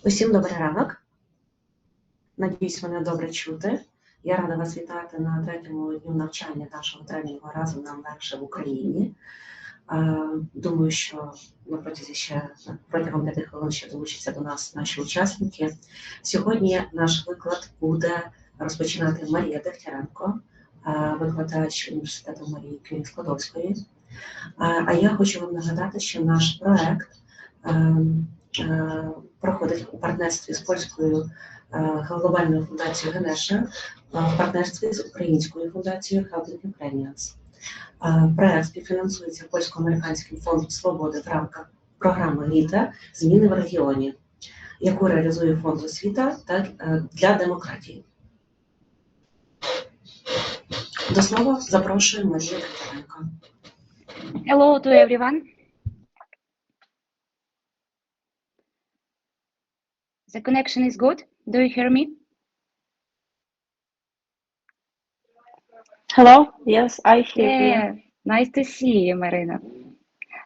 Усім добрий ранок. Надіюсь, мене добре чути. Я рада вас вітати на третьому дню навчання нашого тренінгу «Разом нам легше в Україні». Думаю, що протягом 5 хвилин ще долучаться до нас наші учасники. Сьогодні наш виклад буде розпочинати Марія Дегтяренко, викладач університету Марії Києво-Складовської. А я хочу вам нагадати, що наш проект проходить у партнерстві з польською глобальною фундацією «Генеша», в партнерстві з українською фундацією Helping Ukrainians. Проект співфінансується Польсько-Американським Фондом Свободи в рамках програми RITA «Зміни в регіоні», яку реалізує Фонд Освіта для демократії. До слова запрошую Марію Дегтяренко. Hello to everyone. The connection is good. Do you hear me? Hello. Yes, I hear you. Nice to see you, Marina.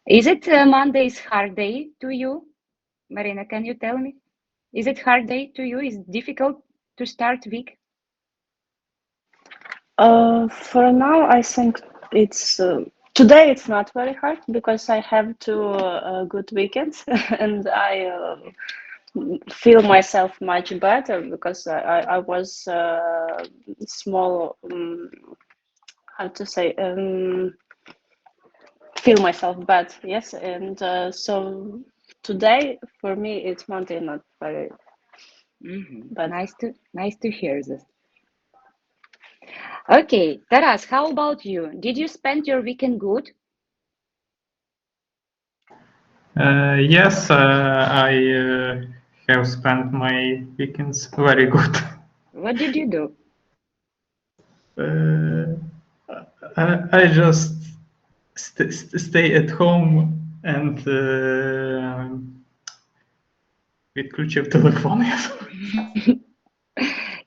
Is it Monday's hard day to you? Marina, can you tell me? Is it hard day to you? Is it difficult to start week? For now, I think it's today. It's not very hard because I have two good weekends, and I feel myself much better because I was small. How to say? Feel myself bad. Yes, and so today for me it's Monday, not very. But nice to hear this. Okay, Taras, how about you? Did you spend your weekend good? Yes, I have spent my weekends very good. What did you do? I just stay at home and відключив телефон.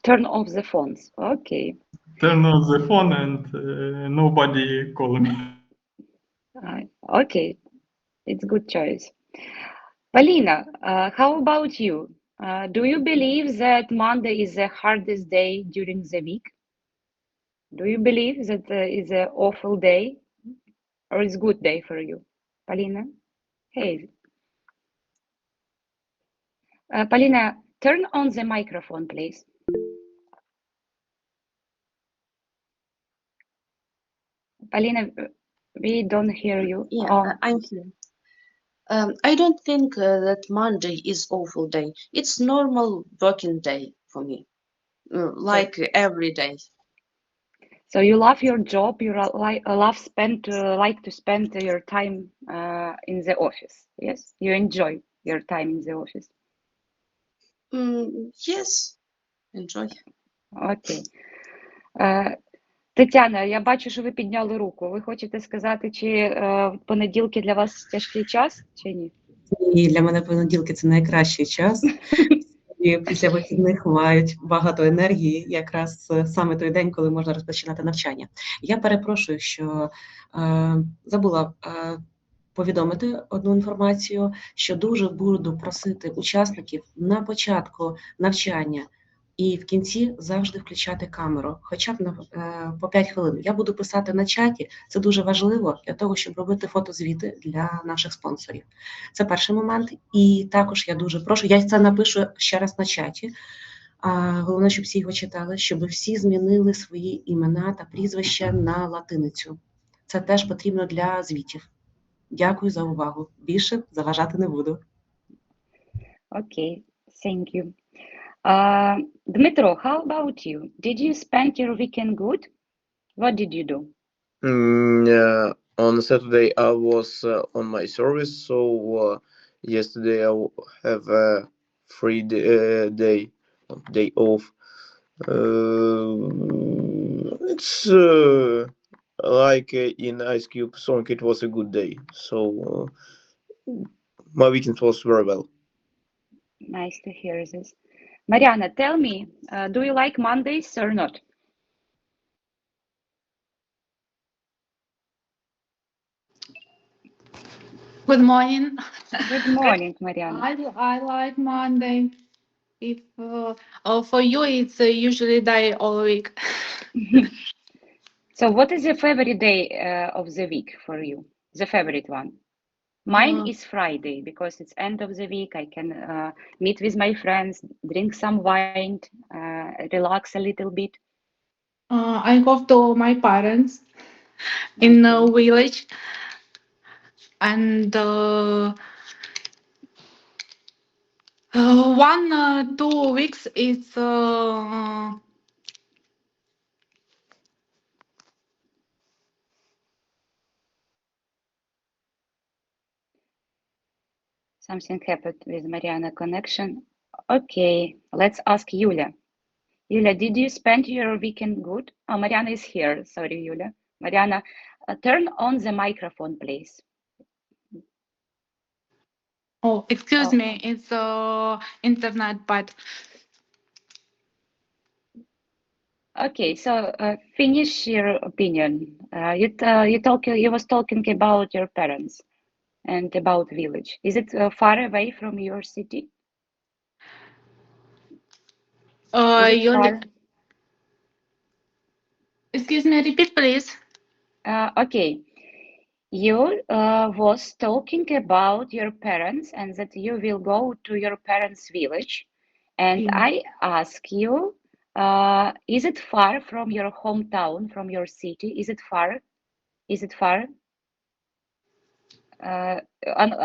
Turn off the phones. Okay. Turn off the phone and nobody call me. Okay, it's good choice. Polina, how about you? Do you believe that Monday is the hardest day during the week? Do you believe that is an awful day or is good day for you? Polina? Hey. Polina, turn on the microphone, please. Polina, we don't hear you. Yeah, I'm here. I don't think that Monday is awful day. It's normal working day for me, like every day. So you love your job. You like to spend your time in the office. Yes, you enjoy your time in the office. Yes, enjoy. Окей. Тетяна, я бачу, що ви підняли руку. Ви хочете сказати, чи понеділки для вас тяжкий час, чи ні? Ні, для мене понеділки – це найкращий час. І після вихідних мають багато енергії, якраз саме той день, коли можна розпочинати навчання. Я перепрошую, що забула повідомити одну інформацію, що дуже буду просити учасників на початку навчання і в кінці завжди включати камеру, хоча б по 5 хвилин. Я буду писати на чаті, це дуже важливо для того, щоб робити фотозвіти для наших спонсорів. Це перший момент. І також я дуже прошу, я це напишу ще раз на чаті, головне, щоб всі його читали, щоб всі змінили свої імена та прізвища на латиницю. Це теж потрібно для звітів. Дякую за увагу. Більше заважати не буду. Okay, thank you. Dmitro, how about you? Did you spend your weekend good? What did you do? On Saturday I was on my service, so yesterday I have a free day off. It's like in Ice Cube song, it was a good day. So my weekend was very well. Nice to hear this. Mariana, tell me, do you like Mondays or not? Good morning Good morning, Mariana. I like Monday. If for you, it's usually day all week. So what is your favorite day of the week for you? The favorite one? Mine is Friday because it's end of the week. I can meet with my friends, drink some wine, relax a little bit. I go to my parents in a village, and 2 weeks is Something happened with Mariana connection. Okay, let's ask Yulia. Yulia, did you spend your weekend good? Oh, Mariana is here. Sorry, Yulia. Mariana, turn on the microphone, please. oh, excuse Oh. me, it's internet, but Okay, so finish your opinion. You was talking about your parents and about village. Is it far away from your city? Is it far? excuse me, repeat, please. Okay, you was talking about your parents and that you will go to your parents' village, and Yeah. I ask you, is it far from your hometown, from your city? Is it far? Is it far?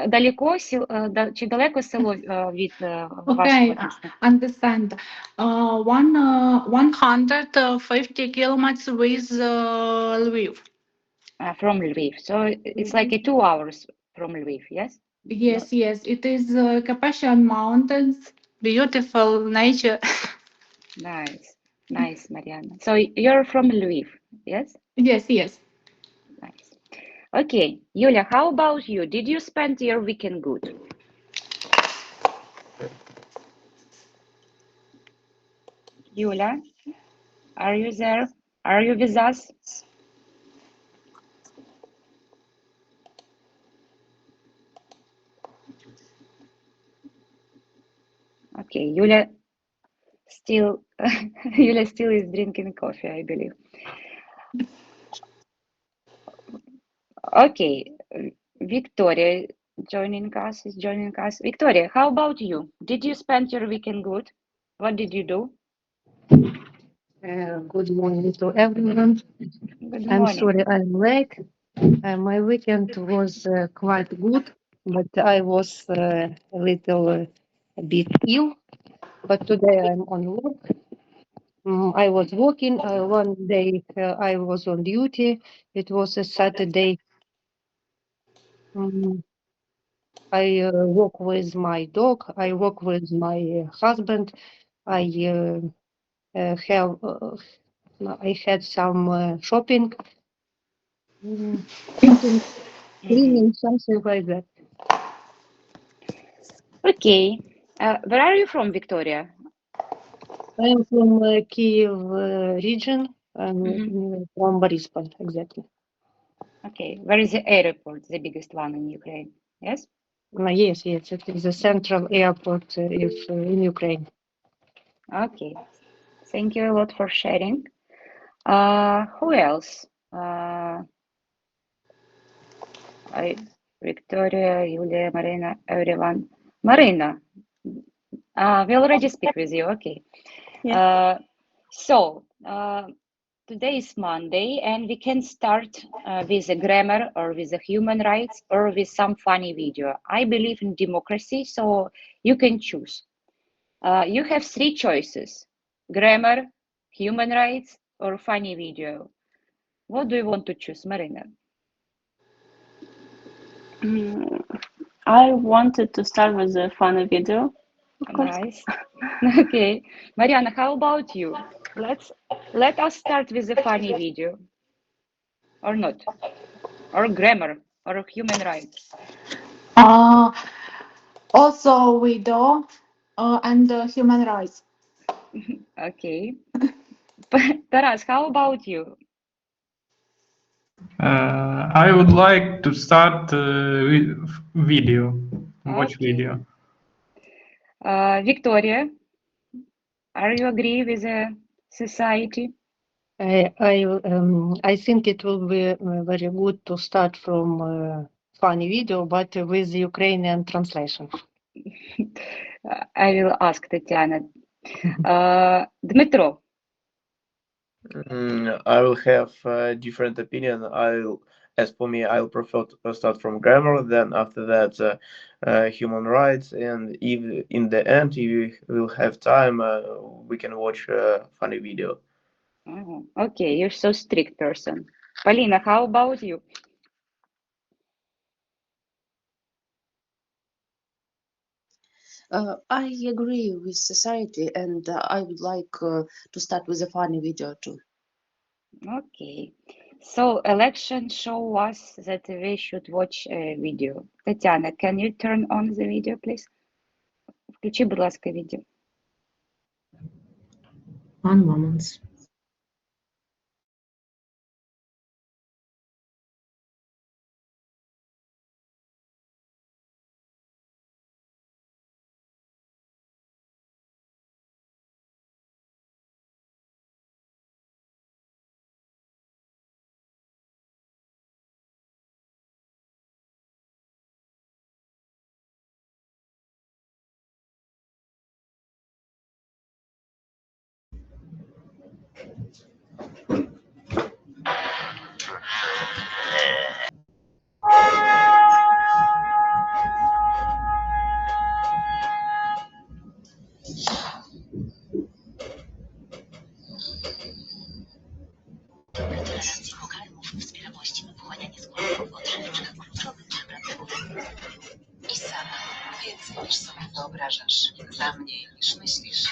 Далеко, чи далеко село від вашого Okay, міста? understand. 150 kilometers with Lviv. From Lviv. So it's like 2 hours from Lviv, yes? Yes, yes, it is Carpathian Mountains, beautiful nature. Nice, nice, Mariana. So you're from Lviv, yes? Yes, yes. Nice. Okay, Yulia, how about you? Did you spend your weekend good? Yulia, are you there? Are you with us? Okay, Yulia still Yulia still is drinking coffee, I believe. Okay, Victoria joining us is joining us. Victoria, how about you? Did you spend your weekend good? What did you do? Good morning to everyone. Good I'm morning. sorry I'm late. My weekend was quite good, but I was a little bit ill. But today I'm on work. I was working. One day I was on duty. It was a Saturday. I work with my dog. I work with my husband. I I had some shopping. Eating, cleaning, something like that. Okay. Where are you from, Victoria? I am from Kiev region, Mhm. from Borispol, exactly. Okay. Where is the airport, the biggest one in Ukraine? Yes? Yes, yes, it is the central airport in Ukraine. Okay. Thank you a lot for sharing. Who else? Victoria, Yulia, Marina, everyone. Marina, we already speak with you. Okay. Yeah. So today is Monday, and we can start with a grammar or with a human rights or with some funny video. I believe in democracy, so you can choose. You have 3 choices: grammar, human rights, or funny video. What do you want to choose, Marina? I wanted to start with a funny video, of course. Nice. Okay. Mariana, how about you? Let us start with a funny video. Or not? Or grammar or human rights. Also widow and human rights. Okay. Taras, how about you? I would like to start with video. watch Okay. video. Victoria, are you agree with the society? I think it will be very good to start from funny video, but with Ukrainian translation. I will ask Tatiana. Dmitro, I will have a different opinion. As for me, I'll prefer to start from grammar. Then after that, human rights, and if in the end you will have time, we can watch a funny video. okay, you're so strict person. Polina, how about you? I agree with society, and I would like to start with a funny video too. Okay, so election show us that we should watch a video. Tatiana, can you turn on the video, please? Включи, будь ласка, відео. One moment. Tolerancji pokarmów wspiera właściwe pochłanianie składników odżywczych kluczowych dla pracowników. I sama więcej niż sobie wyobrażasz, za mniej niż myślisz.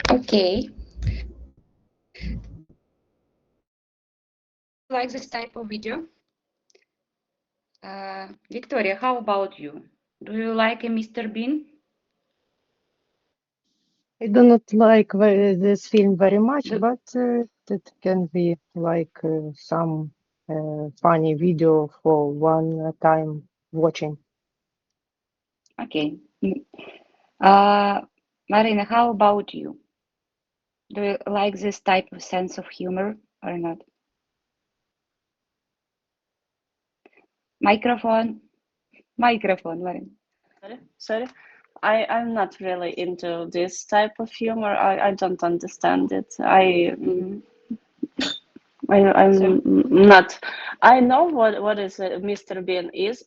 Okay. Like this type of video? Victoria, how about you? Do you like a Mr. Bean? I do not like this film very much, but it can be like some funny video for one time watching. Okay. Marina, how about you? Do you like this type of sense of humor or not? Microphone, Marina. Sorry. I'm not really into this type of humor. I don't understand it. I'm not. I know what is Mr. Bean is,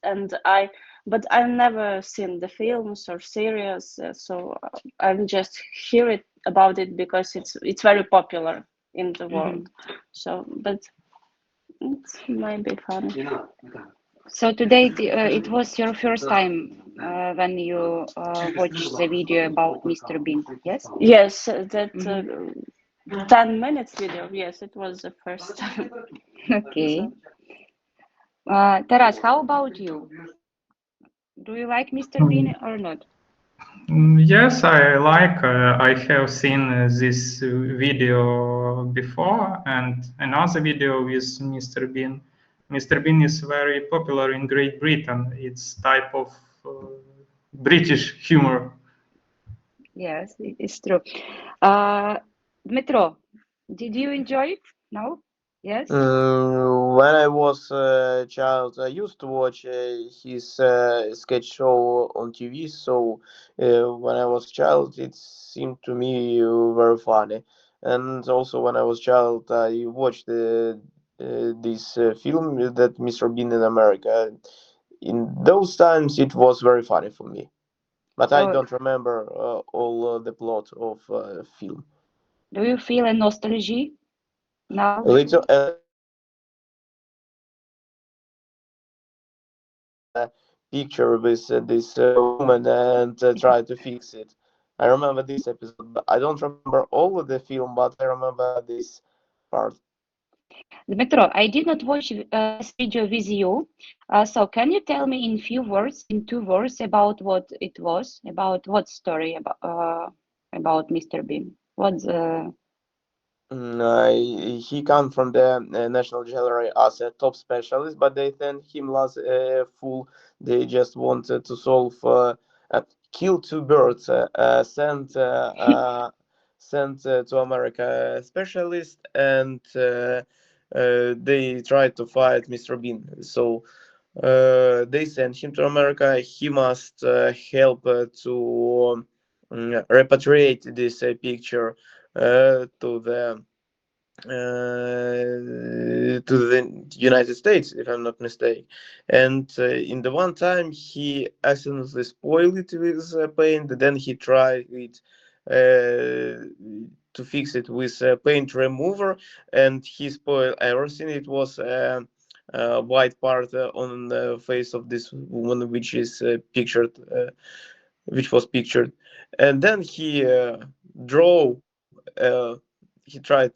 but I've never seen the films or series, so I'm just hear it about it because it's very popular in the world. So, but it might be fun. So today it was your first time when you watched the video about Mr. Bean, yes? Yes, that 10 minutes video. Yes, it was the first time. Okay. Taras, how about you? Do you like Mr. Bean or not? Yes, I like. I have seen this video before, and another video with Mr. Bean. Mr. Bean is very popular in Great Britain. It's type of British humor. Yes, it's true. Dmitro, did you enjoy it? No? Yes? When I was a child, I used to watch his sketch show on TV. So when I was a child, it seemed to me very funny. And also when I was a child, I watched this film that Mr. Bean in America. In those times, it was very funny for me. But I don't remember all the plot of film. Do you feel a nostalgia now? A little. Picture with this woman and try to fix it. I remember this episode, but I don't remember all of the film, but I remember this part. Dmitro, I did not watch this video with you. So can you tell me in 2 words, about what it was, about what story about? about Mr. Bean? What's He come from the National Gallery as a top specialist, but they sent him last full. They just wanted to solve kill two birds. Sent to America specialist, and they tried to fight Mr. Bean. So they sent him to America. He must help to repatriate this picture to the United States, if I'm not mistaken. And in the one time he accidentally spoiled it with paint. Then he tried it to fix it with paint remover, and he spoiled everything. It was white part on the face of this woman, which is pictured, which was pictured. And then he draw. He tried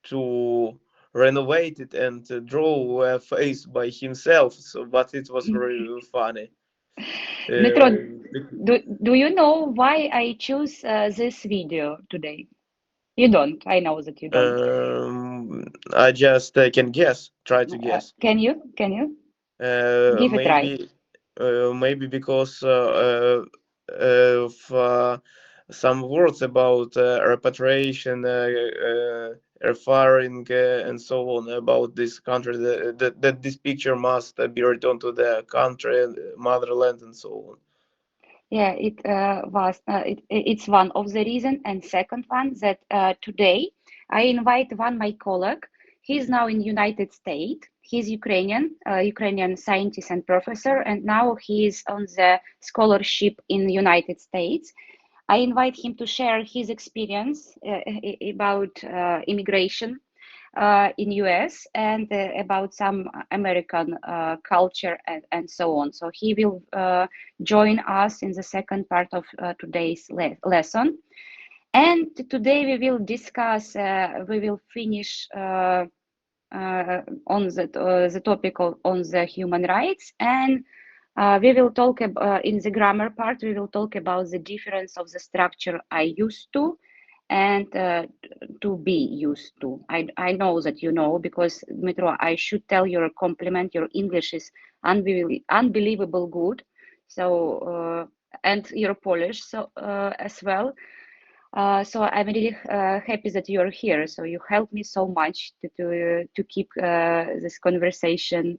to renovate it and draw a face by himself. So, but it was very funny. Dmitro, do you know why I choose this video today? You don't. I know that you don't. I just can guess. Try to guess. Can you? Give it Maybe, maybe because of some words about repatriation, firing, and so on about this country. That this picture must be returned to the country, motherland, and so on. Yeah, it's one of the reasons. And second one, that today I invite one my colleague. He's now in United States. He's Ukrainian scientist and professor, and now he is on the scholarship in the United States. I invite him to share his experience about immigration in US and about some American culture and so on. So he will join us in the second part of today's lesson. And today we will discuss, we will finish on the topic on the human rights, and we will talk about, in the grammar part, we will talk about the difference of the structure I used to and to be used to. I know that you know, because Dmitro, I should tell you a compliment. Your English is unbelievable good. So and your Polish so as well. So I'm really happy that you're here. So you helped me so much to keep this conversation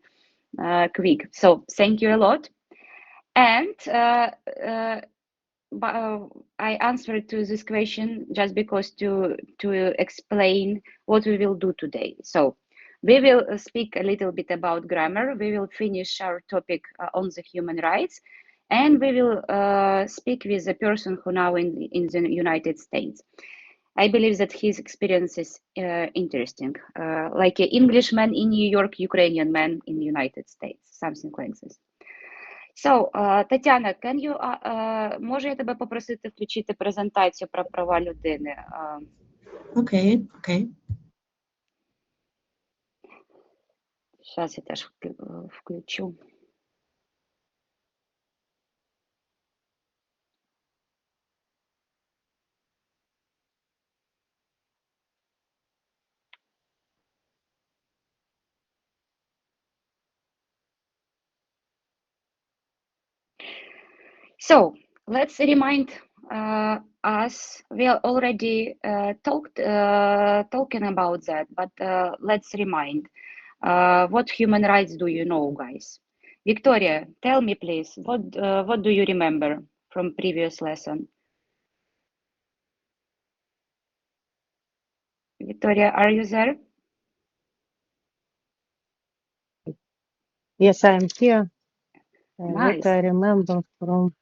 quick. So thank you a lot. And I answered to this question just because to explain what we will do today. So we will speak a little bit about grammar. We will finish our topic on the human rights, and we will speak with a person who now in the United States. I believe that his experience is interesting, like an Englishman in New York, Ukrainian man in the United States, something like this. So, Тетяна, can you, може я тебе попросити включити презентацію про права людини? Окей. Зараз я теж включу. So let's remind us. We are already talking about that, but let's remind. What human rights do you know, guys? Victoria, tell me, please. What do you remember from previous lesson? Victoria, are you there? Yes, I am here. Nice. What I remember from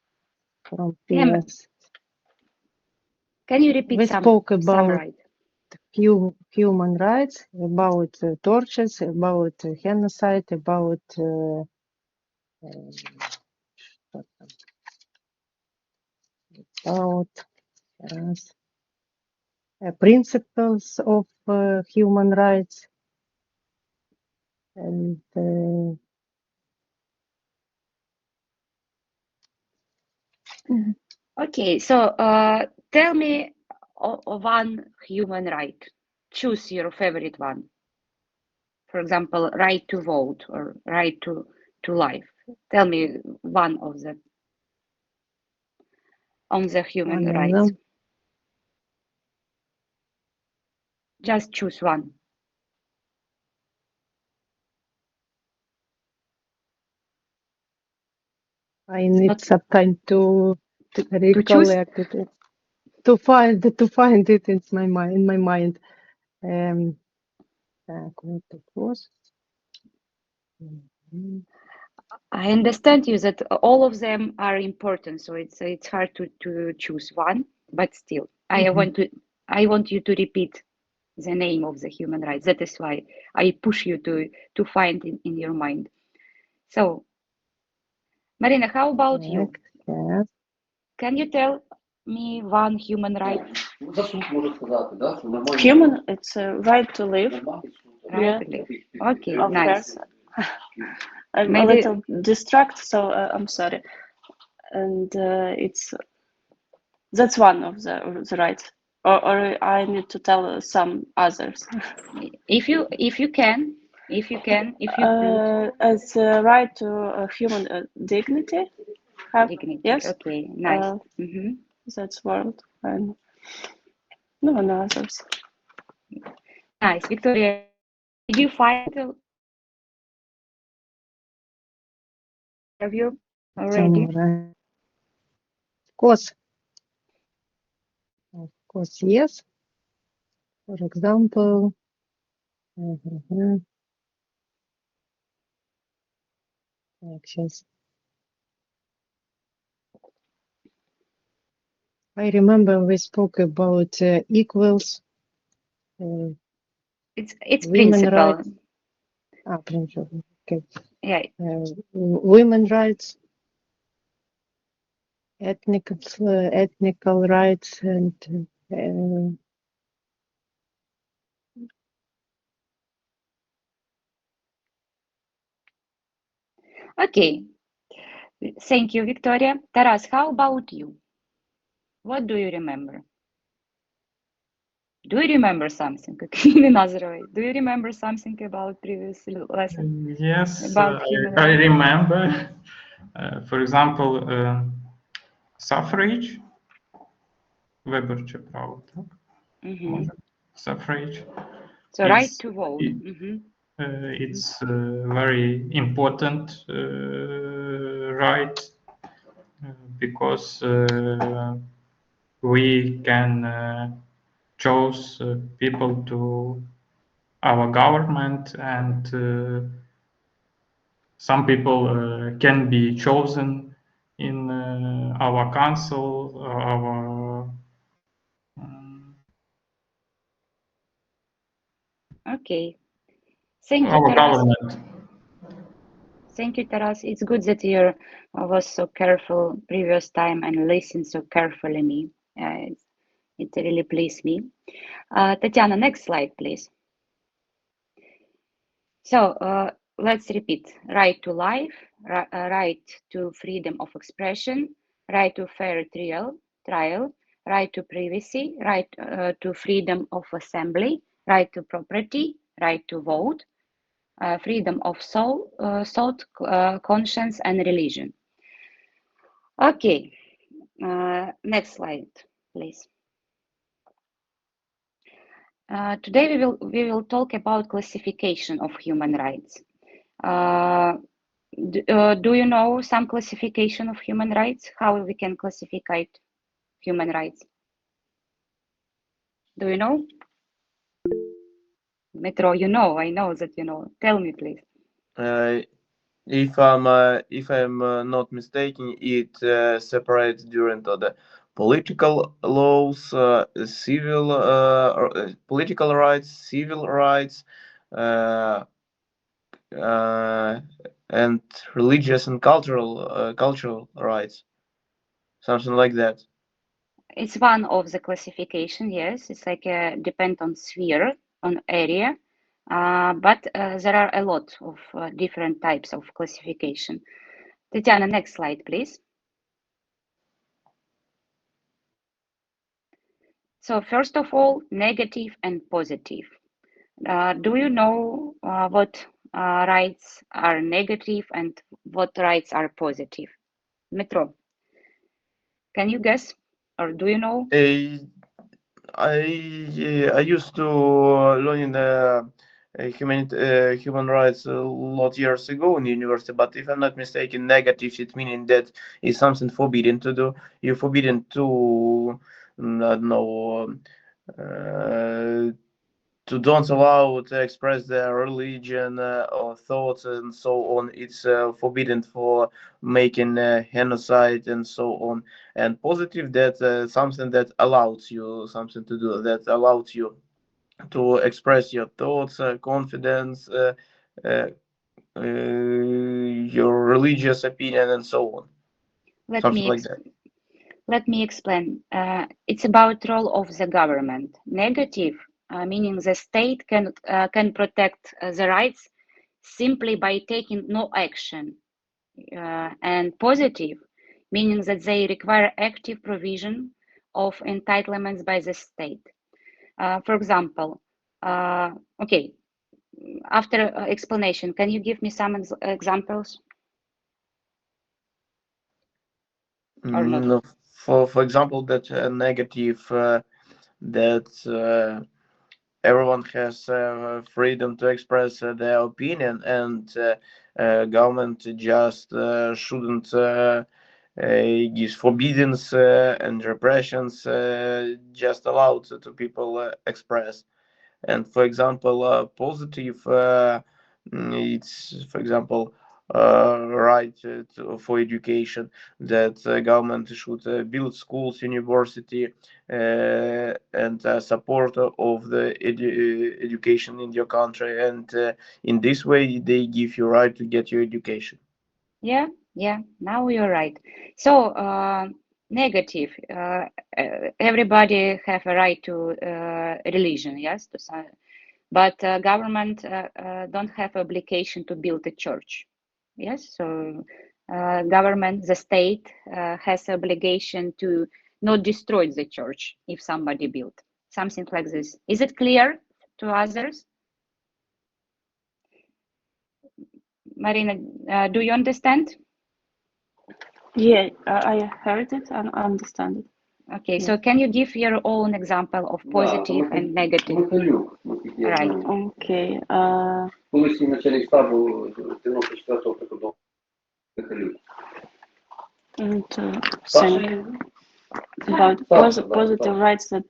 previous. Can you repeat We spoke about summarize? human rights, about tortures, about genocide, about principles of human rights, and Okay, so Tell me one human right. Choose your favorite one. For example, right to vote or right to life. Tell me one of them on the human One of rights. them. Just choose one. I need Not- some time to choose? recollect it, to find it in my mind. Так, вот it was. I understand you that all of them are important, so it's hard to choose one, but still, I want you to repeat the name of the human rights. That is why I push you to find in your mind. So, Marina, how about you? Yes. Can you tell me one human right? Human, it's a right to live. Right Yeah. to live. Okay, Of nice. course. I'm Maybe- a little distracted, so I'm sorry. And that's one of the rights. Or I need to tell some others. If you can, if you could. It's a right to human dignity. Dignity. Yes. Okay, nice. That's word. And no others. Nice, Victoria. Did you find the interview already? Somewhere. Of course, yes. For example, actions. I remember we spoke about equals. It's Women principle. rights. Principle. Okay. Yeah. Women rights, ethnical rights, and Okay. Thank you, Victoria. Taras, how about you? What do you remember? Do you remember something? In another way, do you remember something about previous lesson? Yes, About human I rights? remember. For example, suffrage, виборче право, так? Може? Suffrage. So right to vote. It's very important right because we can choose people to our government, and some people can be chosen in our council, our Okay. Thank you, our Taras. government. Thank you, Taras. It's good that you was so careful previous time and listened so carefully me. It really pleased me. Tatiana, next slide, please. So let's repeat: right to life, right to freedom of expression, right to fair trial, right to privacy, right to freedom of assembly, right to property, right to vote, freedom of thought, conscience, and religion. Okay, next slide, please. Today we will talk about classification of human rights. Do you know some classification of human rights? How we can classify human rights? Do you know? Metro, you know. I know that you know. Tell me, please. If I'm not mistaken, it separates during the political laws, political rights, civil rights, and religious and cultural rights, something like that. It's one of the classification. Yes, it's like depend on sphere, on area, but there are a lot of different types of classification. Tatiana, next slide, please. So first of all, negative and positive. Do you know what rights are negative and what rights are positive? Metro, can you guess or do you know? I used to learn in human rights a lot years ago in university, but if I'm not mistaken, negative it meaning that is something forbidden to do. You're forbidden to, I don't know, to don't allow to express their religion or thoughts and so on. It's forbidden for making genocide and so on. And positive, that something that allows you something to do, that allows you to express your thoughts, confidence, your religious opinion and so on. Something like that. Let me explain. It's about role of the government. Negative, meaning the state can protect the rights simply by taking no action. And positive, meaning that they require active provision of entitlements by the state. For example, okay, after explanation, can you give me some examples? Or not? No, for example, that negative, that everyone has freedom to express their opinion, and government just shouldn't give forbiddance and repressions, just allowed to people express. And for example, positive, it's for example right for education, that government should build schools, university, and support of the education in your country, and in this way they give you right to get your education. Yeah, now you're right. So negative, everybody have a right to religion, yes, but government don't have obligation to build a church. Yes, so government, the state has obligation to not destroy the church if somebody built something like this. Is it clear to others? Marina, do you understand? Yeah, I heard it and understand it. Okay, so can you give your own example of positive and negative? Right. Okay. Колишній начальник штабу 94-го прикордонного Михайлюк. Saying about positive rights, that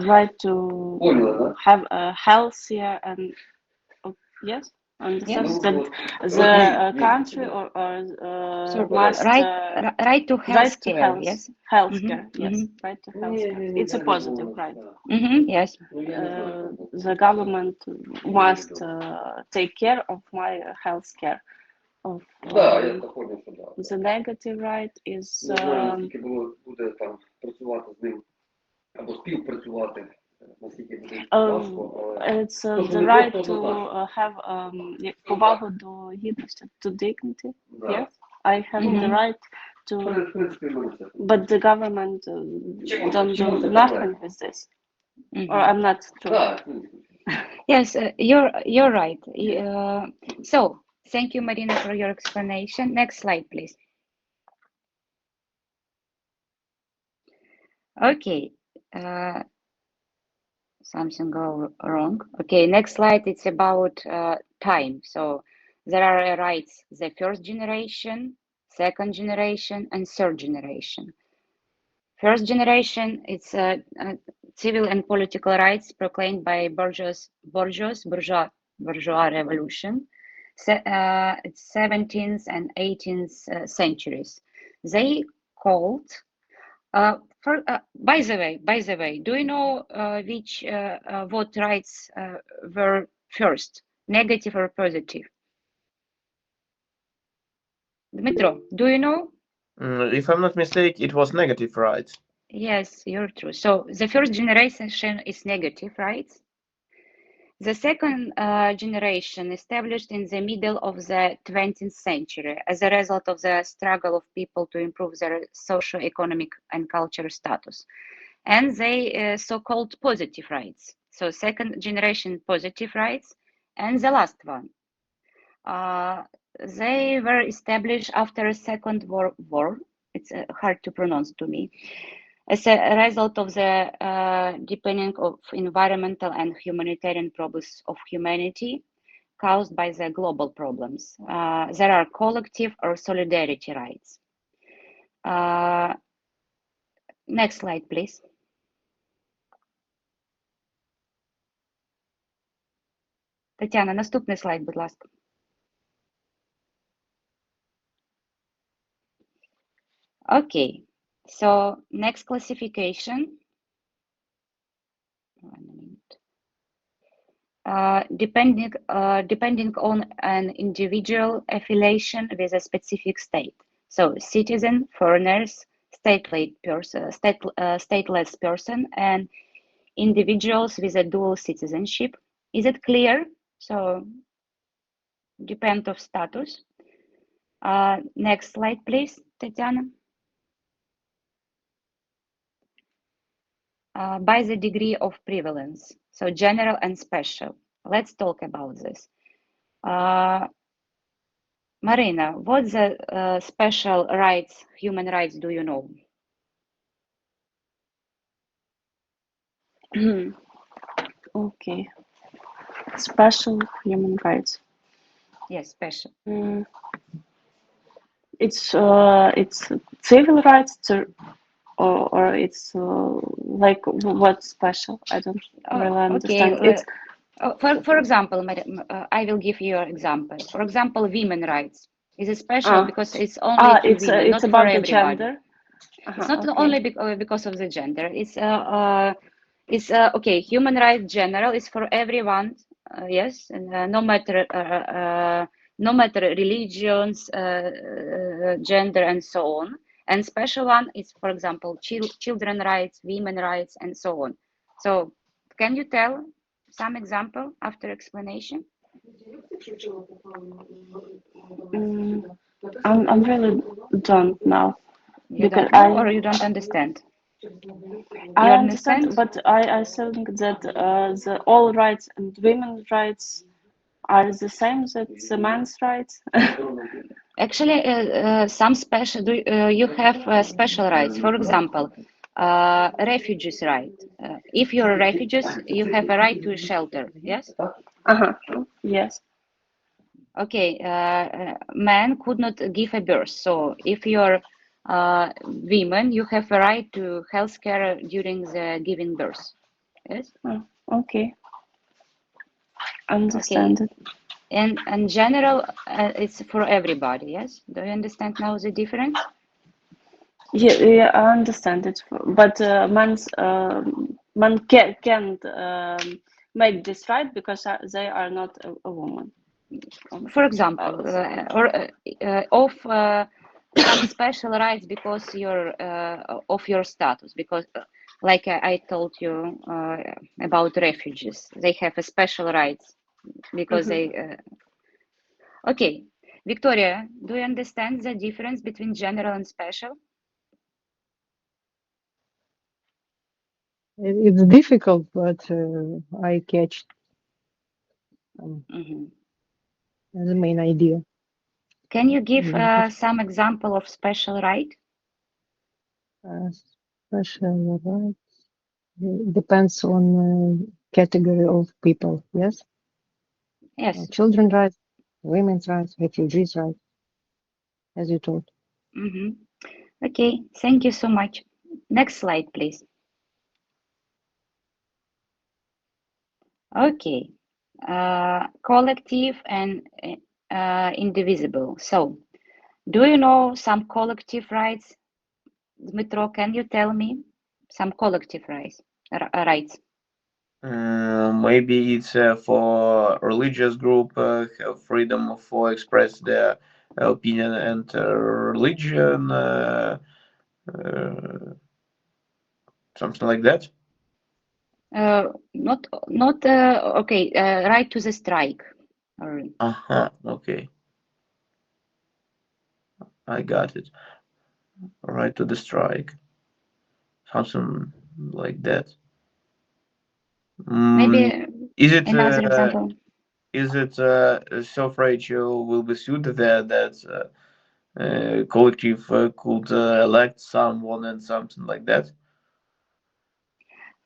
right to have a healthier and yes, understand that the country or So must right to health care, health, yes, healthcare, yes, right to healthcare. It's a positive right. Yes. The government must take care of my healthcare. Of the negative right is Тільки буде там працювати з ним або співпрацювати. It's the right to have повагу до гідності, to dignity. Yes, I have the right to, but the government don't do nothing with this, or I'm not true. Yes, you're right. So thank you, Marina, for your explanation. Next slide, please. Okay. Something go wrong. Okay, next slide. It's about time. So there are rights: the first generation, second generation, and third generation. First generation, it's civil and political rights proclaimed by bourgeois revolution. It's 17th and 18th centuries. They called. By the way, do you know which what rights were first, negative or positive? Dmitro, do you know? If I'm not mistaken, it was negative rights. Yes, you're true. So the first generation is negative rights. The second generation established in the middle of the 20th century as a result of the struggle of people to improve their socio-economic and cultural status. and they so-called positive rights. So second generation positive rights, and the last one. They were established after a Second World War. It's hard to pronounce to me. As a result of the deepening of environmental and humanitarian problems of humanity caused by the global problems. There are collective or solidarity rights. Next slide, please. Тетяна, наступний слайд, будь ласка. Okay, so next classification. 1 minute. Depending on an individual affiliation with a specific state. So citizen, foreigners, stateless person, and individuals with a dual citizenship. Is it clear? So depend of status. Next slide, please, Tatiana. By the degree of prevalence, so general and special. Let's talk about this. Marina, what the special rights, human rights, do you know? Okay. Special human rights. Yes, special. It's civil rights or it's like what's special? I don't really understand. Okay. It's for example, I will give you an example. For example, women rights is special because it's only to women, it's not about for the everybody. gender. It's not only because of the gender. It's okay. Human rights general is for everyone. Yes, and no matter religions, gender, and so on. And special one is, for example, children rights, women rights, and so on. So, can you tell some example after explanation? I'm really don't know. You don't know, or you don't understand? I understand, but I think that the all rights and women's rights are the same that the men's rights. Actually, some special. You have special rights. For example, refugees right. If you're a refugee, you have a right to a shelter. Yes. Yes. Okay. Man could not give a birth. So if you're women, you have a right to health care during the giving birth. Yes. Okay. Understand it. And in general, it's for everybody. Yes. Do you understand now the difference? Yeah, I understand it. But man can't make this right because they are not a woman. For example, of some special rights because of your status, because like I told you about refugees, they have a special rights because they. Okay, Victoria, do you understand the difference between general and special? It's difficult, but I catch the main idea. Can you give some example of special right? Special rights depends on category of people. Yes. Yes. Children's rights, women's rights, refugees' rights, as you told. Okay. Thank you so much. Next slide, please. Okay. Collective and indivisible. So, do you know some collective rights? Dmitro, can you tell me some collective rights? Maybe it's for religious group have freedom for express their opinion and religion, something like that. Not okay. Right to the strike. Okay. I got it. Right to the strike. Something like that. Maybe Is it another example. is it self-ratio will be suited there that collective could elect someone and something like that?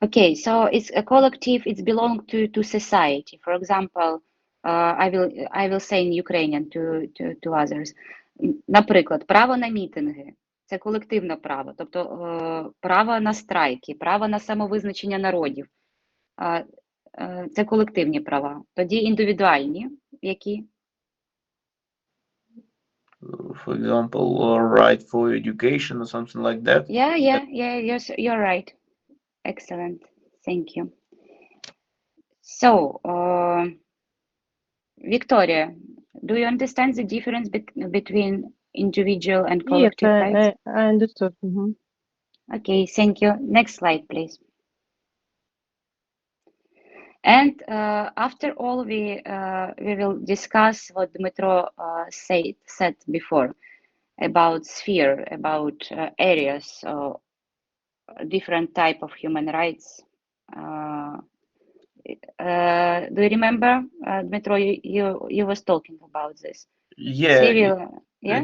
Okay, so it's a collective, it's belong to society. For example, I will say in Ukrainian to others. Наприклад, право на мітинги – це колективне право, тобто право на страйки, право на самовизначення народів – це колективні права. Тоді індивідуальні, які? For example, right for education or something like that? Yeah, yes, you're right. Excellent, thank you. So, Victoria, do you understand the difference between individual and collective rights? I understood. Mhm. Okay, thank you. Next slide, please. And after all, we will discuss what Dmytro said before about sphere, about areas, different type of human rights. Do you remember, Dmytro, you was talking about this? Yeah, Civil, yeah.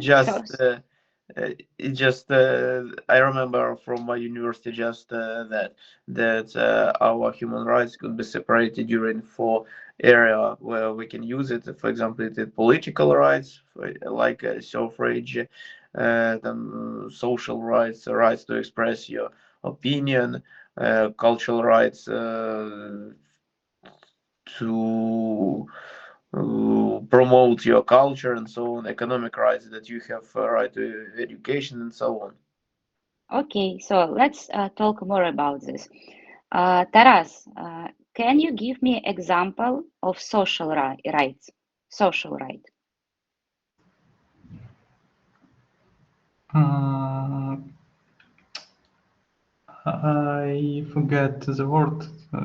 Just I remember from my university just that our human rights could be separated during 4 area where we can use it. For example, it is political rights, like suffrage, then social rights, rights to express your opinion, cultural rights to promote your culture and so on, economic rights that you have right to education and so on. Okay, so let's talk more about this. Taras, can you give me example of social rights? Social right. I forget the word.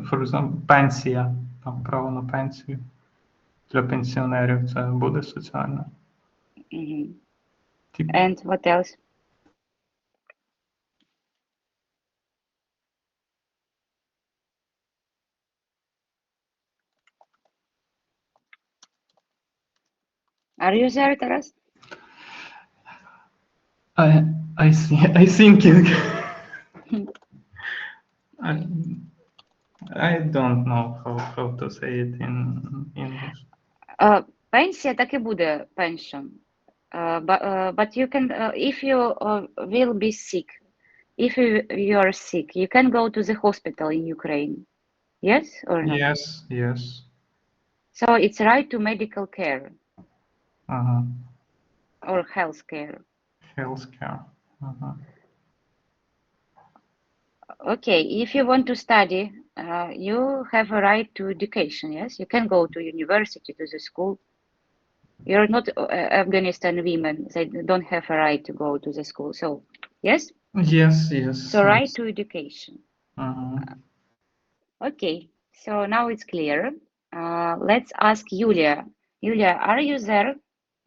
For example, пенсія. Там право на пенсію. Для пенсіонерів це буде соціально. And what else? Are you there, Taras? I thinking. I don't know how to say it in English. Пенсія так і буде pension. But you can, if you will be sick, if you are sick, you can go to the hospital in Ukraine. Yes or no? Yes. So it's right to medical care. Or health care. Okay, if you want to study, you have a right to education, yes? You can go to university, to the school. You're not Afghanistan women, they don't have a right to go to the school, so, yes? Yes. So right to education. Okay, so now it's clear. Let's ask Yulia. Yulia, are you there?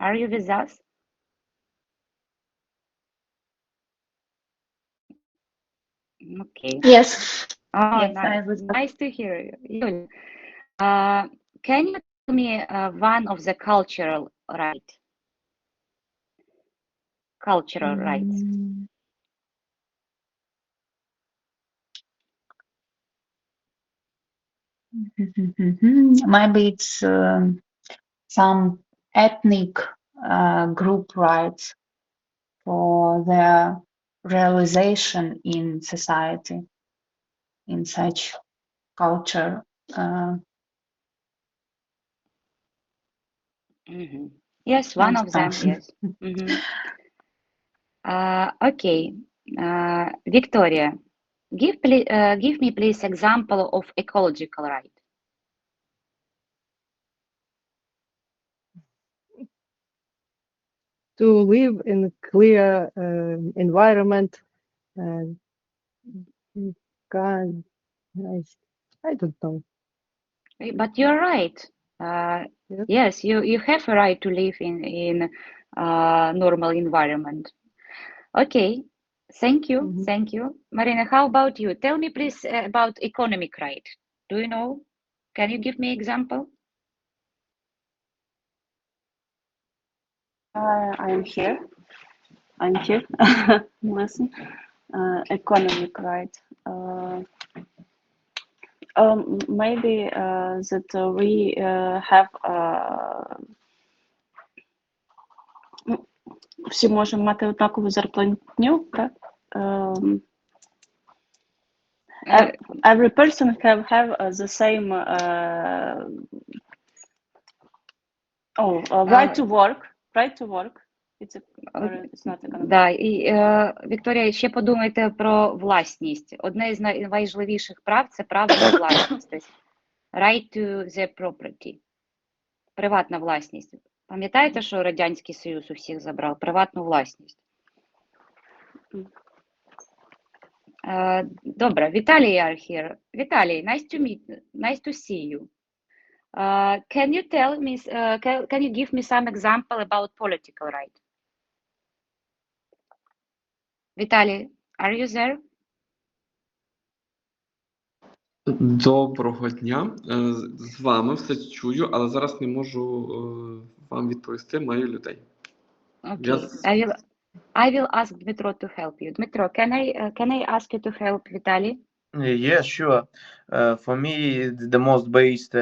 Are you with us? Okay. Yes. Oh, Yes, nice to hear you. Yulia, can you tell me one of the cultural rights? Cultural rights. Maybe it's some ethnic group rights for their realization in society, in such culture. Yes, one of them, yes. Okay, Victoria, give me please example of ecological right. To live in a clear environment. I don't know. But you're right. Yes, you have a right to live in normal environment. Okay, Thank you. Mhm. Thank you. Marina, how about you? Tell me, please, about economic right. Do you know? Can you give me example? I'm here. I'm here. Listen. Economic right. Maybe that we have всі можемо мати однакову зарплатню, так? Every person have the same right to work. Right to work. It's not economic. Да, і Вікторія, ще подумайте про власність. Одне з найважливіших прав це право на власність. Тобто right to the property. Приватна власність. Пам'ятаєте, що Радянський Союз у всіх забрав приватну власність? Добре, Віталій are here. Віталій, nice to see you. Can you tell me, can you give me some example about political right? Віталій, are you there? Доброго дня. З вами все чую, але зараз не можу вам відповісти, маю людей. Okay. I will ask Dmitro to help you. Dmitro, can I ask you to help Vitaly? Yeah, sure. For me, the most based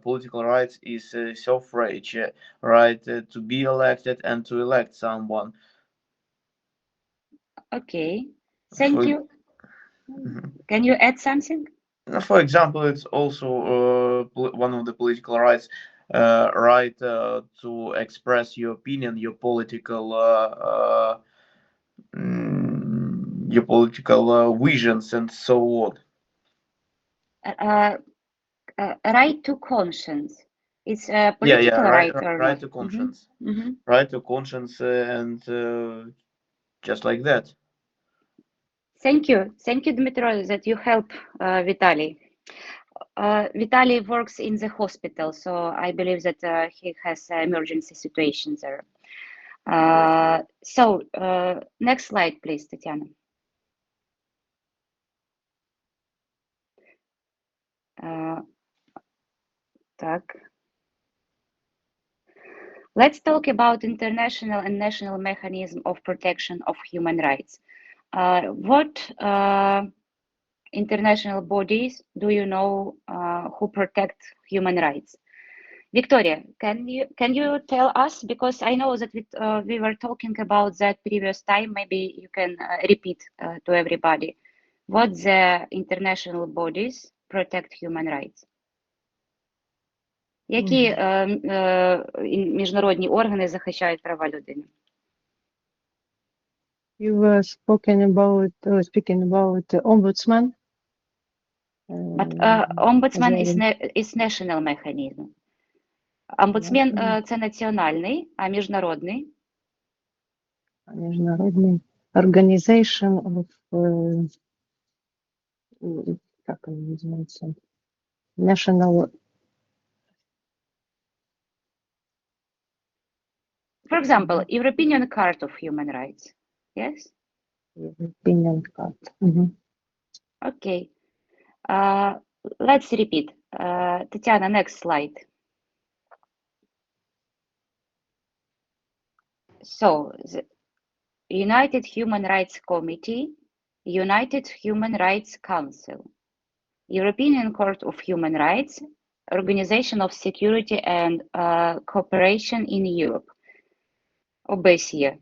political rights is suffrage, right to be elected and to elect someone. Okay, thank you. Can you add something? For example, it's also one of the political rights, right to express your opinion, your political visions, and so on. Right to conscience. It's a political right or right not? to conscience. Mm-hmm. Right to conscience, and just like that. Thank you, Dmitro, that you help Vitaly. Vitaly works in the hospital, so I believe that he has emergency situations there. So next slide, please, Tatiana. Let's talk about international and national mechanism of protection of human rights. What international bodies do you know who protect human rights? Victoria, can you tell us, because I know that we were talking about that previous time, maybe you can repeat to everybody what the international bodies protect human rights. Які міжнародні органи захищають права людини? You were speaking about the ombudsman. But ombudsman is national mechanism. Омбудсмен це національний, а міжнародний? Міжнародний organization of, как он называется? National. For example, European Card of Human Rights. Yes? European Card. Okay. Let's repeat. Tatiana, next slide. So, the United Human Rights Committee, United Human Rights Council, European Court of Human Rights, Organization of Security and Cooperation in Europe, obejmuje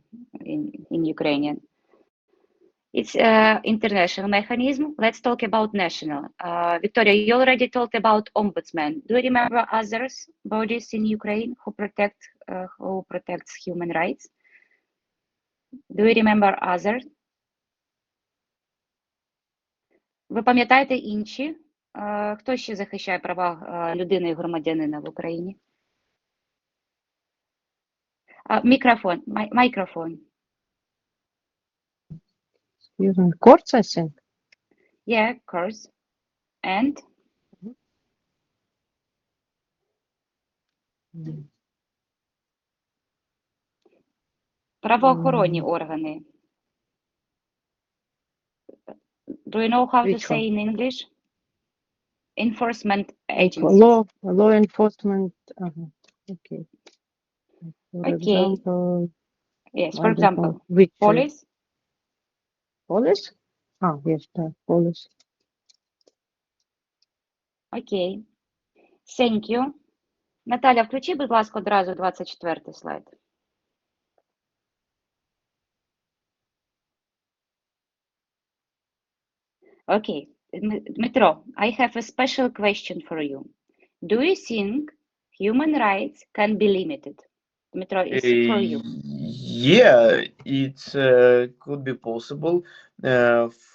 in Ukrainian. It's international mechanism. Let's talk about national. Victoria, you already talked about ombudsman. Do you remember others bodies in Ukraine who protects human rights? Do you remember others? Ви пам'ятаєте інші? Хто ще захищає права людини і громадянина в Україні? Microphone. Courts, I think. Yeah, courts. And? Правоохоронні органи. Do you know how to Which say one? in English? Enforcement agencies. Law enforcement. Okay. For Okay. example, Yes, I for don't know example, which police. police? Yes, police. Окей. Thank you. Наталя, включи, будь ласка, одразу 24-й слайд. Okay. Dmitro, I have a special question for you. Do you think human rights can be limited? Dmitro, it's for you. Yeah, it could be possible.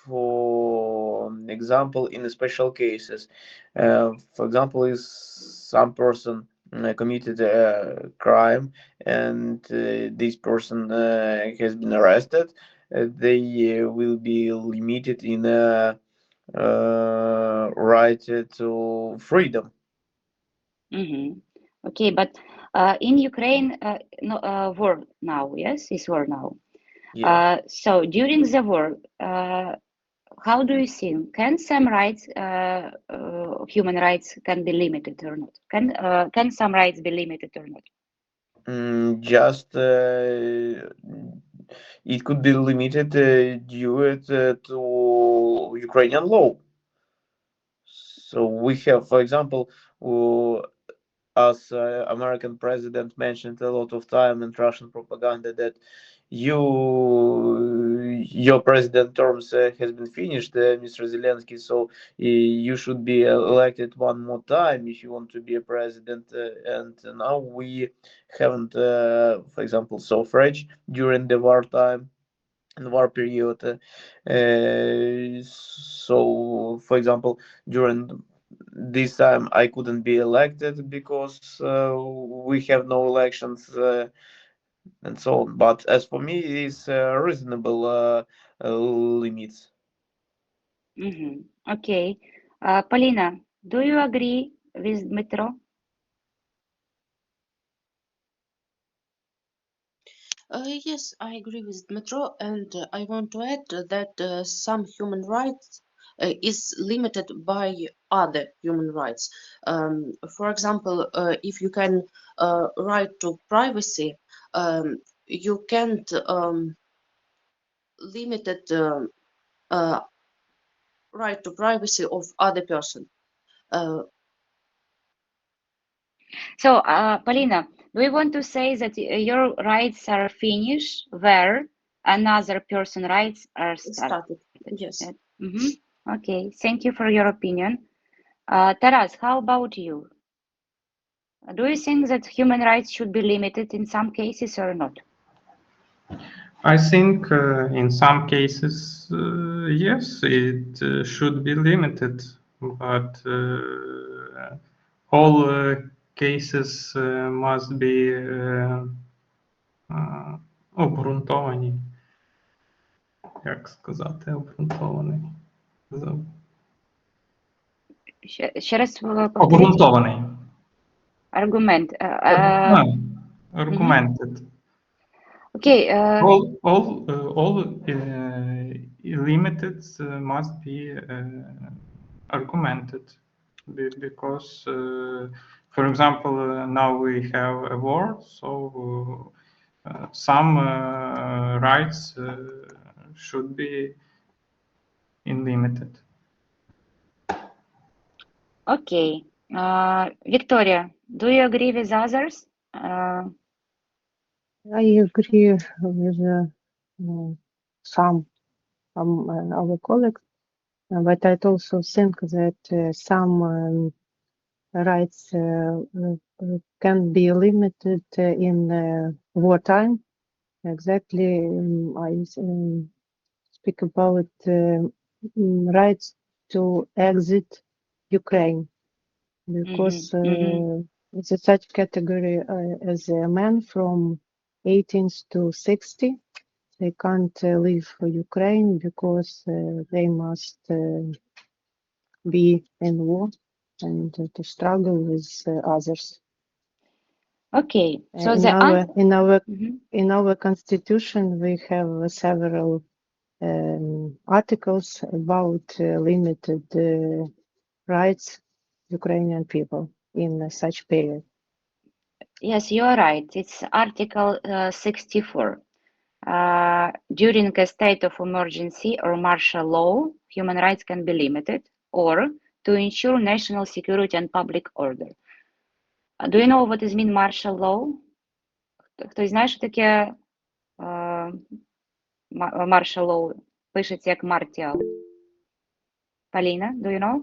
For example, in special cases, for example, if some person committed a crime and this person has been arrested, they will be limited in right to freedom. Okay, but in Ukraine, war now, yes, it's war now. Yeah. So during the war, how do you think? Can some rights, human rights, can be limited or not? Can some rights be limited or not? Just it could be limited due to Ukrainian law. So we have, for example, as American president mentioned a lot of time in Russian propaganda that your president terms has been finished, Mr. Zelensky, so you should be elected one more time if you want to be a president. And now we haven't, for example, suffrage during the wartime and war period. So, for example, during this time I couldn't be elected because we have no elections and so on. But as for me, it's reasonable limits. Okay. Polina, do you agree with Dmitro? Yes, I agree with Dmitro, and I want to add that some human rights is limited by other human rights. For example, if you can right to privacy, you can't limit it, right to privacy of other person. So, Polina, do you want to say that your rights are finished where another person's rights are started? Yes. Okay, thank you for your opinion. Taras, how about you? Do you think that human rights should be limited in some cases or not? I think in some cases, yes, it should be limited, but all cases must be обґрунтовані. Як сказати обґрунтований? Ще раз повторіть. Обґрунтований. Аргумент. Argumented. Okay. All limited must be argumented because, for example, now we have a war, so some rights should be unlimited. Okay. Victoria, do you agree with others? I agree with some our colleagues, but I also think that some rights can be limited in wartime. Exactly, I speak about rights to exit Ukraine, because it's such category as a man from 18 to 60. They can't leave Ukraine because they must be in war and to struggle with others. Okay, so in our constitution we have several articles about limited rights Ukrainian people in such period. Yes, you are right. It's Article 64. During a state of emergency or martial law, human rights can be limited, or to ensure national security and public order. Do you know what is mean martial law? Хтось знає, що таке martial law? Пишеться як martial. Поліна, do you know?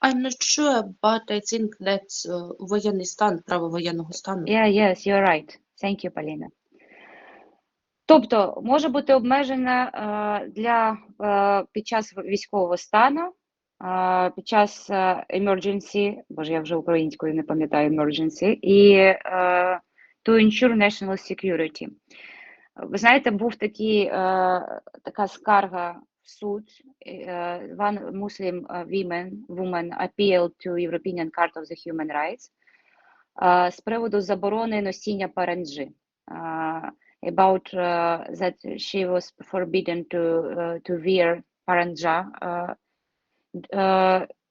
I'm not sure, but I think that's воєнний стан, право воєнного стану. Yeah, yes, you're right. Thank you, Поліна. Тобто, може бути обмежена під час військового стану, під час emergency, боже, я вже українською не пам'ятаю emergency, і to ensure national security. Ви знаєте, був така скарга в суд. One Muslim woman appealed to European Court of the Human Rights з приводу заборони носіння паранджі. About that she was forbidden to wear паранджа.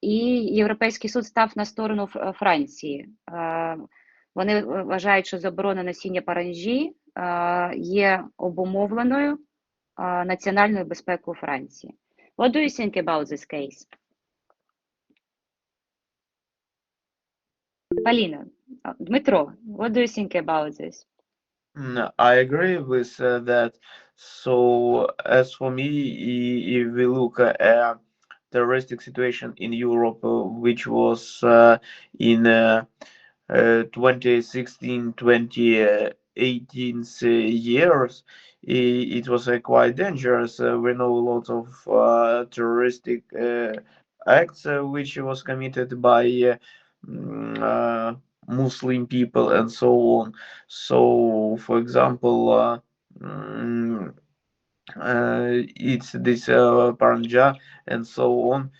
І Європейський суд став на сторону Франції. Вони вважають, що заборона носіння паранджі є обумовленою національною безпекою Франції. What do you think about this case? Поліна, Дмитро, what do you think about this? I agree with that. So, as for me, if we look at terroristic situation in Europe, which was in 2016-2018 years, it was quite dangerous. We know a lot of terroristic acts which was committed by Muslim people and so on. So, for example, it's this paranja and so on.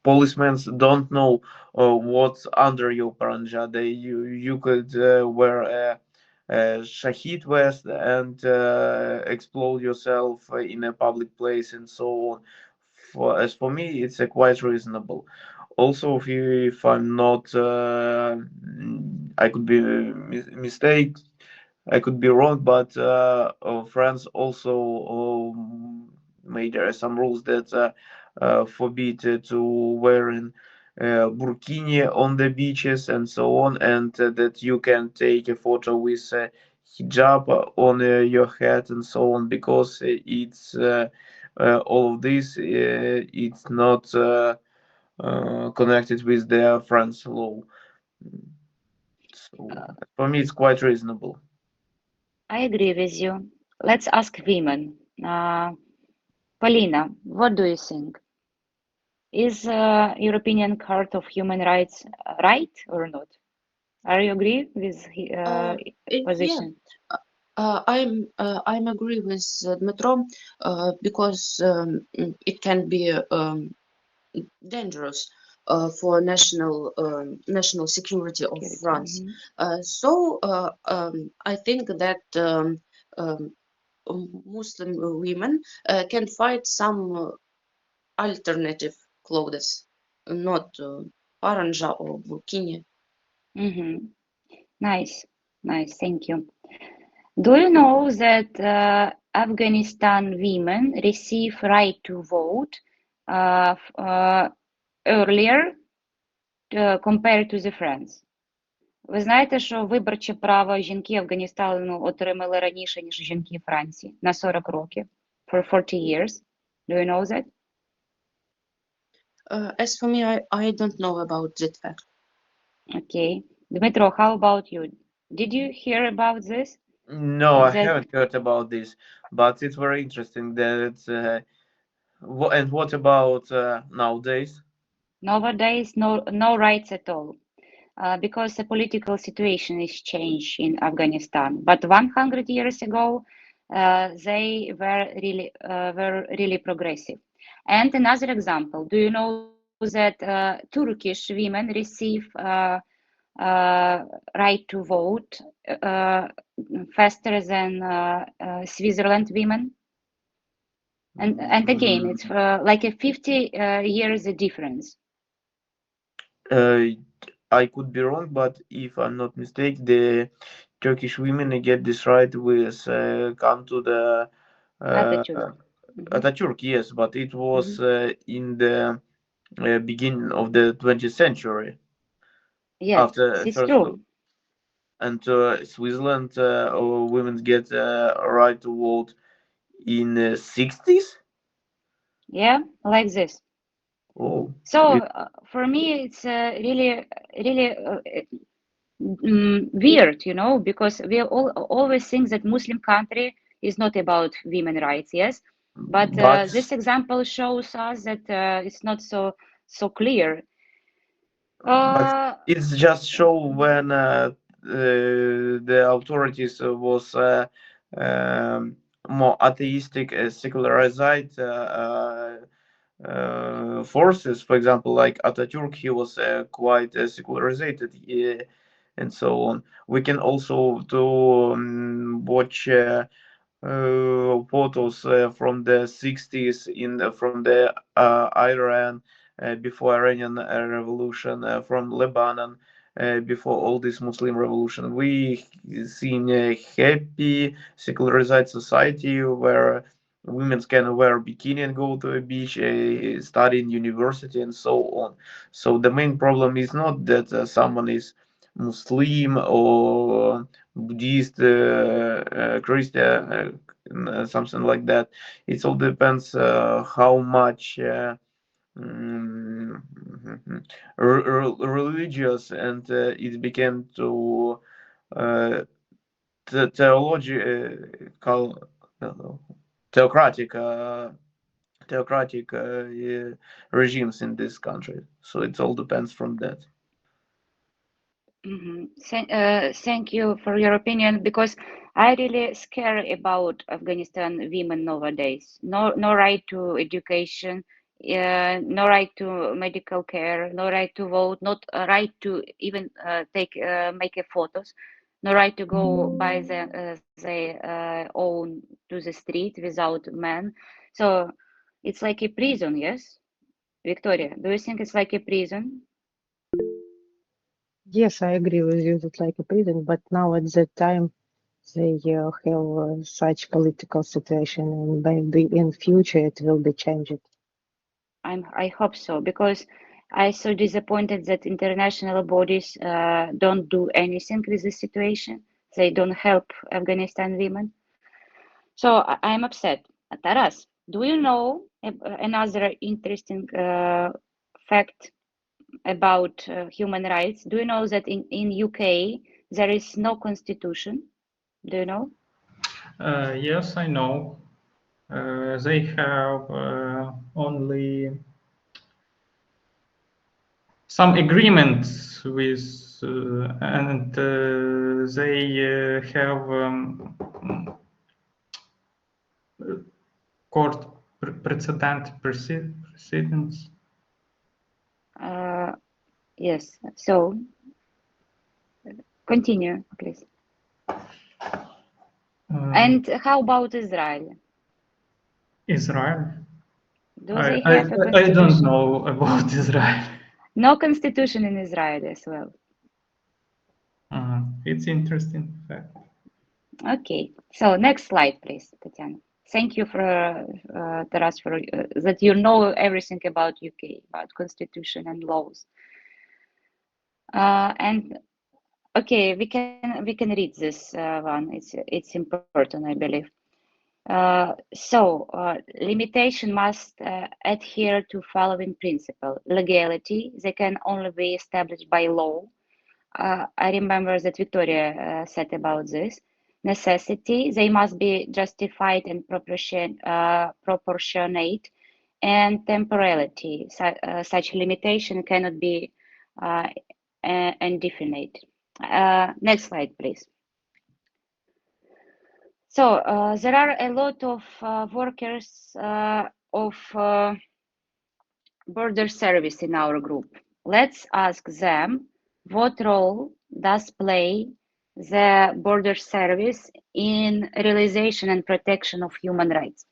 Policemen don't know what's under your paranja. You could wear a shahid vest and explode yourself in a public place and so on. As for me, it's quite reasonable. Also, if I'm not, I could be mistake. I could be wrong, but France also made some rules that forbid to wearing burkini on the beaches and so on, and that you can take a photo with hijab on your head and so on, because it's all of this it's not connected with the France law. So for me, it's quite reasonable. I agree with you. Let's ask women. Polina, what do you think? Is European Court of Human Rights right or not? Are you agree with position? Yeah. I'm agree with Dmytro because it can be dangerous for national security of France. So I think that Muslim women can find some alternative clothes, not paranja or burkini. Nice, thank you. Do you know that Afghanistan women receive right to vote earlier compared to the France? Ви знаєте, що виборче право жінки Афганістану отримали раніше, ніж жінки Франції, на 40 років, for 40 years. Do you know that? As for me, I don't know about that fact. Okay. Dmytro, how about you? Did you hear about this? No, I haven't heard about this, but it's very interesting that and what about nowadays? Nowadays, no rights at all, because the political situation is changed in Afghanistan. But 100 years ago, they were really progressive. And another example, do you know that Turkish women receive right to vote faster than Switzerland women. And again, it's like a 50 years difference. I could be wrong, but if I'm not mistaken, the Turkish women get this right with come to the Atatürk. Atatürk, yes, but it was in the beginning of the 20th century. Yes, After it's first, true. and Switzerland women get right to vote in 60s. Yeah, like this. Oh, So for me, it's really weird, you know, because we always think that Muslim country is not about women rights, yes, but this example shows us that it's not so clear. But it's just show when the authorities was more atheistic, secularized forces. For example, like Atatürk, he was quite secularized, and so on. We can also watch photos from the 60s from the Iran before Iranian revolution, from Lebanon before all this Muslim revolution. We seen a happy secularized society where women can wear bikini and go to a beach, study in university, and so on. So the main problem is not that someone is Muslim or Buddhist, Christian, something like that. It all depends how much religious and it became to theological, theocratic regimes in this country. So it all depends from that. Thank you for your opinion, because I really scared about Afghanistan women nowadays. No right to education, no right to medical care, no right to vote, not a right to even make a photos, no right to go by their own to the street without men. So it's like a prison, yes? Victoria, do you think it's like a prison? Yes, I agree with you. It's like a prison, but now at that time they have such political situation, and maybe in future it will be changed. I hope so, because I'm so disappointed that international bodies don't do anything with this situation. They don't help Afghanistan women. So I'm upset. Taras, do you know another interesting fact about human rights? Do you know that in UK there is no constitution? Do you know? Yes, I know. They have only some agreements with, and they have court precedent proceedings. Yes. So continue, please. And how about Israel? Israel? Do they have a constitution? I don't know about Israel. No constitution in Israel as well. It's interesting fact. Okay, so next slide, please, Tatiana. Thank you for Taras for that you know everything about UK, about constitution and laws. And okay, we can read this one. It's important, I believe. So limitation must adhere to following principle: legality. They can only be established by law. I remember that Victoria said about this. Necessity, they must be justified and proportionate, and temporality. Such limitation cannot be indefinite. Next slide, please. So there are a lot of workers of border service in our group. Let's ask them what role does play the border service in realization and protection of human rights?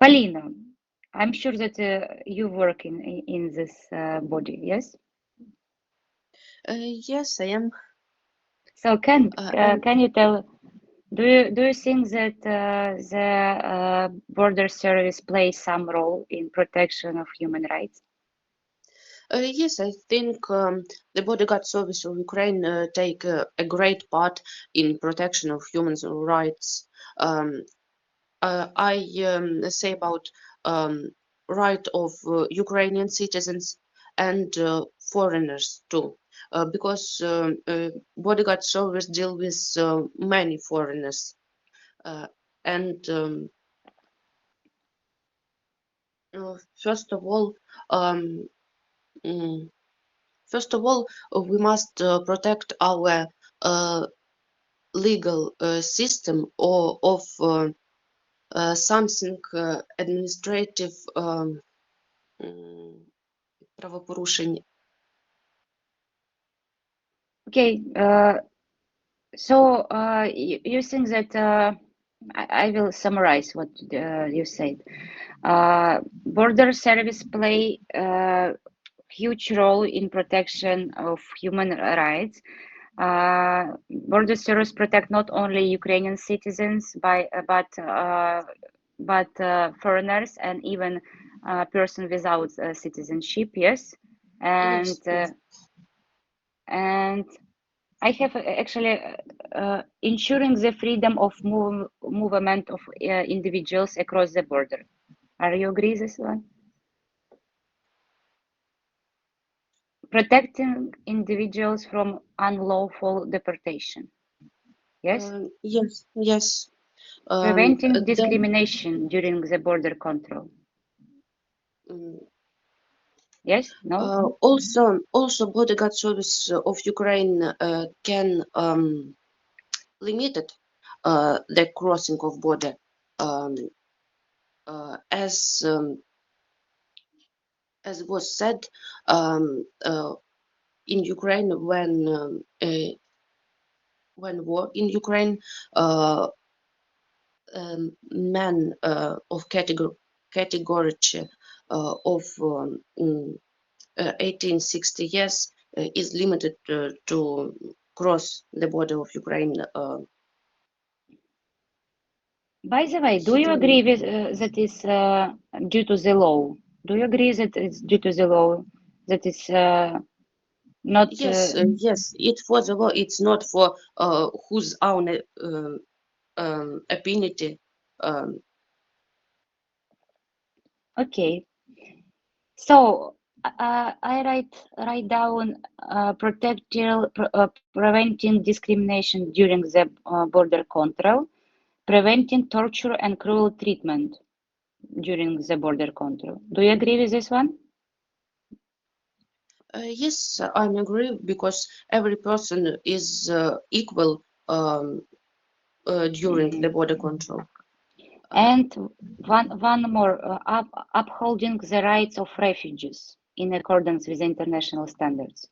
Polina, I'm sure that you work in this body, yes? Yes, I am. So can And you tell, do you think that the border service plays some role in protection of human rights? yes, I think the bodyguard service of Ukraine take a great part in protection of human rights. I say about right of Ukrainian citizens and foreigners too, because bodyguard service deal with many foreigners, and first of all, um, mm, we must protect our legal system or of something administrative правопорушень. Okay, so you think that I will summarize what you said. Border service play a huge role in protection of human rights. Border service protect not only Ukrainian citizens but foreigners and even person without citizenship. Yes, and Yes, and I have actually ensuring the freedom of movement of individuals across the border. Are you agree with this one? Protecting individuals from unlawful deportation. Yes. yes. Preventing Then discrimination during the border control. Yes. No. also bodyguard service of Ukraine can limit the crossing of border as was said in Ukraine when war in Ukraine men of category of 1860 years is limited to cross the border of Ukraine. By the way, do you agree with that is due to the law? Do you agree that it's due to the law that is not? Yes, yes, it's for the law. It's not for whose own opinion. Okay. So I write down preventing discrimination during the border control, preventing torture and cruel treatment during the border control. Do you agree with this one? Yes, I agree because every person is equal during the border control. And one more, upholding the rights of refugees in accordance with international standards.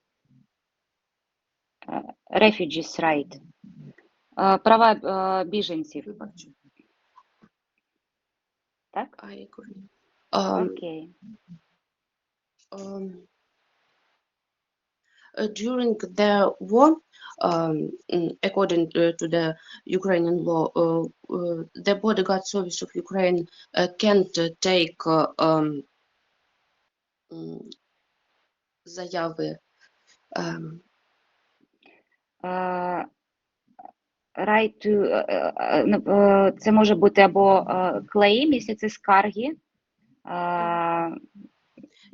Refugees' right. Права біженців. Так? I agree. Okay. During the war, according to the Ukrainian law, the bodyguard service of Ukraine can't take заяви. Right to, це може бути або claim, якщо це скарги.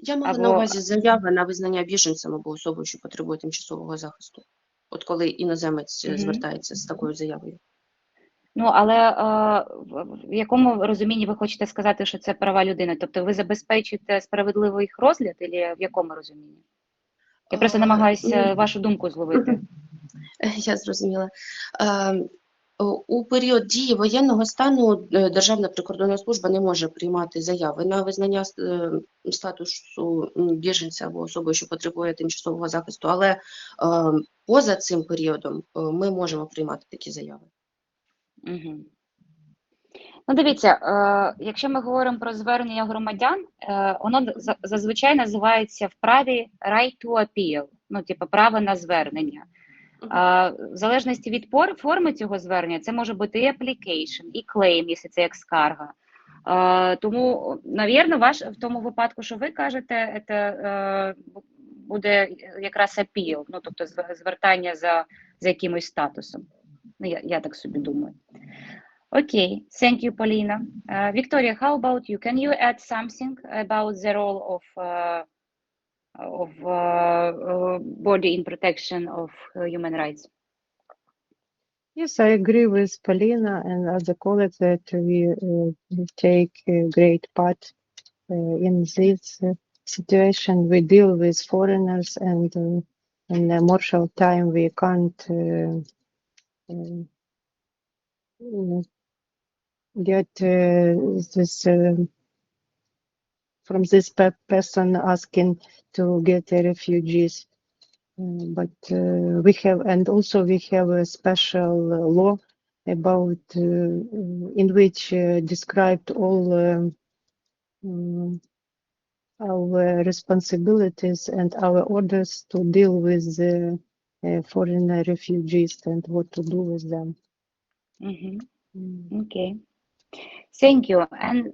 Я мала на увазі заяви на визнання біженцем або особою, що потребує тимчасового захисту. От коли іноземець звертається з такою заявою. Ну, але в якому розумінні ви хочете сказати, що це права людини? Тобто ви забезпечуєте справедливий їх розгляд, або в якому розумінні? Я просто намагаюся вашу думку зловити. Я зрозуміла. У період дії воєнного стану Державна прикордонна служба не може приймати заяви на визнання статусу біженця або особи, що потребує тимчасового захисту, але поза цим періодом ми можемо приймати такі заяви. Угу. Ну, дивіться, якщо ми говоримо про звернення громадян, воно зазвичай називається в праві right to appeal, ну, типу, право на звернення. В залежності від форми цього звернення, це може бути і application, і claim, якщо це як скарга. Тому, навірно, в тому випадку, що ви кажете, це буде якраз appeal, ну, тобто звертання за якимось статусом. Ну, я так собі думаю. Okay, thank you, Polina. Victoria, how about you? Can you add something about the role of body in protection of human rights? Yes, I agree with Polina and other colleagues that we take a great part in this situation. We deal with foreigners, and in the martial time we can't get this from this person asking to get refugees. But we have, and also we have a special law about in which described all our responsibilities and our orders to deal with the foreign refugees and what to do with them. Mm-hmm. Okay, thank you. And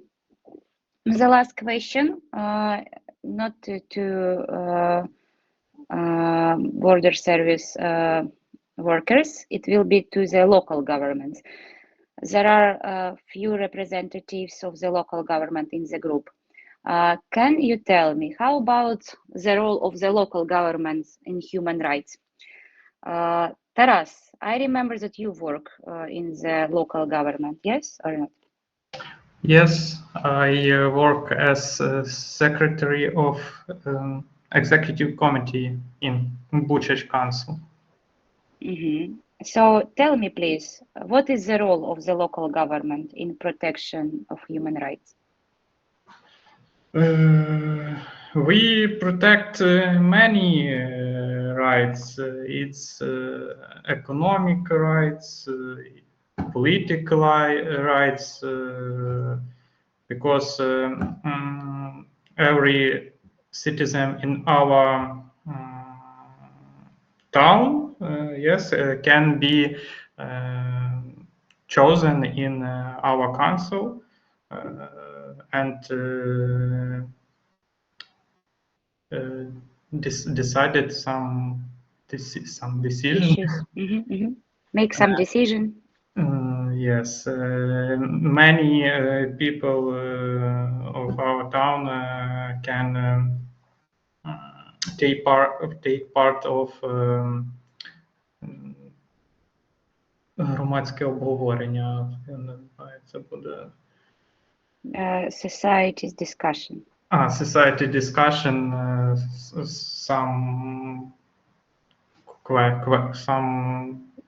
the last question, not to border service workers, it will be to the local governments. There are few representatives of the local government in the group. Can you tell me how about the role of the local governments in human rights? Taras, I remember that you work in the local government, yes or not? Yes, I work as secretary of executive committee in Bucharest Council. Mm-hmm. So tell me, please, what is the role of the local government in protection of human rights? We protect many rights. It's economic rights, political rights, because every citizen in our town, can be chosen in our council and decided some decision. Mm-hmm, mm-hmm. Make some decision. Yes, many people of our town can take part of громадське обговорення. Я не знаю, це буде. Society's discussion. Society discussion, some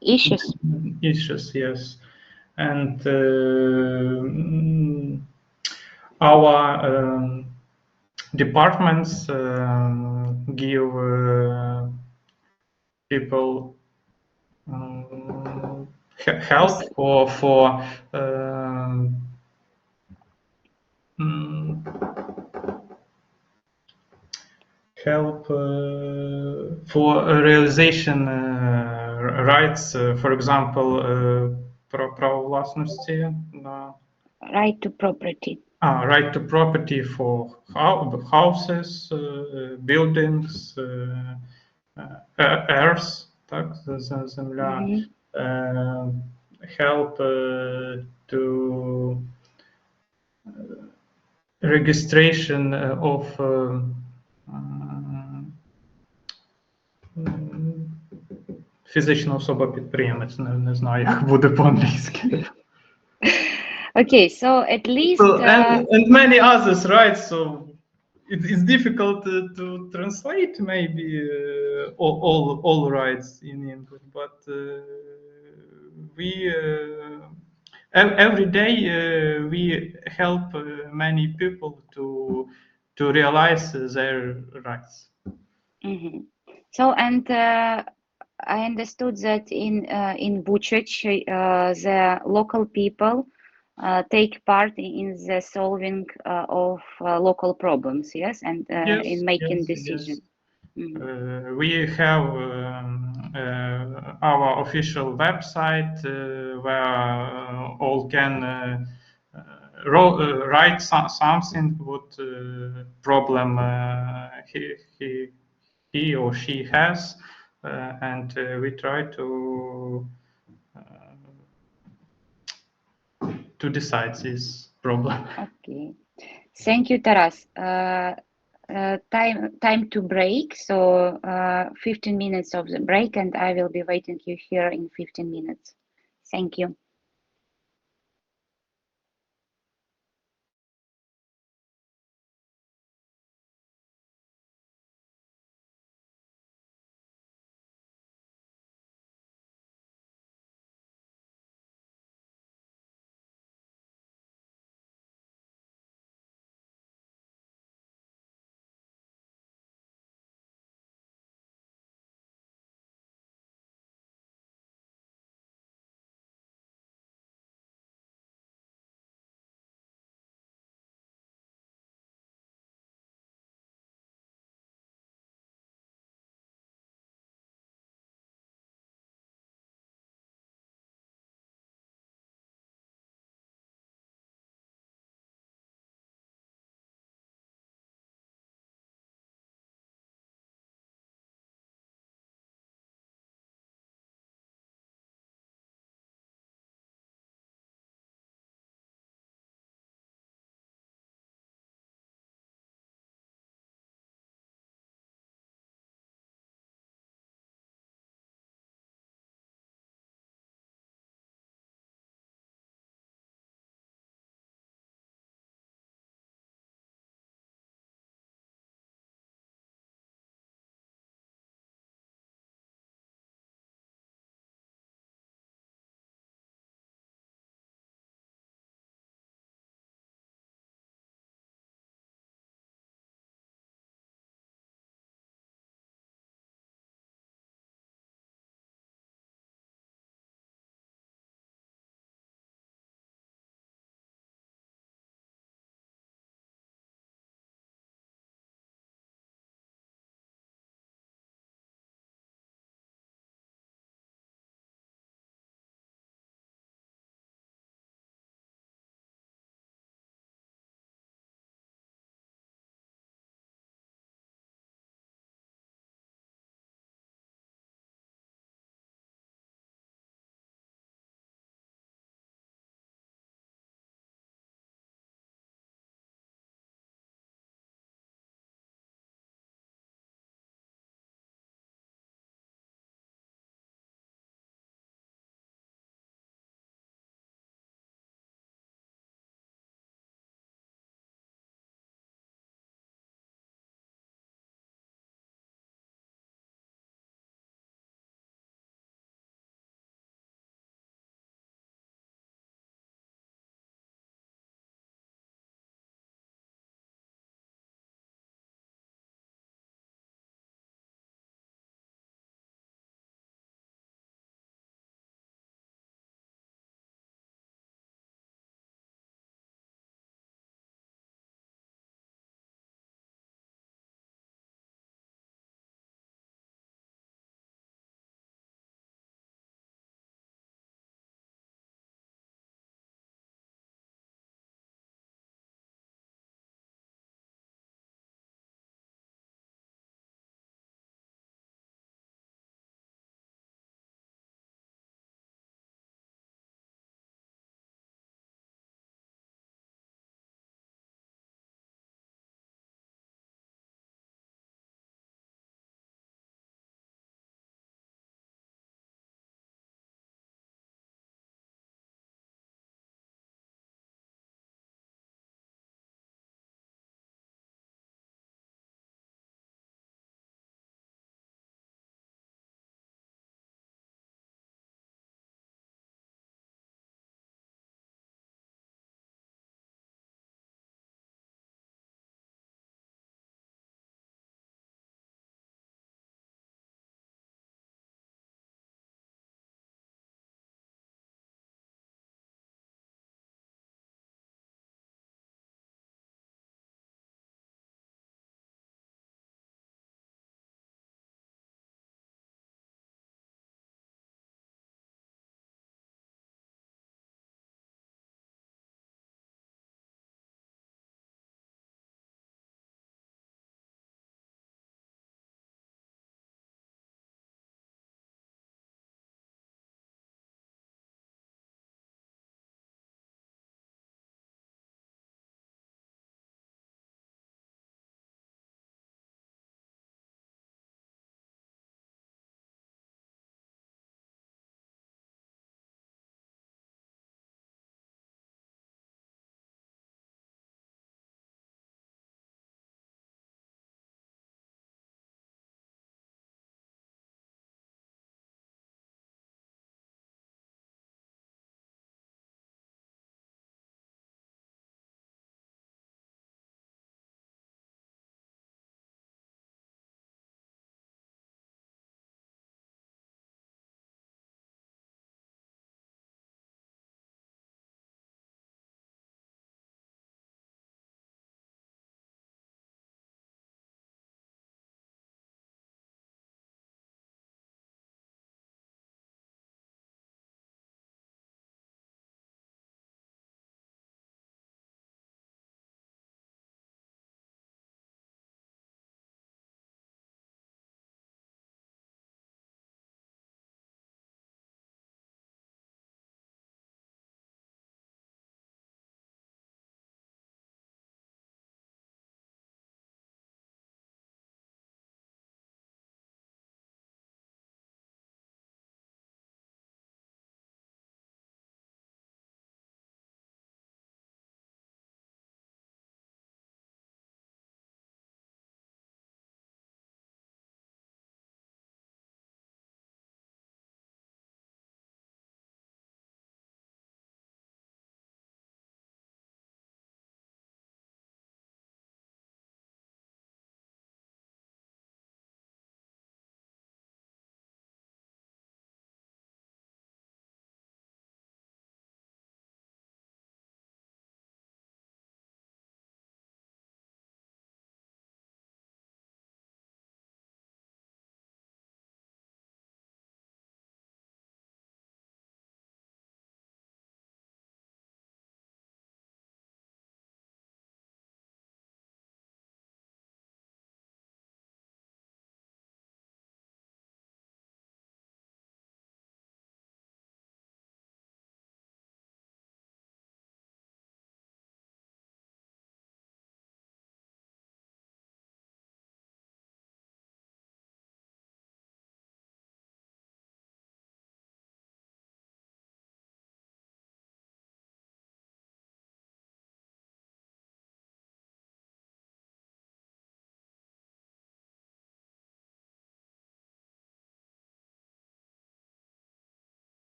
issues. Issues, yes, and our departments give people help for help for realization rights, for example, право власності. Right to property. Right to property for houses, buildings, earth, так, земля. Mm-hmm. Help to registration of фізична особа-підприємець, не знаю, як буде по-англійськи. Okay, so at least... and many others, right? So it's difficult to translate maybe all rights in English, but we every day we help many people to realize their rights. Mhm. So, and I understood that in Buchach, the local people take part in the solving of local problems, yes, and Yes, in making yes, decisions. yes. We have our official website where all can write something what problem he or she has, and we try to decide this problem. Okay, thank you, Taras. Time to break. So 15 minutes of the break, and I will be waiting you here in 15 minutes. Thank you.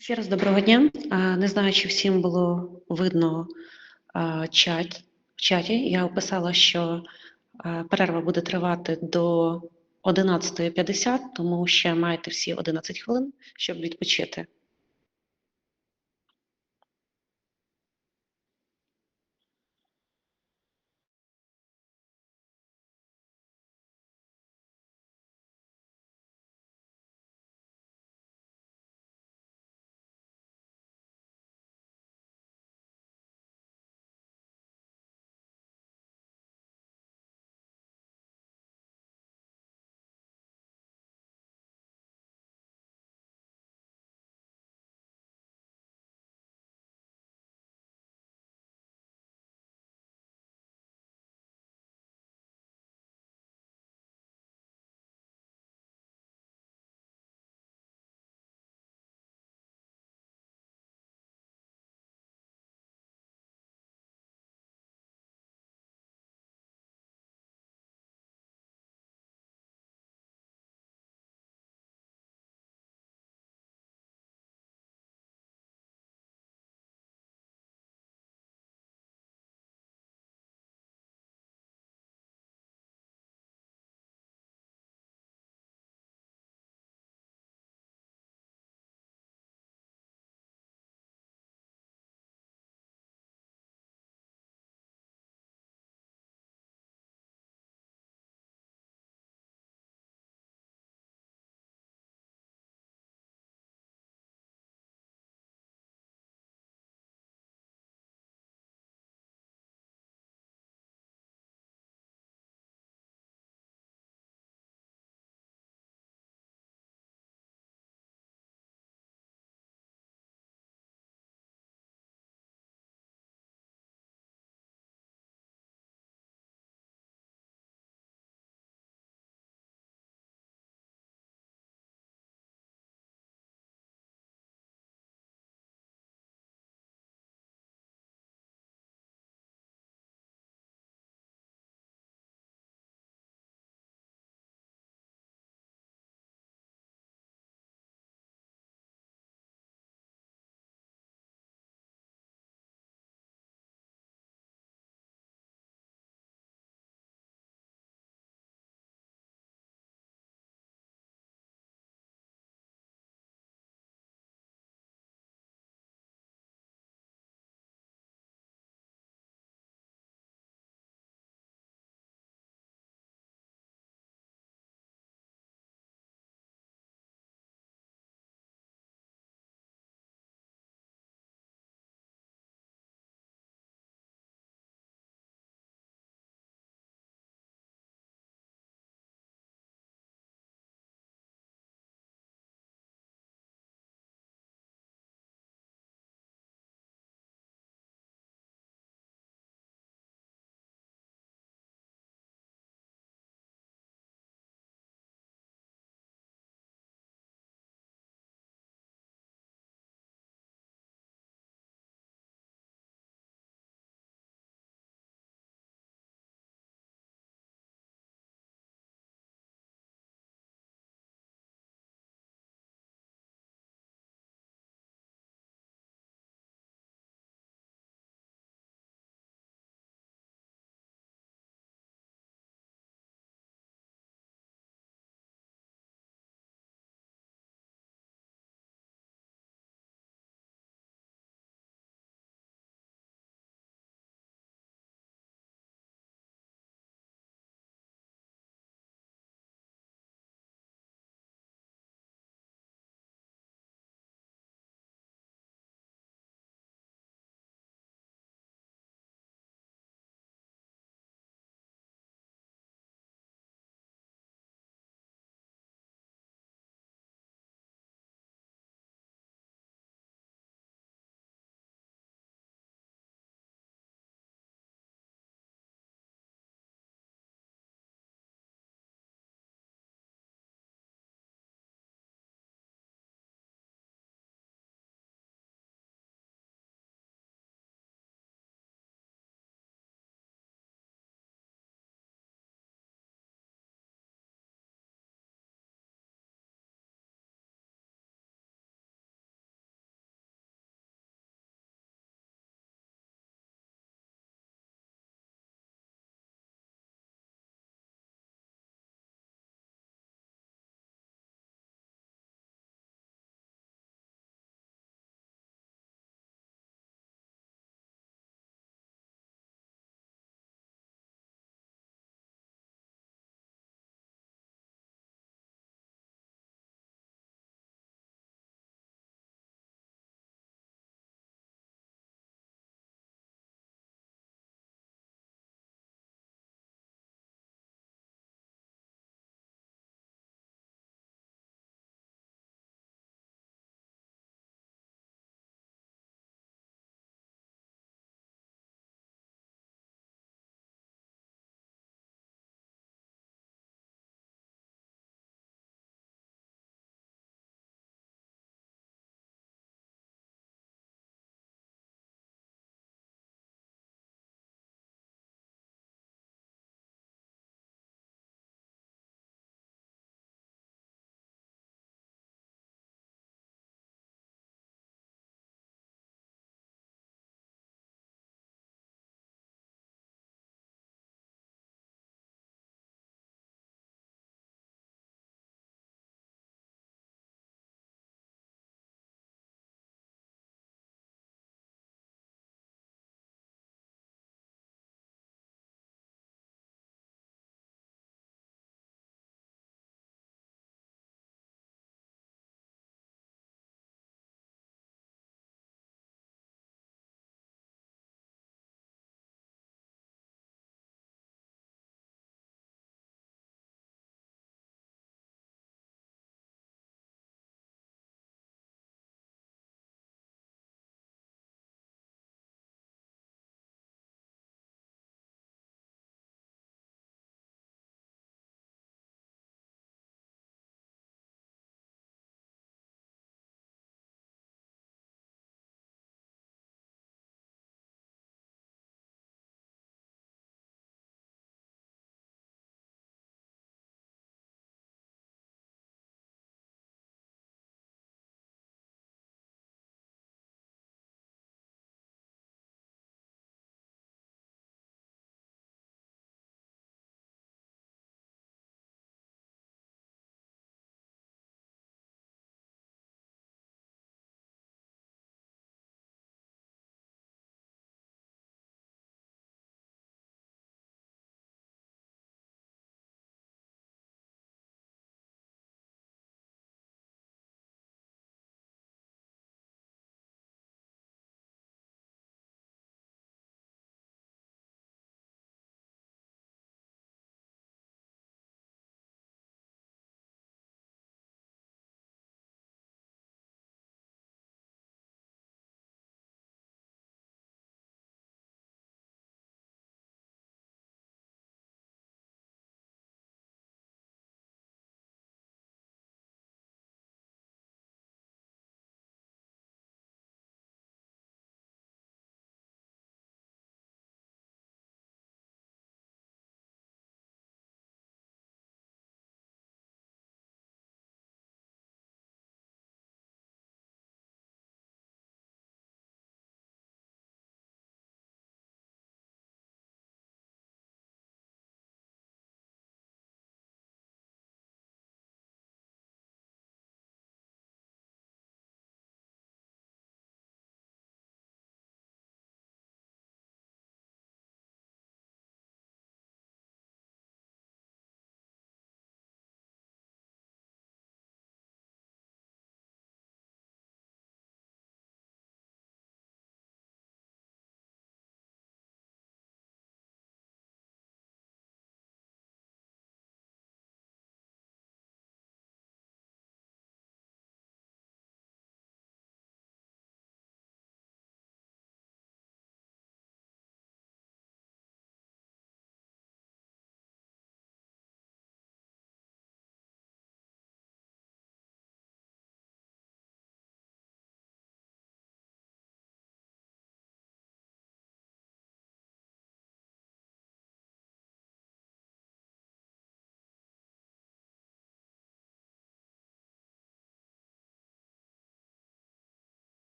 Ще раз доброго дня. Не знаю, чи всім було видно в чаті. Я описала, що перерва буде тривати до 11:50, тому ще маєте всі 11 хвилин, щоб відпочити.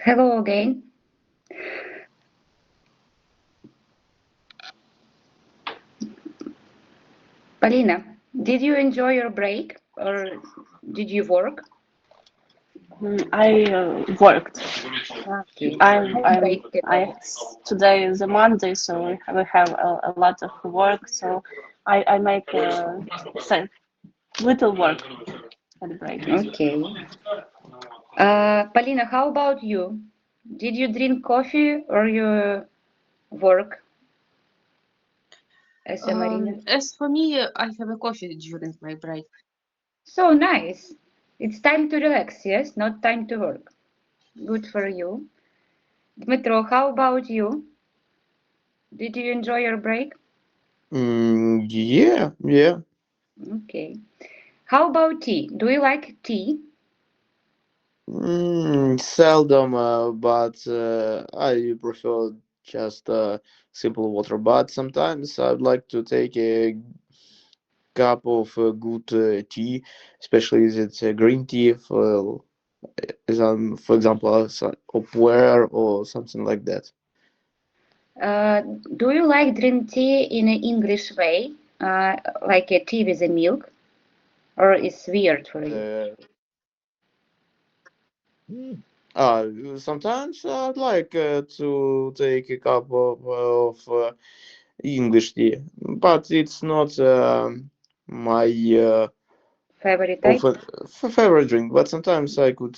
Hello again. Polina, did you enjoy your break or did you work? I worked. Okay. Today is a Monday, so we have a lot of work. So I make little work at the break. Okay. Polina, how about you? Did you drink coffee or you work? As a Marina? As for me, I have a coffee during my break. So nice. It's time to relax, yes? Not time to work. Good for you. Dmitro, how about you? Did you enjoy your break? Yeah. Okay. How about tea? Do you like tea? Seldom, but I prefer just simple water. But sometimes I'd like to take a cup of good tea, especially if it's green tea, for example, opware or something like that. Do you like drink tea in an English way, like a tea with a milk, or it's weird for you? Sometimes I'd like to take a cup of English tea, but it's not my Favorite type? favorite drink. But sometimes I could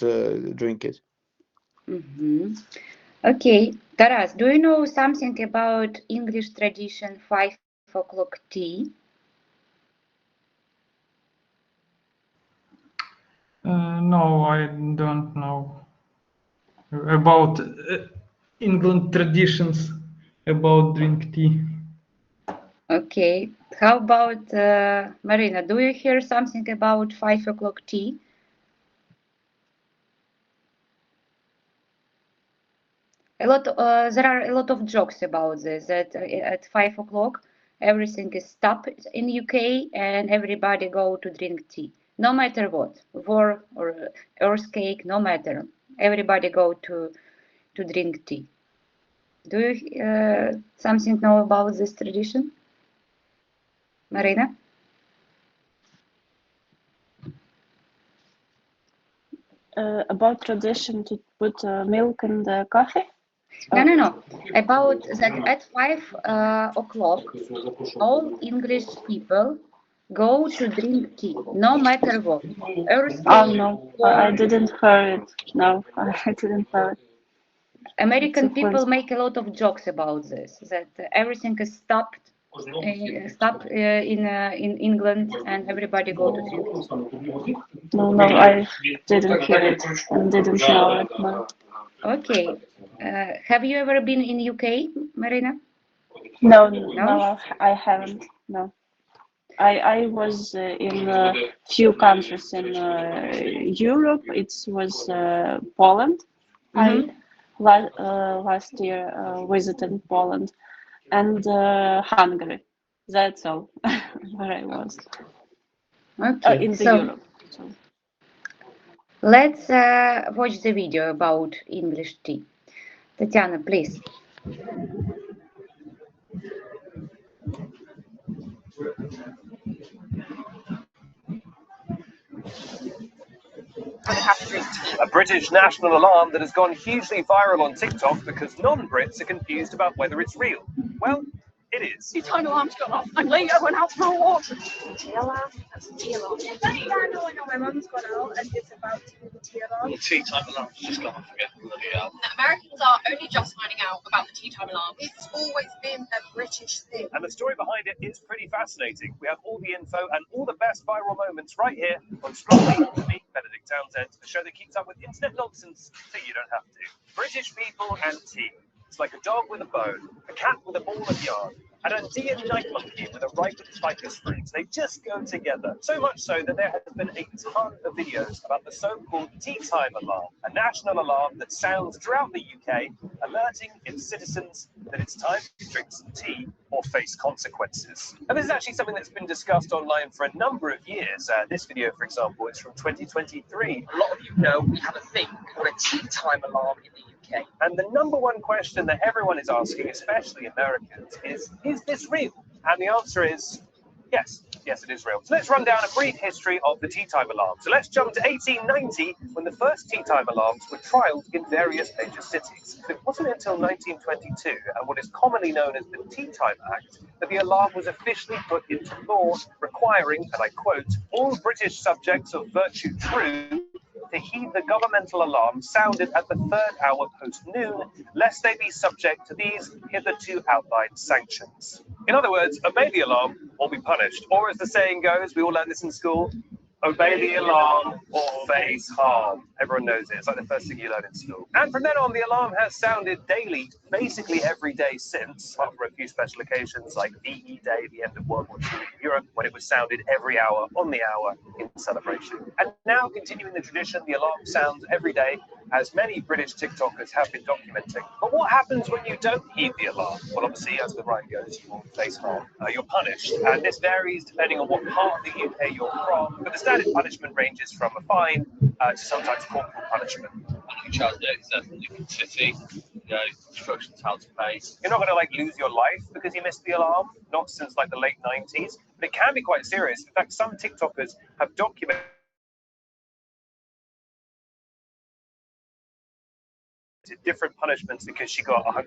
drink it. Mm-hmm. Okay, Taras, do you know something about English tradition 5 o'clock tea? No, I don't know about England traditions about drink tea. Okay, how about Marina? Do you hear something about 5 o'clock tea? There are a lot of jokes about this. That at 5 o'clock everything is stopped in UK and everybody go to drink tea. No matter what, war or earthquake, no matter. Everybody go to drink tea. Do you something know about this tradition, Marina? About tradition to put milk in the coffee? No. About that at 5 o'clock, all English people go to drink tea, no matter what. Oh no, I didn't hear it. No, I didn't hear it. American people make a lot of jokes about this, that everything is stopped in England and everybody go to drink tea. No, I didn't hear it and didn't know it. No. Okay. Have you ever been in UK, Marina? No, I haven't. No. I was in a few countries in Europe. It was Poland. Mm-hmm. I last year visited Poland and Hungary. That's all where I was. Okay, In so Europe. So. Let's watch the video about English tea. Tatiana, please. A British national alarm that has gone hugely viral on TikTok because non-Brits are confused about whether it's real. Well, it is. Tea time alarm's gone off. I'm late. I went out for a walk. Tea alarm? That's a tea alarm. Yeah, no, I know. My mum's gone out and it's about to be the tea alarm. The tea time alarm's just gone off again. Bloody hell. Americans are only just finding out about the tea time alarm. It's always been a British thing. And the story behind it is pretty fascinating. We have all the info and all the best viral moments right here on Strongly with me, Benedict Townsend, the show that keeps up with internet nonsense so you don't have to. British people and tea. It's like a dog with a bone, a cat with a ball of yarn, and a deer night monkey with a ripe ficus fruit. They just go together. So much so that there has been a ton of videos about the so-called tea time alarm, a national alarm that sounds throughout the UK, alerting its citizens that it's time to drink some tea or face consequences. And this is actually something that's been discussed online for a number of years. This video, for example, is from 2023. A lot of you know we have a thing called a tea time alarm in the UK. UK. And the number one question that everyone is asking, especially Americans, is this real? And the answer is yes. Yes, it is real. So let's run down a brief history of the tea time alarm. So let's jump to 1890, when the first tea time alarms were trialled in various major cities. It wasn't until 1922, and what is commonly known as the Tea Time Act, that the alarm was officially put into law, requiring, and I quote, all British subjects of virtue true to heed the governmental alarm sounded at the third hour post-noon, lest they be subject to these hitherto outlined sanctions. In other words, obey the alarm or be punished. Or as the saying goes, we all learned this in school, obey the alarm or face harm. Everyone knows it. It's like the first thing you learn in school. And from then on, the alarm has sounded daily, basically every day since, apart from a few special occasions like VE Day, the end of World War II in Europe, when it was sounded every hour on the hour in celebration. And now, continuing the tradition, the alarm sounds every day, as many British TikTokers have been documenting. But what happens when you don't heed the alarm? Well, obviously, as the right goes, you will face harm. You're punished, and this varies depending on what part of the UK you're from, but the standard punishment ranges from a fine to sometimes corporal punishment. Child exactly city, instructions how to pay. You're not going to like lose your life because you missed the alarm, not since like the late 90s, but it can be quite serious. In fact, some TikTokers have documented different punishments because she got a £100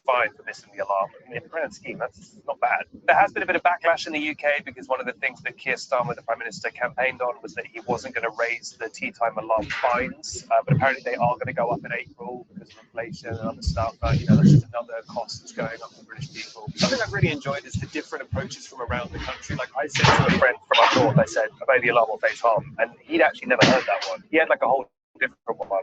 fine for missing the alarm. In the grand scheme, that's not bad. There has been a bit of backlash in the UK because one of the things that Keir Starmer, the Prime Minister, campaigned on was that he wasn't going to raise the tea time alarm fines, but apparently they are going to go up in April because of inflation and other stuff. That's just another cost that's going up for British people. Something I've really enjoyed is the different approaches from around the country. Like I said to a friend from up north, I said, obey the alarm or face harm, and he'd actually never heard that one. He had like a whole different one.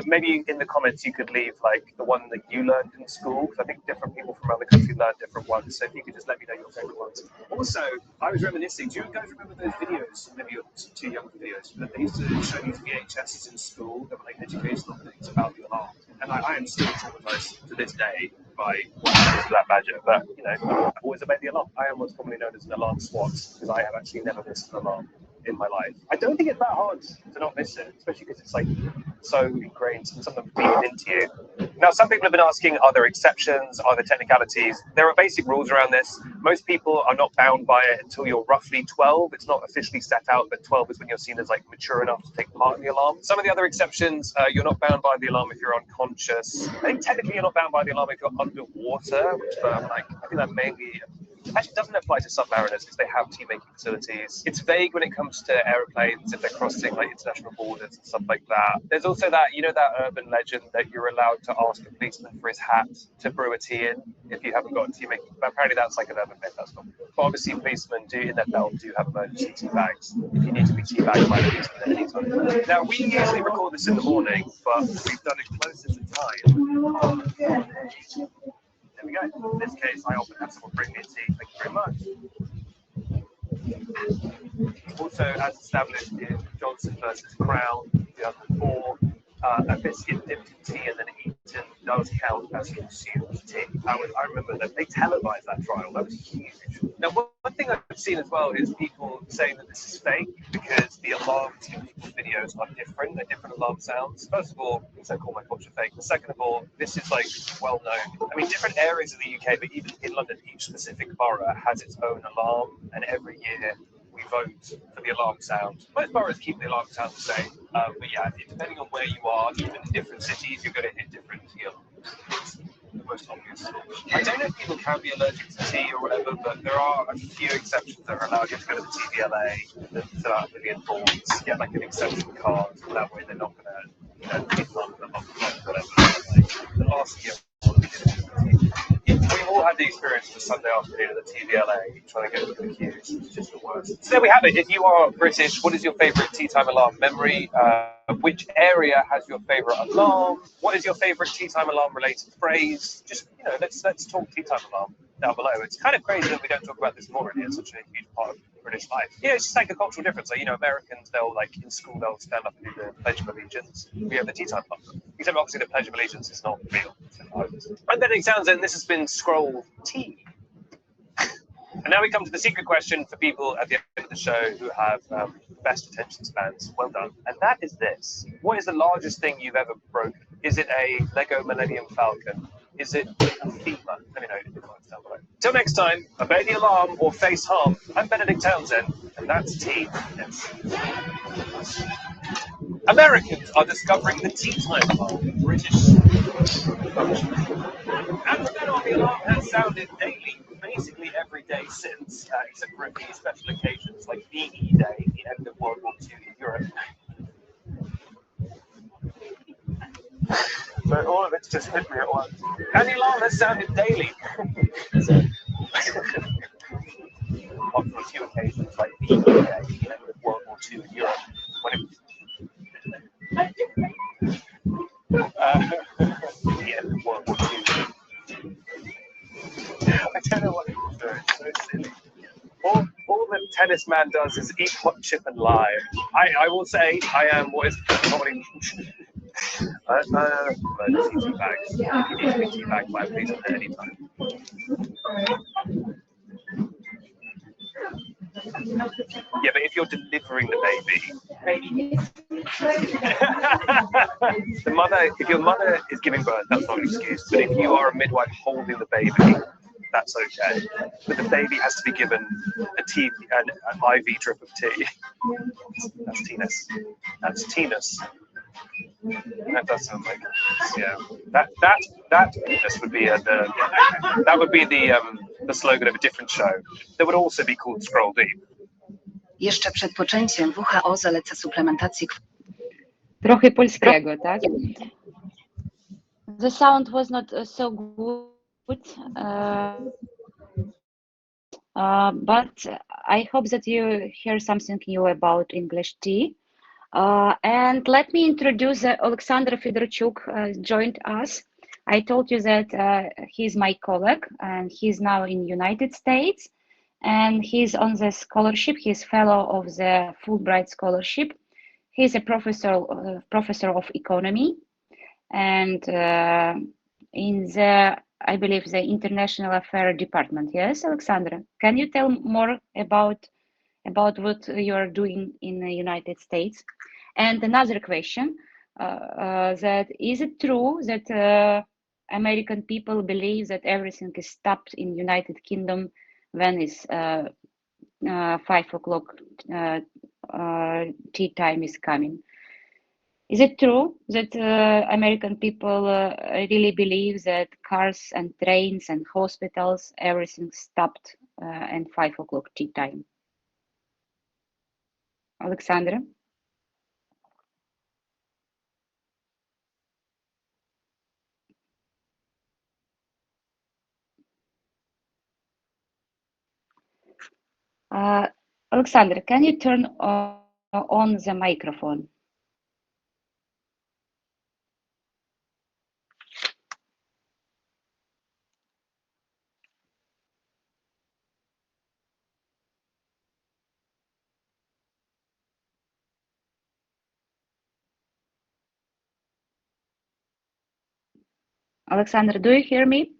Maybe in the comments you could leave like the one that you learned in school, because I think different people from around the country learn different ones. So if you could just let me know your favorite ones. Also, I was reminiscing. Do you guys remember those videos? Maybe you're too young for videos, but they used to show these VHSs in school that were like educational things about the alarm. And I am still traumatized to this day by what happens to that badger. But I've always obeyed the alarm. I am what's commonly known as an alarm swat because I have actually never missed an alarm in my life. I don't think it's that hard to not miss it, especially because it's like so ingrained and something beaten into you. Now, some people have been asking, are there exceptions? Are there technicalities? There are basic rules around this. Most people are not bound by it until you're roughly 12. It's not officially set out, but 12 is when you're seen as like mature enough to take part in the alarm. Some of the other exceptions, you're not bound by the alarm if you're unconscious. I think technically you're not bound by the alarm if you're underwater, which I think that mainly actually doesn't apply to submariners because they have tea-making facilities. It's vague when it comes to aeroplanes if they're crossing like international borders and stuff like that. There's also that, that urban legend that you're allowed to ask a policeman for his hat to brew a tea in if you haven't got a tea-making. But apparently that's like an urban myth. That's not. But obviously policemen in their belt do have emergency tea bags if you need to be tea bagged by a policeman at any time. Now we usually record this in the morning, but we've done it closer to time. There we go. In this case, I often have someone bring me a tea. Thank you very much. Also, as established in Johnson versus Crown, 2004, a biscuit dipped in tea and then eaten does count as consumed tea. I remember that they televised that trial. That was huge. Now, one thing I've seen as well is people saying that this is fake because the alarms in people's videos are different. They're different alarm sounds. First of all, I call my culture fake. But second of all, this is like well known. I mean, different areas of the UK, but even in London, each specific borough has its own alarm, and every year we vote for the alarm sound. Most boroughs keep the alarm sound the same, but yeah, depending on where you are, even in different cities, you're going to hit different alarms. It's the most obvious. I don't know if people can be allergic to tea or whatever, but there are a few exceptions that are allowed. You have to go to the TVLA, fill out a million forms, get like an exception card, so that way they're not going to, whatever. The last year, we've all had the experience of a Sunday afternoon at the TVLA trying to get to the queues. It's just the worst. So there we have it. If you are British, what is your favourite tea time alarm memory? Which area has your favourite alarm? What is your favourite tea time alarm related phrase? Just, let's talk tea time alarm down below. It's kind of crazy that we don't talk about this more, and it's such a huge part of British life. It's just like a cultural difference. Like, Americans, they'll in school, they'll stand up and do the Pledge of Allegiance. We have the tea time alarm. Except obviously the Pledge of Allegiance is not real. And then it sounds like this has been Scroll Tea. And now we come to the secret question for people at the end of the show who have best attention spans. Well done. And that is this. What is the largest thing you've ever broken? Is it a Lego Millennium Falcon? Is it a FEMA? Let me know in the comments down below. Till next time, obey the alarm or face harm. I'm Benedict Townsend, and that's Tea. Yes. Americans are discovering the tea time bomb in British function. And the army alarm has sounded daily, basically every day since, except for a few special occasions like VE Day, the end of World War II in Europe. So all of it's just hit me at once. And the alarm has sounded daily. On a few occasions like VE Day, the end of World War II in Europe, when it the end of World War II. I don't know what it was doing. It's so silly. All the tennis man does is eat hot chip and lie. I will say I am what is probably tea bags. You need to be tea bagged by a policeman at any time. Yeah, but if you're delivering the baby, if your mother is giving birth, that's not an excuse. But if you are a midwife holding the baby, that's okay. But the baby has to be given an IV drip of tea. That's teenus. That's teenus. That does sound like yeah. That penis would be that would be the slogan of a different show. That would also be called Scroll Deep. Jeszcze przed poczęciem WHO zaleca suplementację. Trochę polskiego, tak? The sound was not so good, but I hope that you hear something new about English tea. And let me introduce Alexander Fedorchuk joined us. I told you that he's my colleague and he's now in United States and he's on the scholarship. He's fellow of the Fulbright Scholarship. He's a professor of economy and in the, I believe, the International Affairs Department. Yes, Alexander, can you tell more about what you are doing in the United States? And another question, that is it true that American people believe that everything is stopped in United Kingdom when it's 5 o'clock tea time is coming? Is it true that American people really believe that cars and trains and hospitals, everything stopped at 5 o'clock tea time? Alexandra? Alexandra, can you turn on the microphone? Alexandra, do you hear me?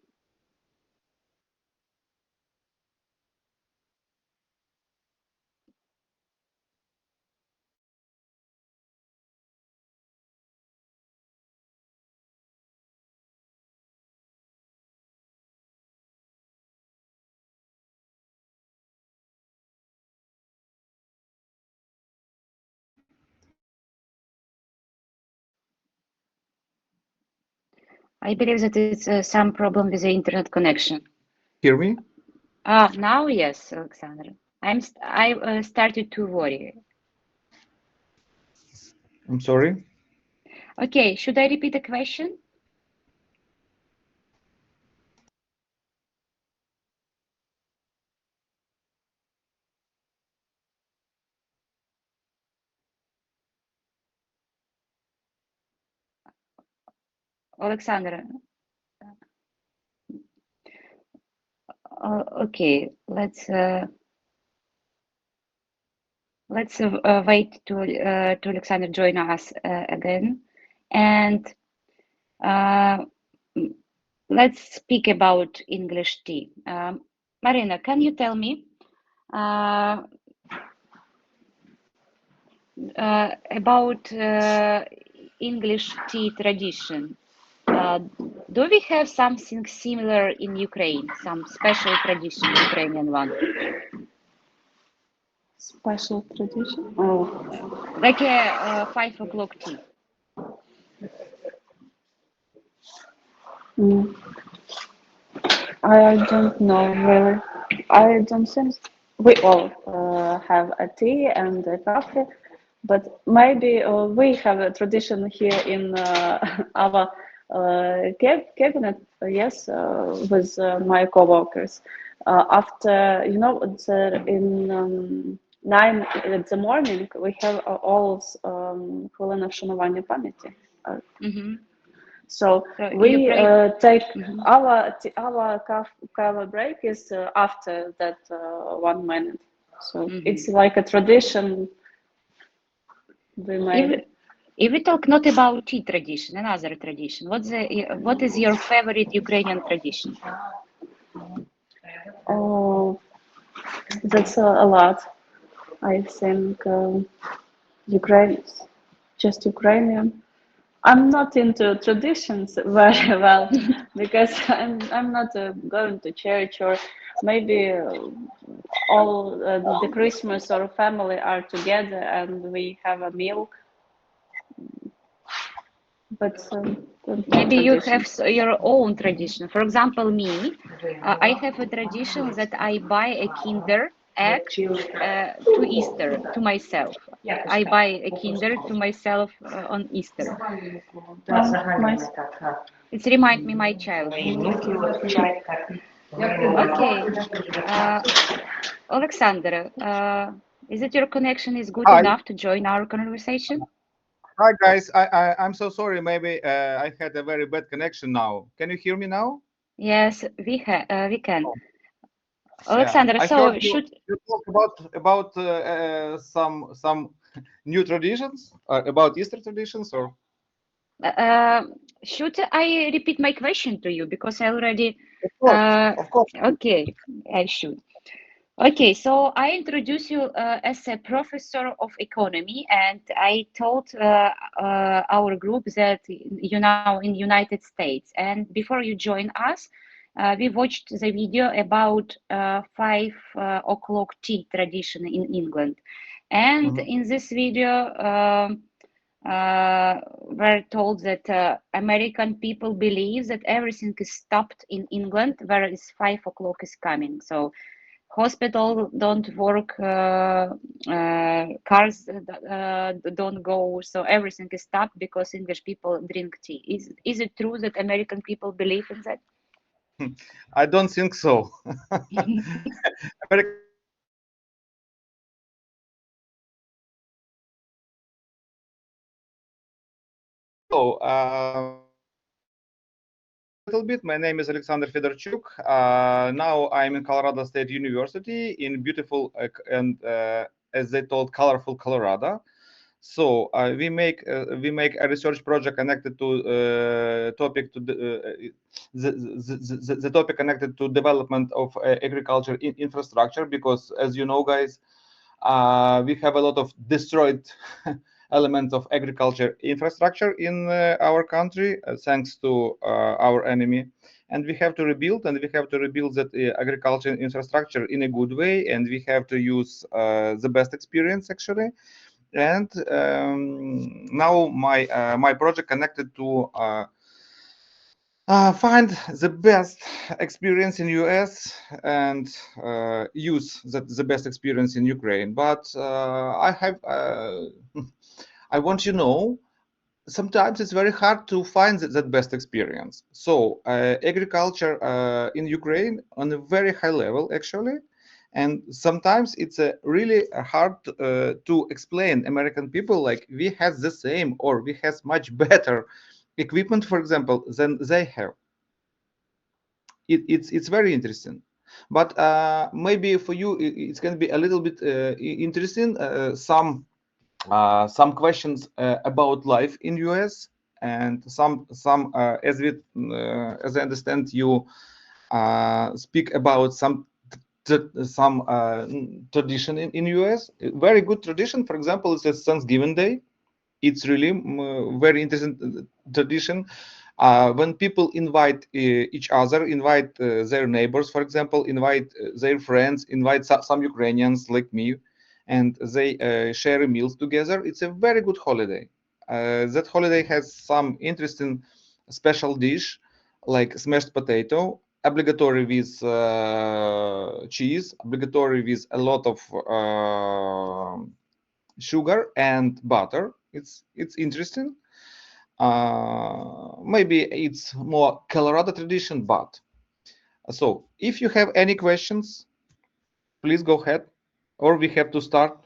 I believe that it's some problem with the internet connection. Hear me? Now yes, Alexandra. I started to worry. I'm sorry. Okay, should I repeat the question? Alexandra. Okay, let's wait to Alexander join us again, and let's speak about English tea. Marina, can you tell me about English tea tradition. Do we have something similar in Ukraine? Some special tradition, Ukrainian one? Special tradition? Oh. Like a 5 o'clock tea. I don't know really. I don't think we all have a tea and a coffee, but maybe we have a tradition here in our cabinet, yes, with my co-workers. After, you know, in 9 in the morning, we have all хвилина вшанування пам'яті. So we take our coffee break is after that 1 minute. So it's like a tradition we made. If we talk not about tea tradition, another tradition, what is your favorite Ukrainian tradition? Oh, that's a lot. I think just Ukrainian. I'm not into traditions very well because I'm not going to church, or maybe all the Christmas or family are together and we have a meal. But maybe you have your own tradition. For example, me, I have a tradition that I buy a Kinder egg to Easter to myself. I buy a Kinder to myself on Easter. Nice. It reminds me my childhood. Okay, Alexander, is it your connection is good enough to join our conversation? Hi guys, I'm so sorry. Maybe I had a very bad connection now. Can you hear me now? Yes, we can. Alexander, yeah. so you talk about some new traditions about Easter traditions, or should I repeat my question to you because I already? Of course. Okay, I should. Okay, so I introduce you as a professor of economy, and I told our group that you're now in United States. And before you join us, we watched the video about 5 o'clock tea tradition in England. And in this video, we're told that American people believe that everything is stopped in England, whereas 5 o'clock is coming. So hospital don't work, cars don't go, so everything is stopped because English people drink tea. Is it true that American people believe in that? I don't think so. So, a little bit. My name is Alexander Fedorchuk. Now I'm in Colorado State University in beautiful and, as they told, colorful Colorado. So we make a research project connected to the topic connected to development of agriculture infrastructure, because, as you know, guys, we have a lot of destroyed elements of agriculture infrastructure in our country, thanks to our enemy, and we have to rebuild, that agriculture infrastructure in a good way, and we have to use the best experience actually. And now my project connected to find the best experience in US and use the best experience in Ukraine. But I want you to know, sometimes it's very hard to find that best experience. So agriculture in Ukraine on a very high level actually. And sometimes it's really hard to explain American people, like we have the same or we have much better equipment, for example, than they have. It's very interesting. But maybe for you it's going to be a little bit interesting. Some questions about life in US, and some as I understand, you speak about some tradition in US. A very good tradition, for example, is a Thanksgiving Day. It's really very interesting tradition. When people invite each other, invite their neighbors, for example, invite their friends, invite some Ukrainians like me, and they share meals together. It's a very good holiday. That holiday has some interesting special dish like smashed potato, obligatory with cheese, obligatory with a lot of sugar and butter. It's interesting. Maybe it's more Colorado tradition, but so if you have any questions, please go ahead, or we have to start.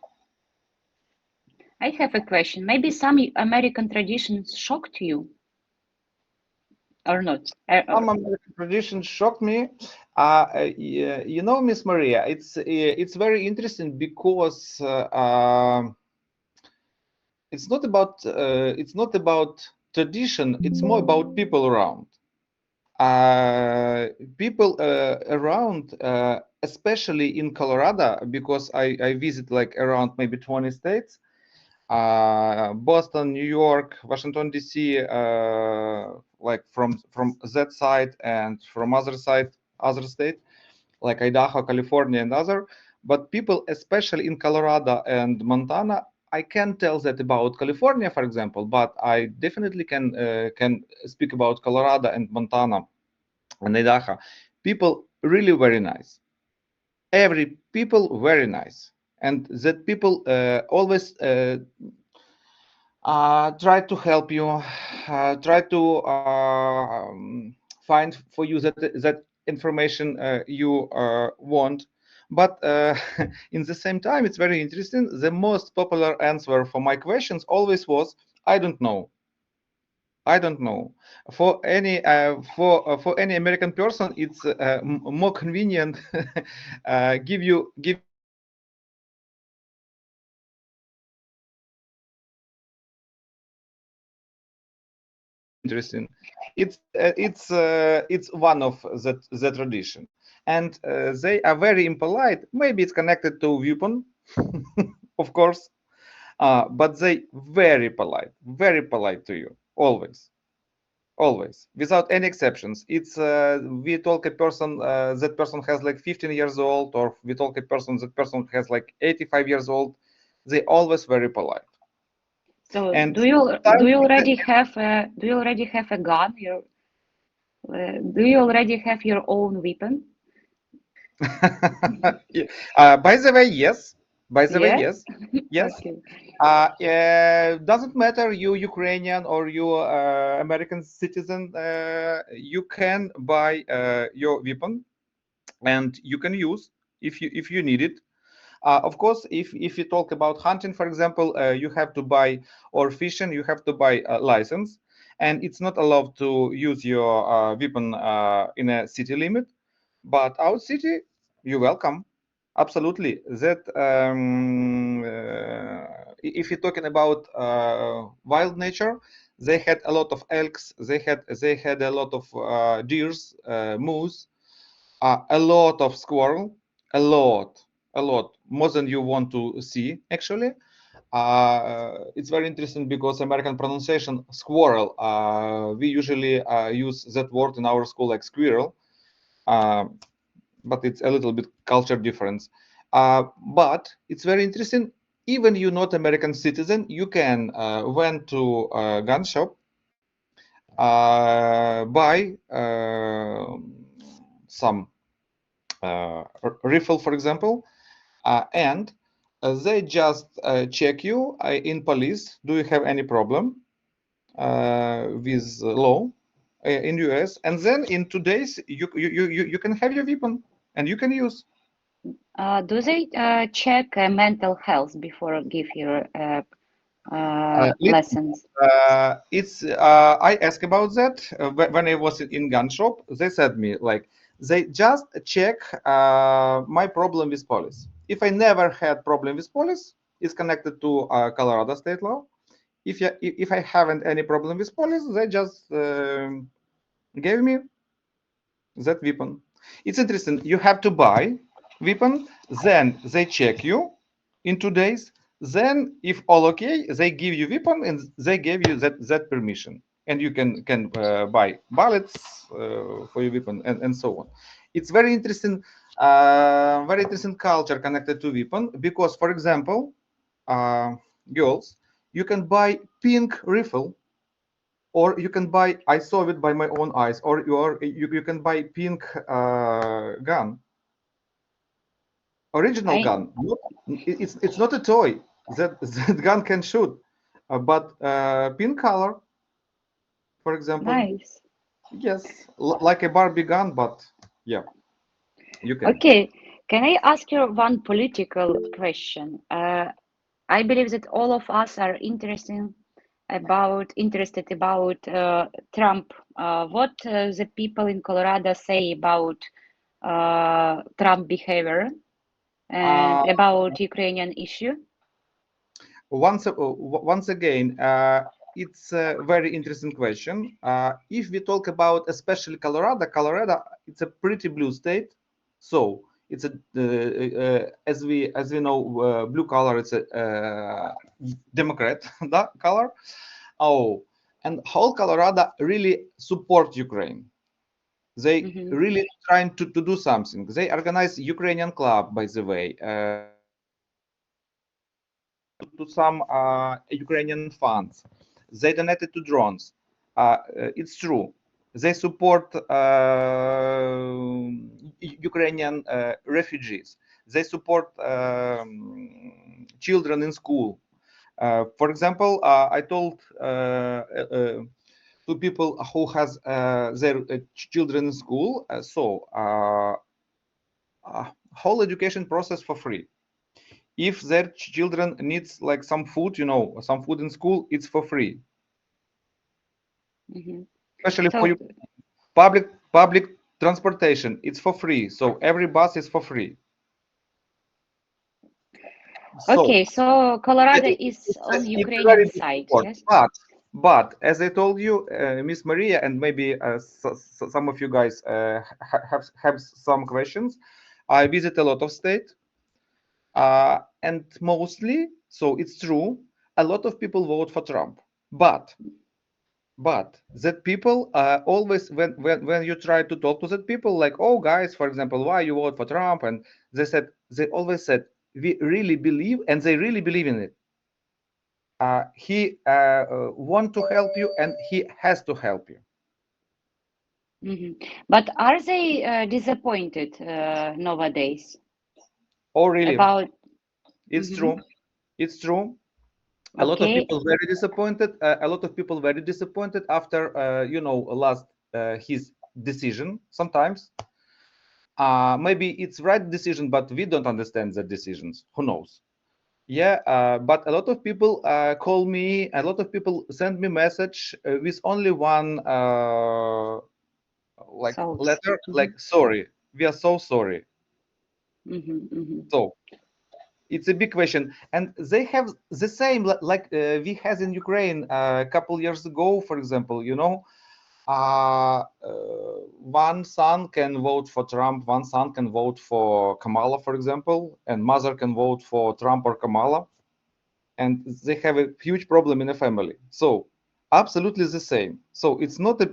I have a question. Maybe some American traditions shocked you or not? Some American traditions shocked me. You know, Miss Maria, it's very interesting because it's not about tradition. It's more about people around. People around, especially in Colorado, because I visit like around maybe 20 states. Boston, New York, Washington D.C., like from that side and from other state, like Idaho, California, and other. But people, especially in Colorado and Montana, I can tell that about California, for example, but I definitely can speak about Colorado and Montana and Idaho. People really very nice. Every people very nice, and that people always try to help you, try to find for you that information you want. But in the same time, it's very interesting. The most popular answer for my questions always was, "I don't know. I don't know." For any American person, it's more convenient give interesting. It's one of the tradition, and they are very impolite. Maybe it's connected to viewpoint, of course, but they very polite to you always, without any exceptions. It's we talk a person that person has like 15 years old, or we talk a person that person has like 85 years old. They always very polite. So And do you already have a gun? Do you already have your own weapon? By the way, yes. By the way, yes. Yes. Okay. Doesn't matter you Ukrainian or you American citizen. You can buy your weapon, and you can use if you need it. Of course, if you talk about hunting, for example, you have to buy, or fishing, you have to buy a license, and it's not allowed to use your weapon in a city limit. But out city, you're welcome. Absolutely. That if you're talking about wild nature, they had a lot of elks. They had a lot of deers, moose, a lot of squirrel, a lot more than you want to see actually. It's very interesting because American pronunciation squirrel, we usually use that word in our school like squirrel, but it's a little bit culture difference. But it's very interesting. Even you're not American citizen, you can went to a gun shop, buy some rifle, for example, and they just check you in police. Do you have any problem with law in US? And then in 2 days, you can have your weapon and you can use. Do they check mental health before give your lessons? I asked about that when I was in gun shop. They said me like they just check my problem with police. If I never had problem with police, it's connected to Colorado state law. If I haven't any problem with police, they just gave me that weapon. It's interesting. You have to buy weapon, then they check you in 2 days. Then, if all okay, they give you weapon and they give you that permission, and you can buy bullets for your weapon and so on. It's very interesting culture connected to weapon because, for example, girls, you can buy pink rifle, or you can buy. I saw it by my own eyes, or you can buy pink gun, original gun. It's not a toy. That gun can shoot, but pink color, for example. Nice. Yes, like a Barbie gun, but yeah, you can. Okay, can I ask you one political question? I believe that all of us are interested about Trump. What the people in Colorado say about Trump behavior and about Ukrainian issue? Once again, it's a very interesting question. If we talk about especially Colorado, it's a pretty blue state. So it's as we know, blue color. It's a Democrat color. Oh, and whole Colorado really support Ukraine. They really trying to do something. They organize Ukrainian club, by the way. To some Ukrainian funds. They donated to drones. It's true. They support Ukrainian refugees. They support children in school. For example, I told to people who has their children in school, whole education process for free. If their children needs like some food, some food in school, it's for free. Especially for you, public transportation, it's for free. So every bus is for free. Okay, so Colorado is on Ukrainian side, yes? But as I told you, Miss Maria, and maybe some of you guys have some questions. I visit a lot of states. And mostly, so it's true, a lot of people vote for Trump. But that people always, when you try to talk to that people, like, oh guys, for example, why you vote for Trump? And they always said, we really believe, and they really believe in it. He want to help you, and he has to help you. But are they disappointed nowadays? Oh, really? It's Mhm. true. It's true. A lot of people very disappointed. A lot of people very disappointed after last his decision. Sometimes maybe it's right decision, but we don't understand the decisions. Who knows? Yeah, but a lot of people call me. A lot of people send me message with only one letter, like sorry. We are so sorry. So it's a big question, and they have the same like we had in Ukraine a couple years ago, for example. One son can vote for Trump, one son can vote for Kamala, for example, and mother can vote for Trump or Kamala, and they have a huge problem in a family. So absolutely the same. So it's not a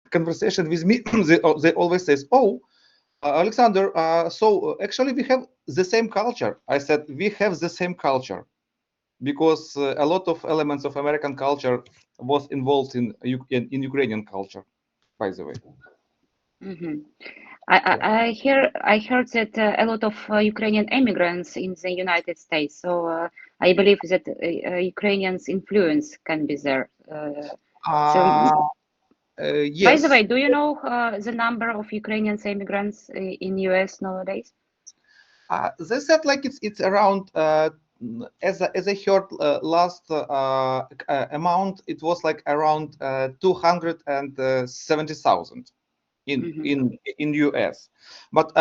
conversation with me. They always says, oh, Alexander, so actually we have the same culture. I said, we have the same culture because a lot of elements of American culture was involved in Ukrainian culture, by the way. I heard that a lot of Ukrainian immigrants in the United States. So I believe that Ukrainians' influence can be there. Yes. By the way, do you know the number of Ukrainian immigrants in US nowadays? They said like it's around as I heard last amount, it was like around 270,000 in US. But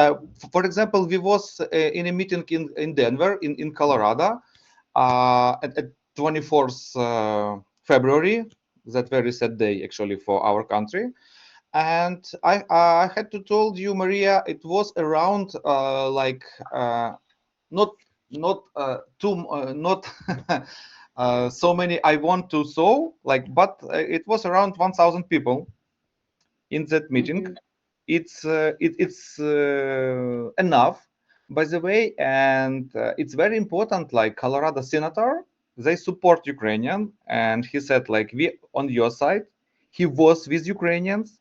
for example, we was in a meeting in Denver in Colorado at 24th February. That very sad day actually for our country. And I had to told you, Maria, it was around not so many I want to saw, like, but it was around 1,000 people in that meeting. It's enough, by the way, and it's very important. Like Colorado senator, they support Ukrainian, and he said, like, we on your side. He was with Ukrainians.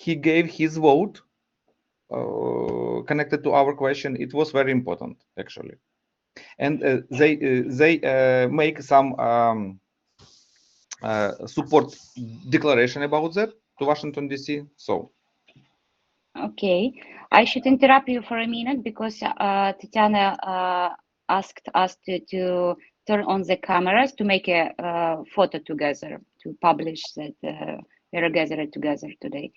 He gave his vote connected to our question. It was very important, actually, and they make some support declaration about that to Washington DC. So, Okay, I should interrupt you for a minute because Tatiana asked us to turn on the cameras to make a photo together to publish that we are gathered together today.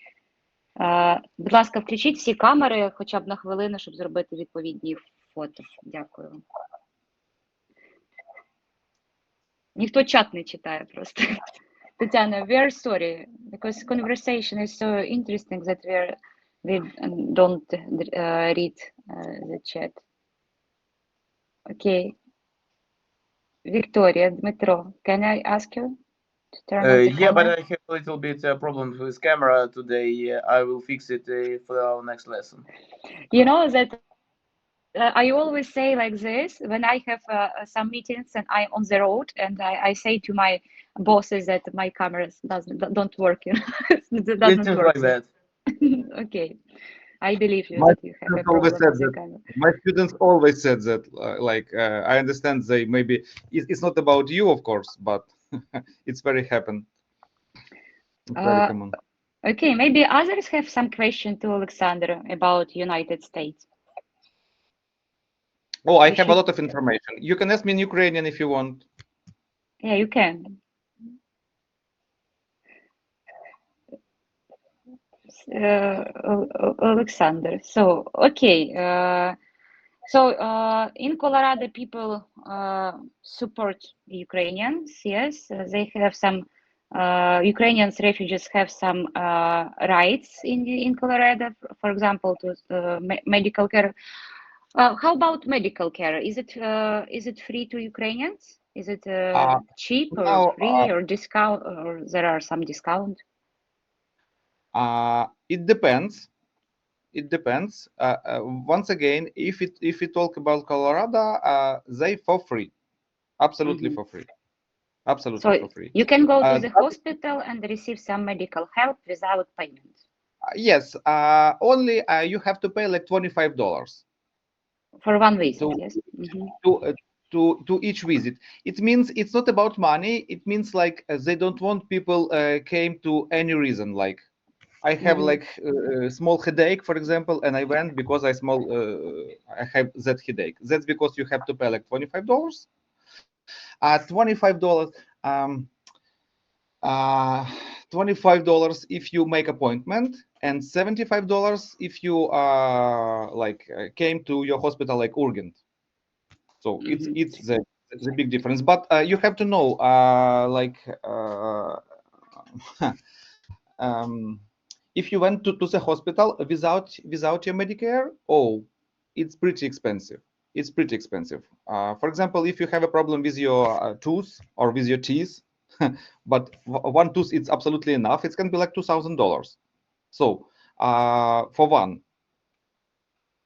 Будь ласка, включіть всі камери хоча б на хвилину, щоб зробити відповідні фото. Дякую. Ніхто чат не читає просто. Tatiana, we are sorry because conversation is so interesting that we don't read the chat. Okay. Victoria, Dmitro, can I ask you to turn on the Yeah, camera? but I have a little bit problem with camera today. I will fix it for our next lesson. You know that I always say like this when I have some meetings and I'm on the road, and I say to my bosses that my cameras don't work. You know, it doesn't work. Like that. Okay, I believe you my that you have a problem with the camera. My students always said that. I understand they maybe it's not about you, of course, but it's very happen. It's very common. Okay, maybe others have some question to Alexander about United States. Oh, I have a lot of information. You can ask me in Ukrainian if you want. Yeah, you can. Alexander. So, okay. In Colorado, people support Ukrainians. Yes, they have some. Ukrainians refugees have some rights in Colorado. For example, to medical care. How about medical care? Is it free to Ukrainians? Is it cheap or free or discount, or there are some discount? It depends. It depends. Once again, if we talk about Colorado, they for free, absolutely for free, absolutely for free. You can go to the hospital and receive some medical help without payment. Yes, only you have to pay like $25 for one visit. Yes. To each visit. It means it's not about money. It means like they don't want people came to any reason. Like I have like a small headache, for example, and I went because I have that headache. That's because you have to pay like $25. $25. $25 if you make appointment, and $75 if you came to your hospital like urgent. So it's the big difference. But you have to know if you went to the hospital without your Medicare, it's pretty expensive. It's pretty expensive. For example, if you have a problem with your tooth or with your teeth, but one tooth it's absolutely enough, it can be like $2,000. So for one,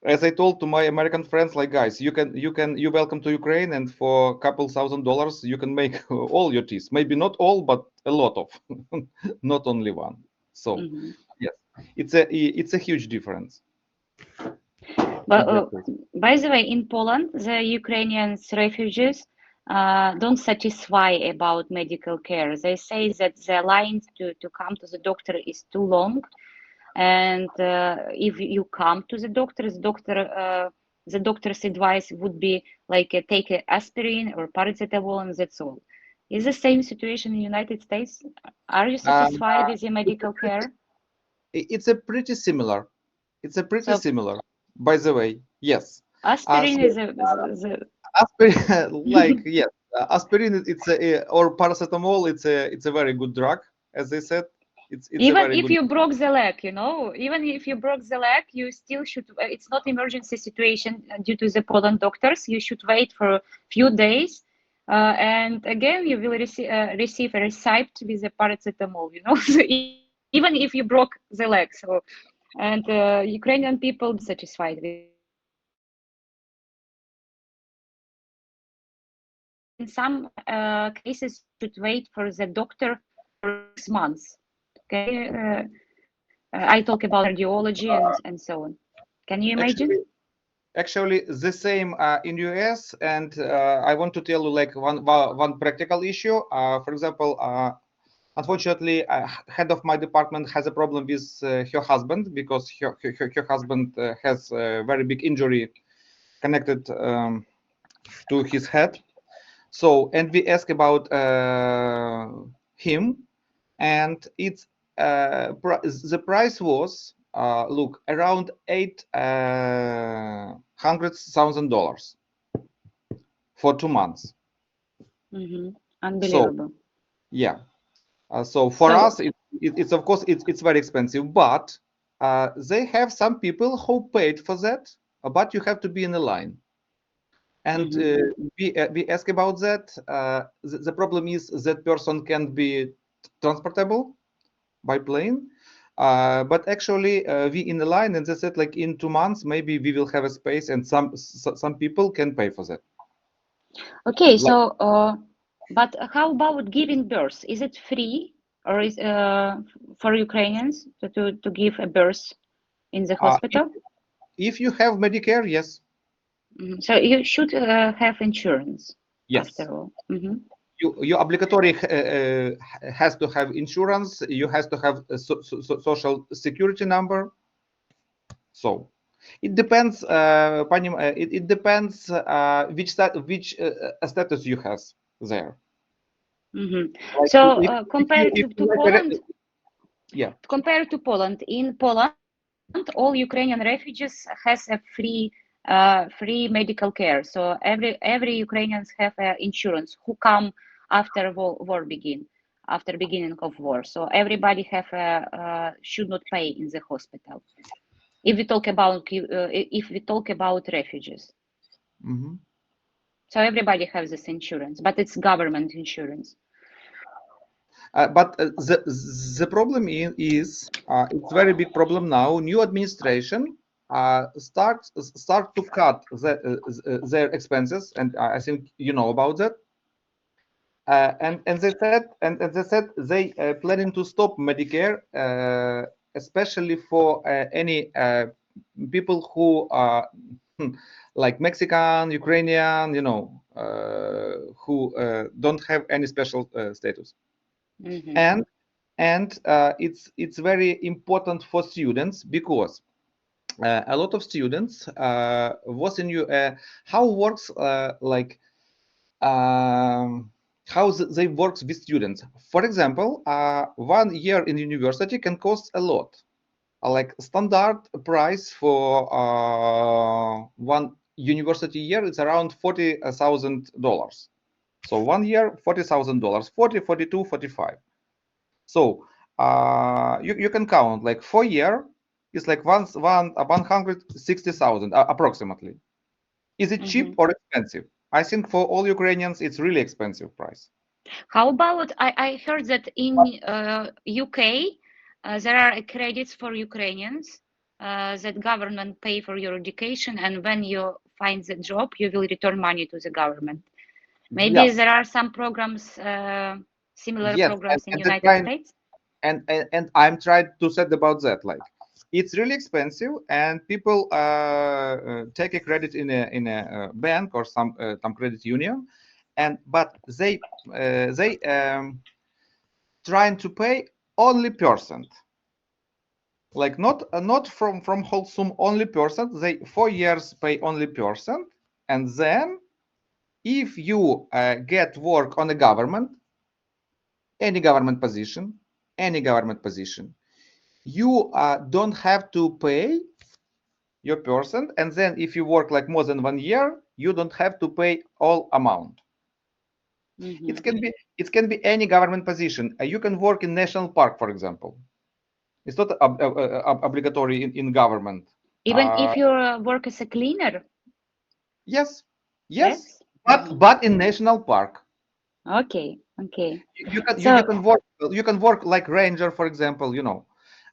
as I told to my American friends, like, guys, you're welcome to Ukraine, and for a couple $1,000 you can make all your teeth. Maybe not all, but a lot of, not only one. So yes, it's a huge difference. But by the way, in Poland, the Ukrainian refugees don't satisfy about medical care. They say that the line to come to the doctor is too long, and if you come to the doctor, the doctor's advice would be like take an aspirin or paracetamol, and that's all. Is the same situation in the United States? Are you satisfied with your medical care? It's a pretty similar. It's a pretty similar. By the way, yes. Aspirin is aspirin, like yes, aspirin. It's or paracetamol. It's a very good drug, as I said. It's even a very if good. you broke the leg, you know, even if you broke the leg, you still should, it's not emergency situation due to the Poland doctors, you should wait for a few days, and again you will receive a receipt with a paracetamol, you know. So even if you broke the leg. So, and Ukrainian people satisfied with. In some cases, you should wait for the doctor for 6 months. Okay, I talk about radiology and so on. Can you imagine? Actually, the same in US, and I want to tell you like one practical issue. For example, unfortunately, head of my department has a problem with her husband because her husband has a very big injury connected to his head. So, and we ask about him, and it's the price was look around $800,000 for 2 months. Unbelievable. So, yeah. So for us, it's of course it's very expensive, but they have some people who paid for that, but you have to be in the line. And we ask about that. The problem is that person can be transportable by plane, but actually we in the line, and they said like in 2 months maybe we will have a space, and some people can pay for that. Okay, so but how about giving birth? Is it free, or is for Ukrainians to give a birth in the hospital? If you have Medicare, yes. So you should have insurance. Yes. After all. You obligatory has to have insurance. You has to have a social security number. So it depends. It depends which status you have there. Like so if compared to Poland, yeah. Compared to Poland, in Poland, all Ukrainian refugees has a free medical care. So every Ukrainians have insurance who come after war begin, after beginning of war. So everybody have should not pay in the hospital. If we talk about refugees. So everybody has this insurance, but it's government insurance. But the problem is it's very big problem now. New administration start to cut their expenses, and I think you know about that. And they said they planning to stop Medicare, especially for any people who are like Mexican, Ukrainian, you know, who don't have any special status. And it's very important for students because a lot of students was in how works like how they works with students. For example, 1 year in university can cost a lot. Like standard price for one university year is around $40,000. So 1 year, $40,000, 40, 42, 45. So you can count like 4 year is like 160,000 approximately. Is it cheap or expensive? I think for all Ukrainians it's really expensive price. How about I heard that in UK there are credits for Ukrainians that government pay for your education, and when you find the job you will return money to the government. Maybe there are some programs, similar programs in United States. And I'm trying to say about that. Like, it's really expensive, and people take a credit in a bank or some credit union, but they trying to pay only %. Like not from whole sum, only %. They 4 years pay only %, and then if you get work on the government, any government position, you don't have to pay your %, and then if you work like more than 1 year, you don't have to pay all amount. It can be It can be any government position. You can work in national park, for example. It's not obligatory in government. Even if you work as a cleaner? Yes, yes, but in national park. Okay, okay. You can work like ranger, for example, you know.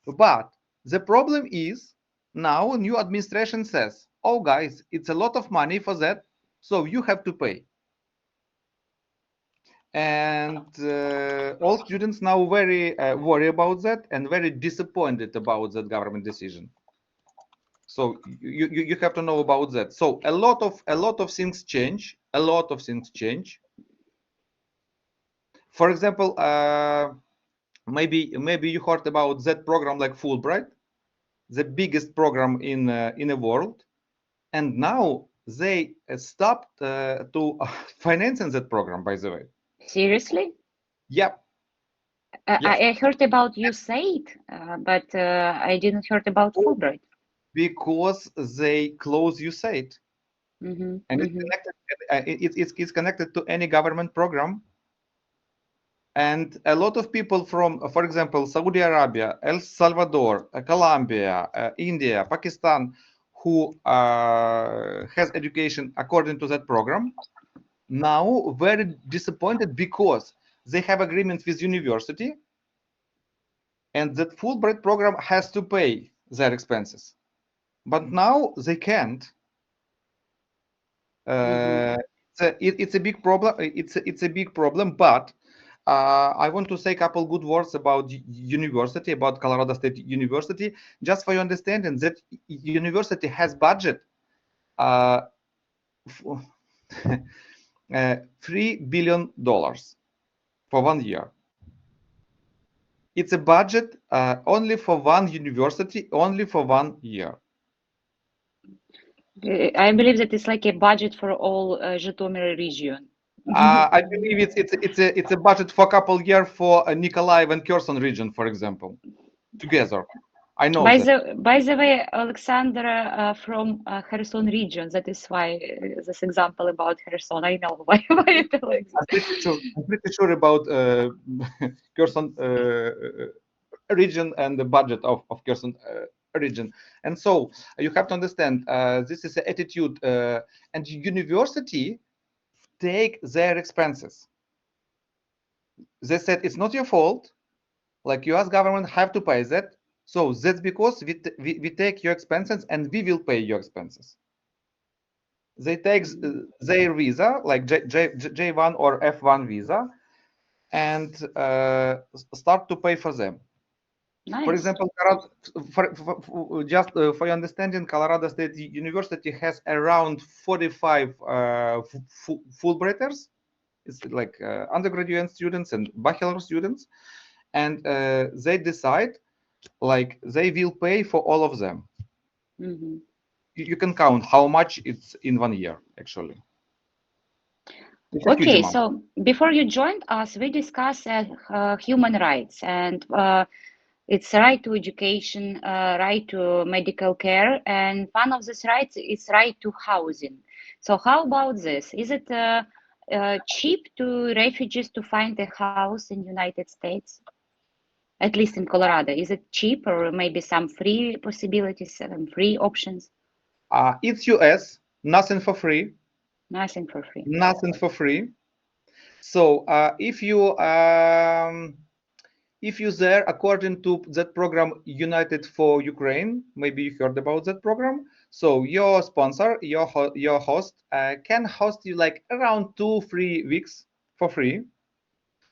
But the problem is now new administration says, oh guys, it's a lot of money for that, so you have to pay. And all students now very worry about that and very disappointed about that government decision. So you have to know about that. So a lot of things change. A lot of things change. For example, maybe you heard about that program like Fulbright, the biggest program in the world, and now they stopped to financing that program. By the way. Seriously? Yep. Yes. I heard about USAID, but I didn't heard about Fulbright. Because they close USAID, and it's connected to any government program. And a lot of people from, for example, Saudi Arabia, El Salvador, Colombia, India, Pakistan, who has education according to that program, now very disappointed because they have agreement with university, and that Fulbright program has to pay their expenses. But now they can't. It's a big problem. It's a big problem. But I want to say a couple good words about university, about Colorado State University, just for your understanding that university has budget $3 billion for 1 year. It's a budget only for one university, only for 1 year. I believe that it's like a budget for all Zhytomyr region. I believe it's a budget for a couple years for Nikolaev and Kherson region, for example, together. I know. By the way, Alexander from Kherson region. That is why this example about Kherson. I know why you tell like this. I'm pretty sure about Kherson region and the budget of Kherson region. And so you have to understand this is an attitude, and university take their expenses. They said it's not your fault, like US government have to pay that, so that's because we take your expenses and we will pay your expenses. They take their visa, like J1 or F1 visa, and start to pay for them. Nice. For example, just for your understanding, Colorado State University has around 45 Fulbrighters. It's like undergraduate students and bachelor students, and they decide like they will pay for all of them. You can count how much it's in 1 year, actually. Okay, so before you joined us, we discussed human rights, and it's right to education, right to medical care, and one of these rights is right to housing. So how about this? Is it cheap to refugees to find a house in United States? At least in Colorado, is it cheap, or maybe some free possibilities, free options? It's US, nothing for free. Nothing for free. Nothing for free. So if you there, according to that program United for Ukraine, maybe you heard about that program. So your sponsor, your host can host you like around 2-3 weeks for free.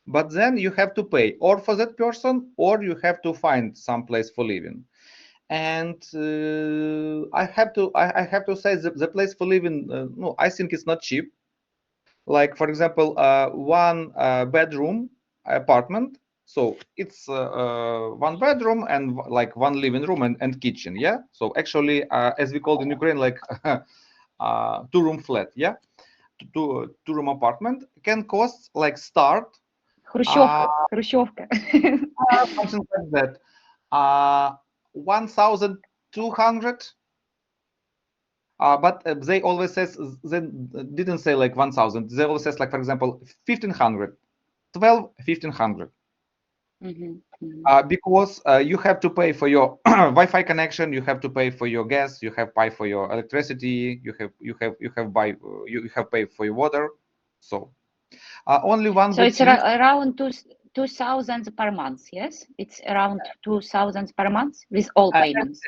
But then you have to pay or for that person, or you have to find some place for living. And I have to say the place for living, no, I think it's not cheap. Like for example, one bedroom apartment. So it's 1 bedroom and like 1 living room and kitchen. Yeah. So actually, as we call it in Ukraine, like 2-room flat. Yeah. 2-room apartment can cost like start. Хрущевка. Something like that. 1,200. But they always says, they didn't say like 1,000. They always says like, for example, 1,500. 1,500. Because you have to pay for your Wi-Fi connection, you have to pay for your gas, you have pay for your electricity, you have pay for your water. So only one. So it's around 2,000 per month. Yes, it's around 2,000 per month with all payments.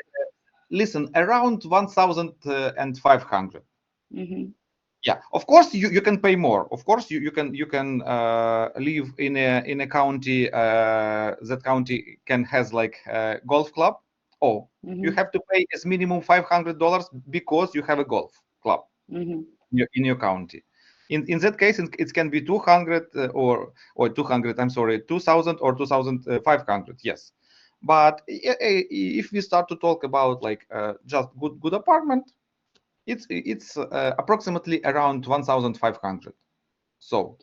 Listen, around 1,500. Yeah, of course you can pay more. Of course you can live in a county that county has like a golf club. Oh, you have to pay as minimum $500 because you have a golf club in your county. In that case, it can be 200 or 200. I'm sorry, 2,000 or 2,500. Yes, but if we start to talk about like just good apartment, it's approximately around 1,500. So,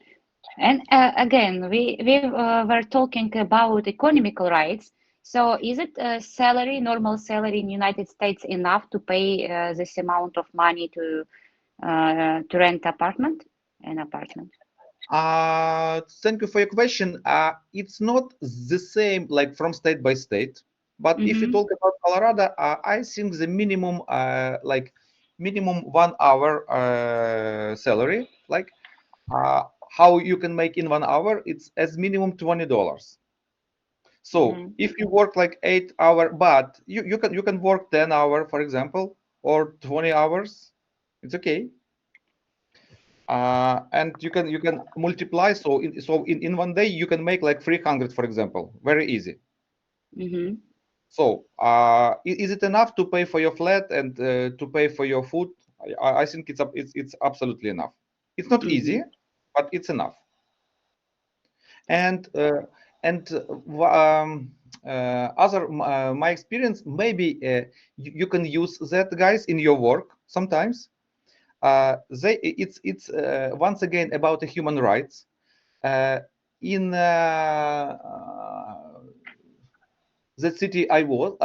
and again, we were talking about economical rights. So, is it a salary, normal salary in United States, enough to pay this amount of money to rent an apartment? Thank you for your question. It's not the same like from state by state, but if you talk about Colorado, I think the minimum like minimum 1 hour salary, like how you can make in 1 hour, it's as minimum $20. So if you work like 8 hours, but you can work 10 hours, for example, or 20 hours, it's okay. And you can multiply. So in one day you can make like 300, for example, very easy. So is it enough to pay for your flat and to pay for your food? I think it's absolutely enough. It's not easy, but it's enough. And other my experience, maybe you can use that, guys, in your work sometimes. It's once again about the human rights. In the city I was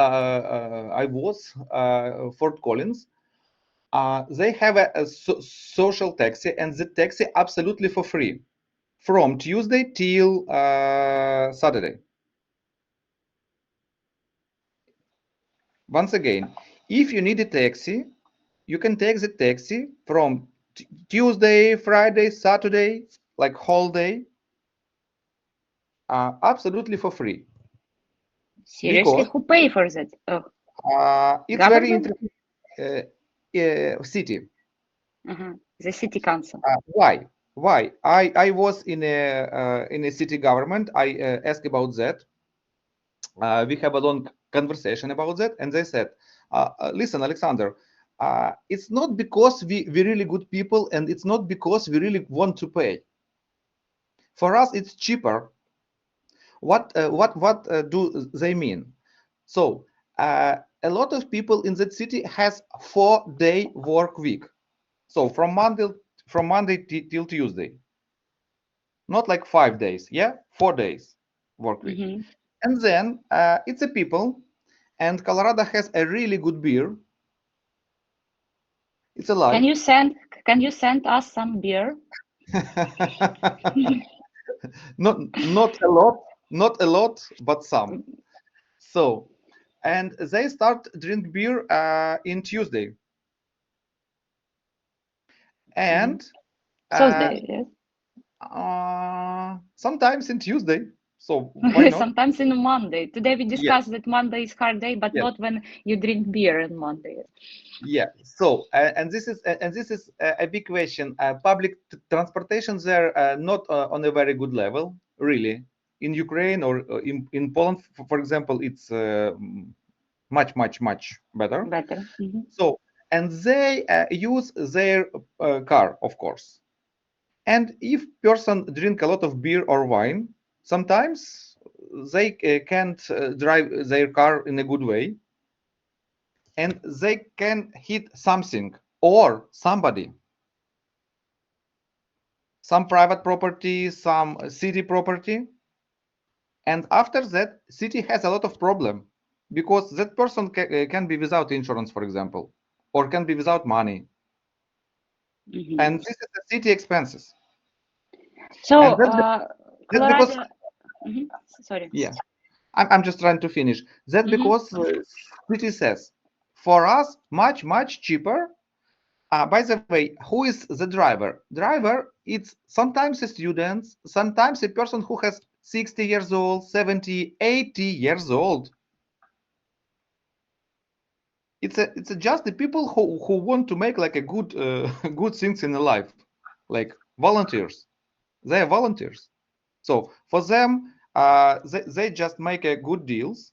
Fort Collins. They have a social taxi, and the taxi absolutely for free from Tuesday till Saturday. Once again, if you need a taxi, you can take the taxi from Tuesday, Friday, Saturday, like whole day, absolutely for free. Seriously, who pay for that? It's Government? very interesting. City. The city council. Why? I was in a city government. I asked about that. We have a long conversation about that, and they said, listen, Alexander, it's not because we're really good people, and it's not because we really want to pay. For us, it's cheaper. What do they mean? So a lot of people in that city has 4-day work week. So from Monday till Tuesday. Not like 5 days, yeah, 4 days work week. And then it's a people, and Colorado has a really good beer. It's a lie. Can you send us some beer? not a lot, but some. So, and they start drink beer in Tuesday. And Tuesday, yes. Sometimes in Tuesday. So why not? Sometimes in Monday. Today we discussed that Monday is hard day, but not when you drink beer on Monday. Yeah. So and this is a big question. Public transportation there not on a very good level, really. In Ukraine or in Poland, for example, it's much better. So and they use their car, of course. And if person drink a lot of beer or wine, sometimes they can't drive their car in a good way, and they can hit something or somebody, some private property, some city property, and after that, city has a lot of problem because that person can be without insurance, for example, or can be without money, and this is the city expenses. So That's because, Mhm. Sorry. yeah, I'm just trying to finish. That's because city says, for us, much cheaper. By the way, who is the driver? Driver, it's sometimes a student, sometimes a person who has 60 years old, 70, 80 years old. It's just the people who want to make like a good good things in life, like volunteers. They are volunteers. So for them, they just make a good deals.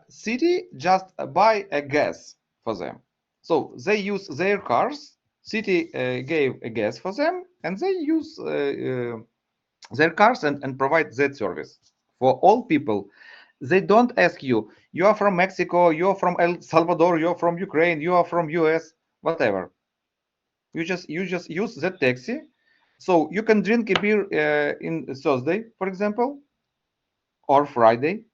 City just buy a gas for them. So they use their cars. City gave a gas for them, and they use their cars and provide that service for all people. They don't ask you, you are from Mexico, you are from El Salvador, you are from Ukraine, you are from US, whatever. You just use that taxi. So you can drink a beer in Thursday, for example, or Friday.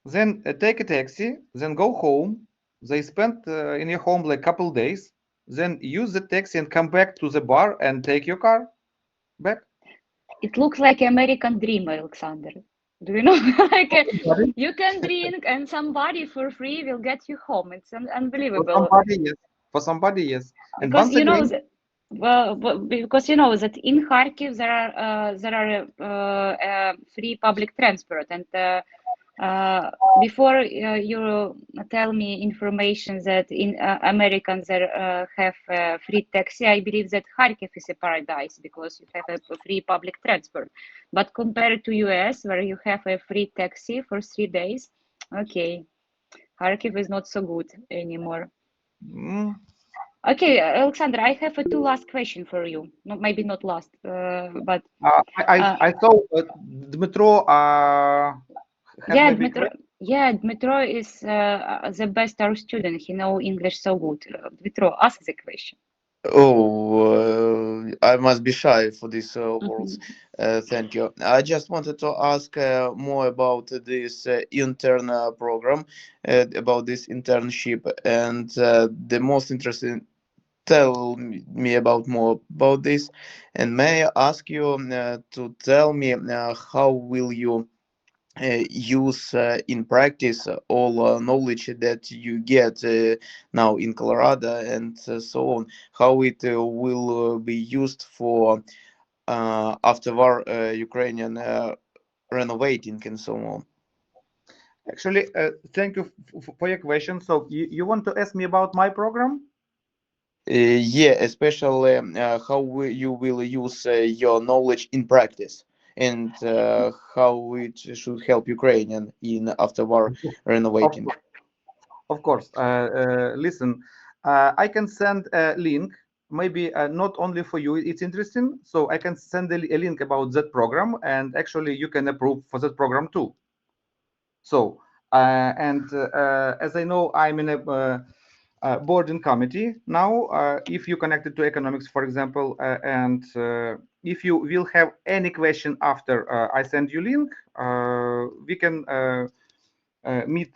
Then take a taxi, then go home. They spend in your home like couple days. Then use the taxi and come back to the bar and take your car back. It looks like American dream, Alexander. Do you know? Like you can drink and somebody for free will get you home. It's For unbelievable. somebody, yes. For somebody, yes. And Because once you know again, because you know that in Kharkiv there are free public transport, and before you tell me information that in Americans there have free taxi, I believe that Kharkiv is a paradise because you have a free public transport. But compared to US, where you have a free taxi for 3 days, okay, Kharkiv is not so good anymore. Okay, Alexander, I have a 2 last question for you. No, maybe not last, but I saw Dmitro. yeah, Dmitro is the best our student. He know English so good. Dmitro, ask the question. Oh, I must be shy for these words. Thank you. I just wanted to ask more about this intern program, about this internship, and the most interesting. Tell me about more about this, and may I ask you to tell me how will you use in practice all knowledge that you get now in Colorado and so on, how it will be used for after war Ukrainian renovating and so on. Actually, thank you for your question. So you want to ask me about my program? Yeah, especially how you will use your knowledge in practice, and how it should help Ukrainian in after-war renovating. Of course. Listen, I can send a link, maybe not only for you, it's interesting. So I can send a link about that program, and actually you can approve for that program too. So, as I know, I'm in a board and committee now. If you connected to economics, for example, and if you will have any question after I send you link, we can meet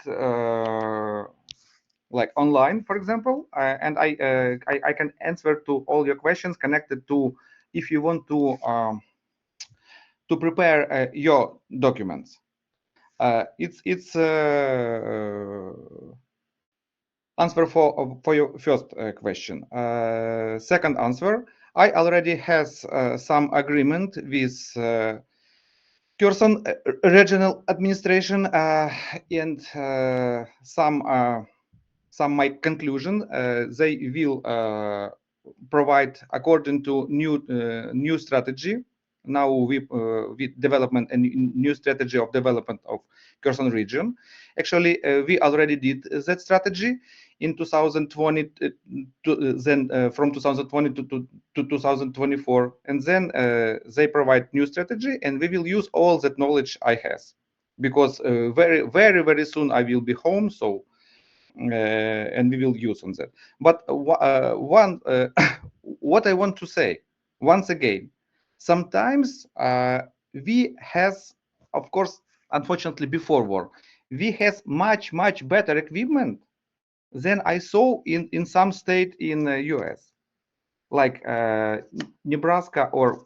like online, for example, and I can answer to all your questions connected to if you want to prepare your documents. It's answer for your first question. Second answer, I already has some agreement with Kherson regional administration and some my conclusion. They will provide according to new strategy. Now with development and new strategy of development of Kherson region. Actually, we already did that strategy in 2020. Then from 2020 to 2024, and then they provide new strategy, and we will use all that knowledge I has, because very soon I will be home. So. And we will use on that. But what I want to say once again, sometimes we has, of course, unfortunately before war, we has much better equipment than I saw in some state in US, like Nebraska or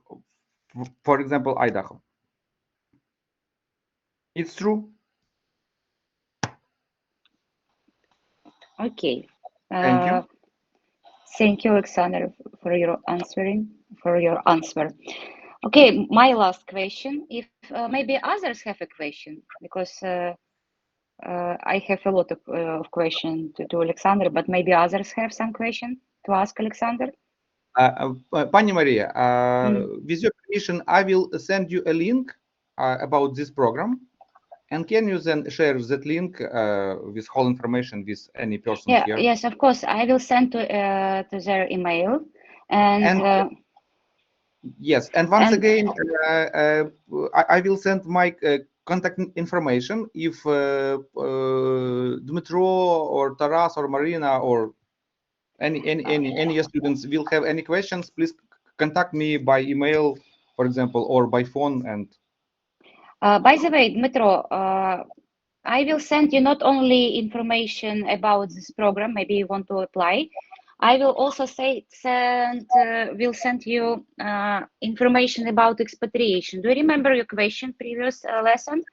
for example, Idaho. It's true. Okay. Thank you. Thank you, Alexander, for your answer. Okay, my last question. If maybe others have a question, because I have a lot of questions to Alexander, but maybe others have some question to ask Alexander. Pani Maria, with your permission, I will send you a link about this program. And can you then share that link with whole information with any person here? Yes, of course. I will send to their email. And yes, and once again, I will send my contact information. If Dmitro or Taras or Marina or any students will have any questions, please contact me by email, for example, or by phone. And by the way, Dmitro, I will send you not only information about this program, maybe you want to apply. I will also will send you information about expatriation. Do you remember your question previous lesson?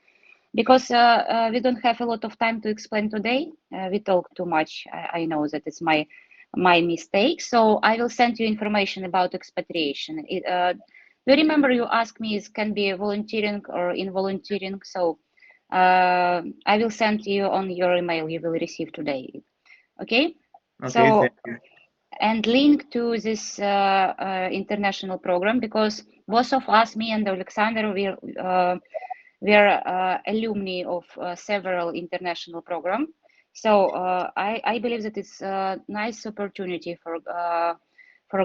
Because we don't have a lot of time to explain today. We talk too much. I know that it's my mistake. So I will send you information about expatriation. Do you remember you asked me it can be volunteering or involunteering? So I will send you on your email you will receive today. Okay? So, thank you. And link to this international program, because both of us, me and Alexander, we are alumni of several international programs. So I believe that it's a nice opportunity for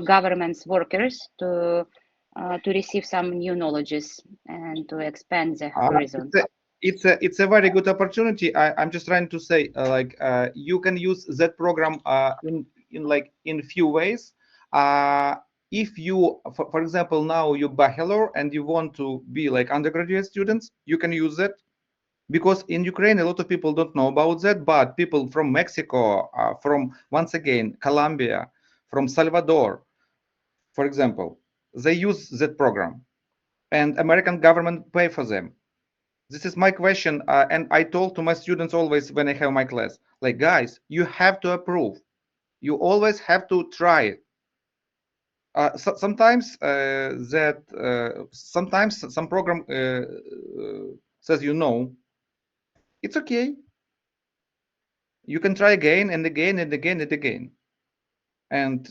government's workers to receive some new knowledges and to expand their horizon. It's a very good opportunity. I'm just trying to say, you can use that program in few ways. If you, for example, now you're bachelor and you want to be like undergraduate students, you can use it, because in Ukraine a lot of people don't know about that. But people from Mexico, from once again Colombia, from Salvador, for example, they use that program, and American government pay for them. This is my question, and I told to my students always when I have my class, like, guys, you have to approve. You always have to try it. Sometimes sometimes some program says it's okay. You can try again and again and again and again. And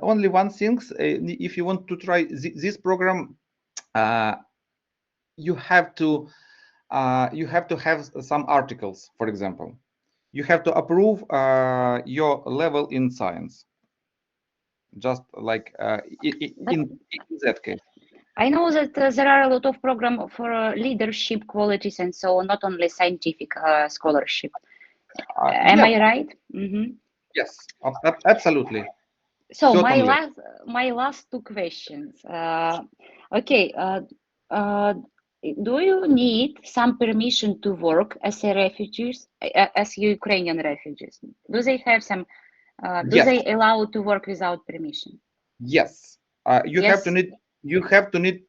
only one thing, if you want to try this program, you have to have some articles. For example, you have to approve your level in science, just like in that case. I know that there are a lot of programs for leadership qualities and so on, not only scientific scholarship. Am I right? Mm-hmm. Yes, absolutely. So certainly. my last two questions. Okay, do you need some permission to work as a refugees, as Ukrainian refugees? Do they have some? Do Yes. they allow to work without permission? Yes. You have to need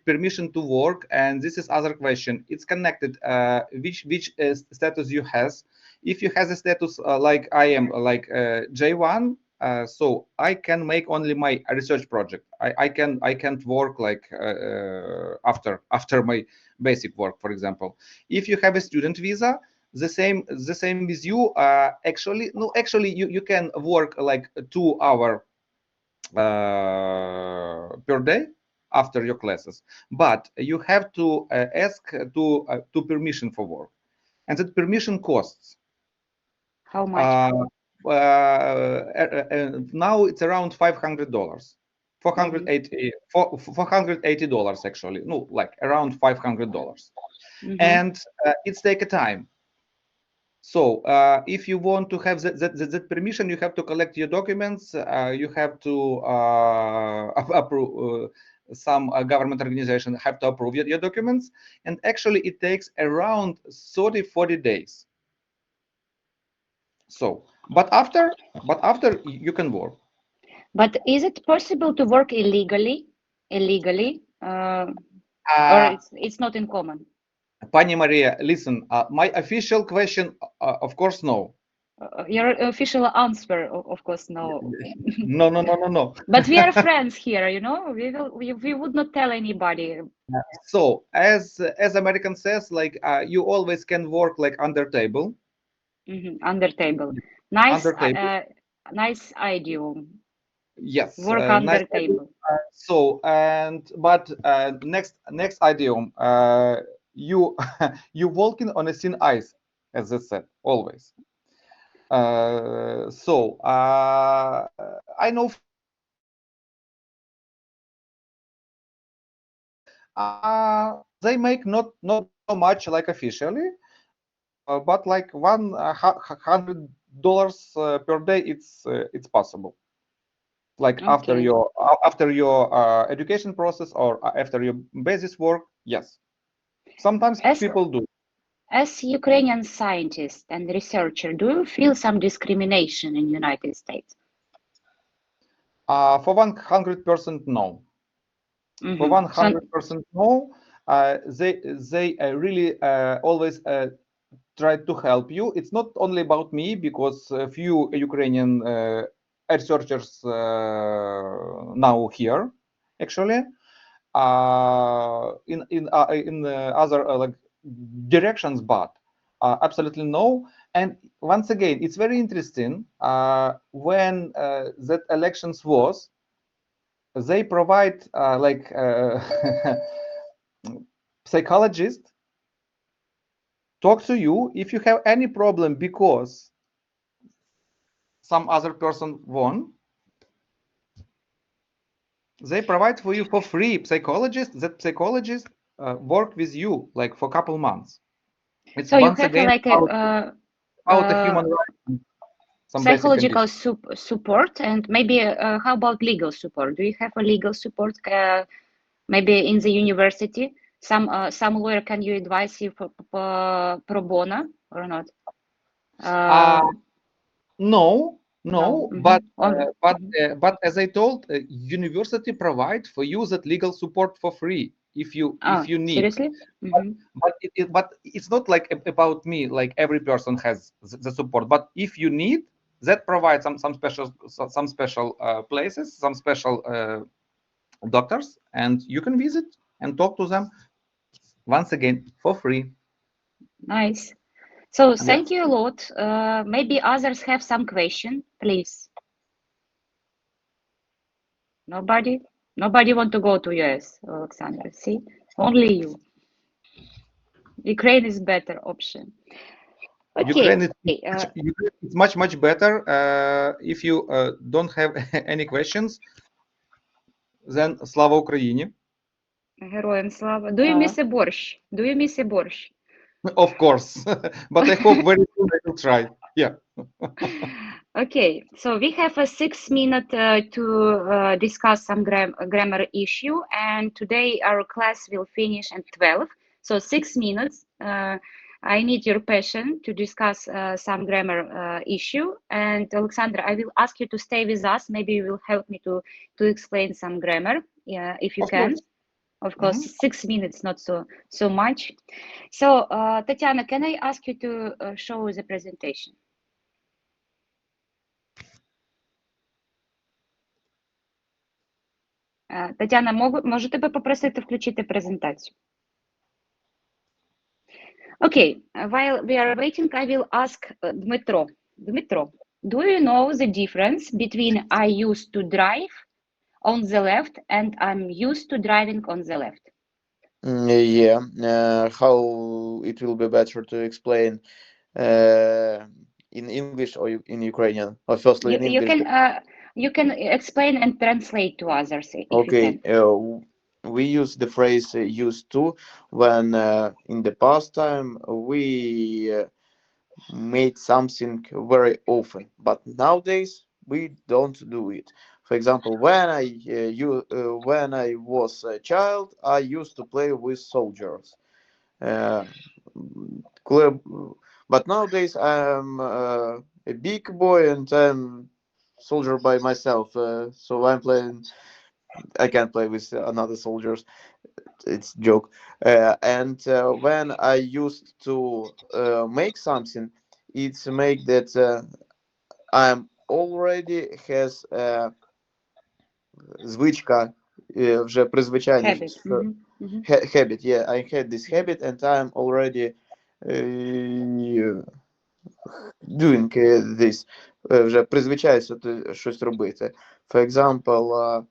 permission to work, and this is other question. It's connected which status you has. If you has a status like I am, like J1, so I can make only my research project. I can't work like after my basic work, for example. If you have a student visa, the same with you. Actually you can work like 2 hours per day after your classes, but you have to ask to permission for work, and that permission costs. How much? Now it's around $500, $480 actually. No, like around $500, and it's take a time. So if you want to have that permission, you have to collect your documents. You have to approve. Some government organization have to approve your documents, and actually it takes around 30-40 days. So, but after you can work. But is it possible to work illegally, or it's not in common? Pani Maria, listen, my official question, of course, no. Your official answer, of course, no. No. But we are friends here, you know. We would not tell anybody. So, as American says, like you always can work like under table. Under table. Nice, Under table. nice idiom. Yes. Work under nice table. So, but next idiom, you you walking on a thin ice, as I said, always. So I know they make not so much like officially, but like $100 per day. It's possible. Like after your education process or after your basis work, yes. Sometimes people do. As Ukrainian scientist and researcher, do you feel some discrimination in United States? For 100% no. For 100% no. They really always try to help you. It's not only about me, because a few Ukrainian researchers now here, actually, in other like directions, but absolutely no. And once again, it's very interesting. When that elections was, they provide like psychologist talk to you if you have any problem because some other person won. They provide for you for free psychologist. That psychologist work with you like for a couple months. It's so once you have again like about the human rights. Some psychological support, and maybe how about legal support? Do you have a legal support? Maybe in the university, some lawyer can you advise you for pro bono or not? No. But as I told, university provide for you that legal support for free if you need. Seriously? But it's not like about me. Like every person has the support. But if you need, that provides some special places, some special doctors, and you can visit and talk to them once again for free. Nice. So thank you a lot. Maybe others have some question, please. Nobody want to go to US, Alexander. See, only you. Ukraine is better option. Okay. Ukraine is much better. If you don't have any questions, then Slava Ukraini. Героям слава. Do you miss a борщ? Do you miss a борщ? Of course, but I hope very soon I will try. Yeah. Okay, so we have a 6 minutes to discuss some grammar issue, and today our class will finish at 12. So 6 minutes. I need your passion to discuss some grammar issue. And Alexander, I will ask you to stay with us. Maybe you will help me to explain some grammar, if you can. Of course, 6 minutes, not so much. So, Tatiana, can I ask you to show the presentation? Тетяна, можу тебе попросити включити презентацію? Okay, while we are waiting, I will ask Dmitro. Dmitro, do you know the difference between I used to drive on the left and I'm used to driving on the left? Yeah, how it will be better to explain in English or in Ukrainian? Or firstly in English? You can explain and translate to others if Okay, you can. we use the phrase used to when in the past time we made something very often, but nowadays we don't do it. For example, when I was a child, I used to play with soldiers. But nowadays I'm a big boy and I'm soldier by myself, so I'm playing. I can't play with another soldiers. It's joke. And when I used to make something, it's make that I'm already has звичка, вже призвичайність. Habit, yeah, I had this habit and I'm already doing this. Вже призвичаюся щось робити. For example,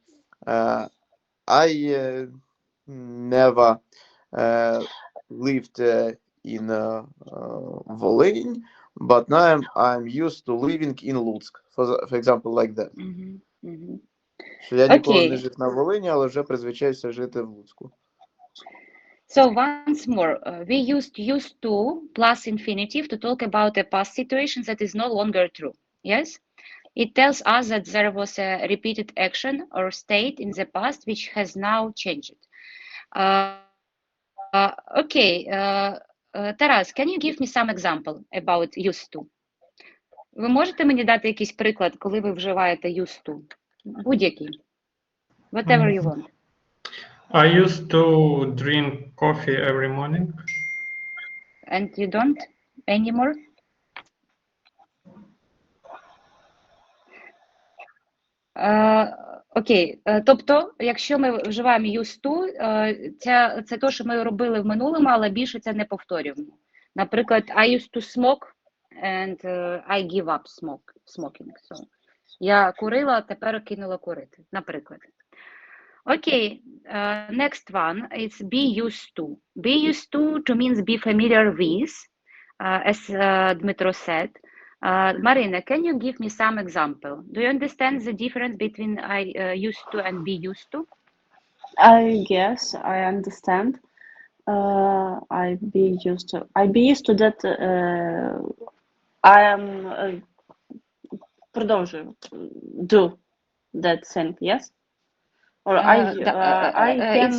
I never lived in Volyn, but now I'm used to living in Lutsk, for example, like that. Що я ніколи не жив на Волині, але вже призвичаюся жити в Луцьку. So once more, we used to plus infinitive to talk about a past situation that is no longer true. Yes? It tells us that there was a repeated action or state in the past which has now changed. Okay, Taras, can you give me some example about used to? Ви можете мені дати якийсь приклад, коли ви вживаєте used to? Будь-який. Whatever you want. I used to drink coffee every morning. And you don't anymore? Окей, тобто, якщо ми вживаємо used to, це те, що ми робили в минулому, але більше це не повторюємо. Наприклад, I used to smoke and I give up smoking. So, я курила, а тепер кинула курити, наприклад. Okay, next one is be used to. Be used to means be familiar with, as Dmitro said. Marina, can you give me some example? Do you understand the difference between I used to and be used to? I guess I understand. I be used to that I am продовжую do that thing, yes? Or I can...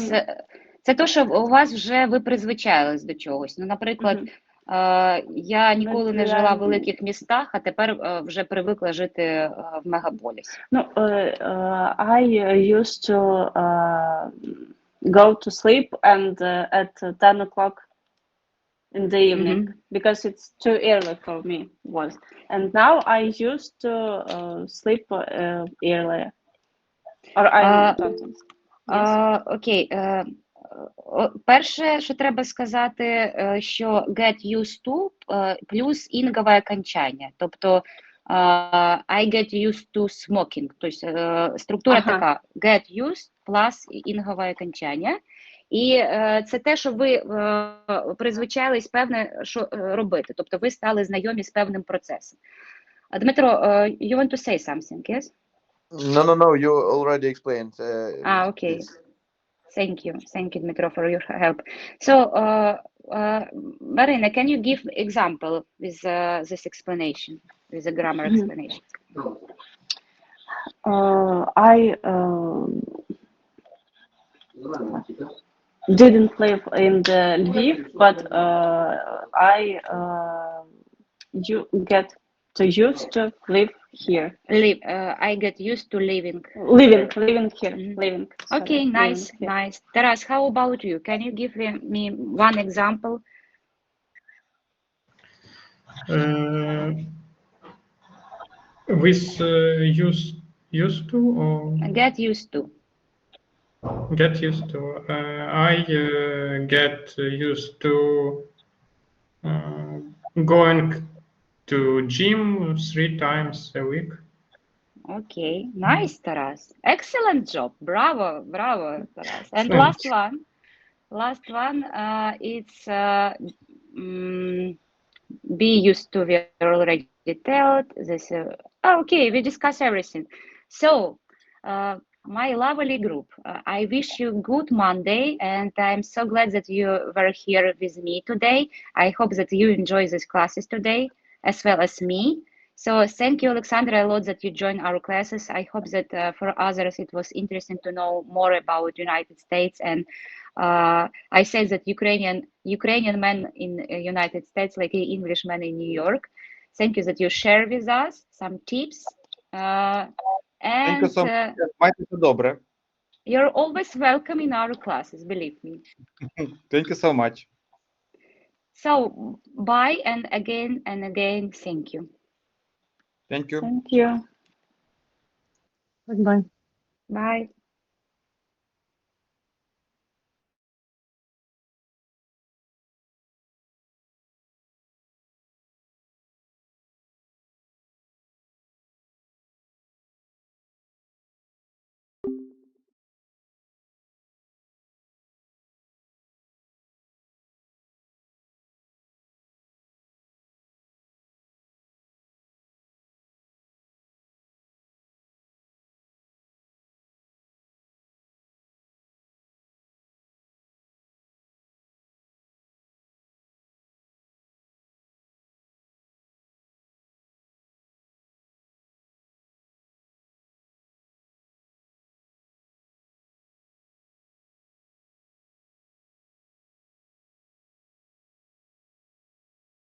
Це те, що у вас вже ви призвичаїлись до чогось. Ну, наприклад, я ніколи не жила в великих містах, а тепер вже привикла жити в мегаполісі. No, I used to go to sleep and at 10 o'clock in the evening because it's too early for me was. And now I used to sleep earlier. Or I don't. Окей. Перше, що треба сказати, що get used to плюс інгове окончання. Тобто I get used to smoking. Тобто структура така get used плюс інгове окончання. І це те, що ви призвичайлись певне, що робити. Тобто ви стали знайомі з певним процесом. Дмитро, you want to say something, yes? No, you already explained. Okay. Thank you, Dmitro, for your help. So, Marina, can you give example with this explanation, with the grammar explanation? I didn't live in the Lviv, but you get to used to live here. I get used to living here. Okay, nice. Taras, how about you? Can you give me one example? With used to or get used to? Get used to. I get used to going to gym 3 times a week. Okay, nice, Taras. Excellent job. Bravo, Taras. And Thanks. last one, it's be used to. We already told this. Okay, we discuss everything. So, my lovely group, I wish you good Monday, and I'm so glad that you were here with me today. I hope that you enjoy these classes today, as well as me. So thank you, Alexandra, a lot that you joined our classes. I hope that for others it was interesting to know more about United States. And I said that Ukrainian men in United States, like English men in New York. Thank you that you share with us some tips Thank you And so much. Майте все добре. you're always welcome in our classes, believe me. Thank you so much. So bye, and again, thank you. Thank you. Thank you. Goodbye. Bye.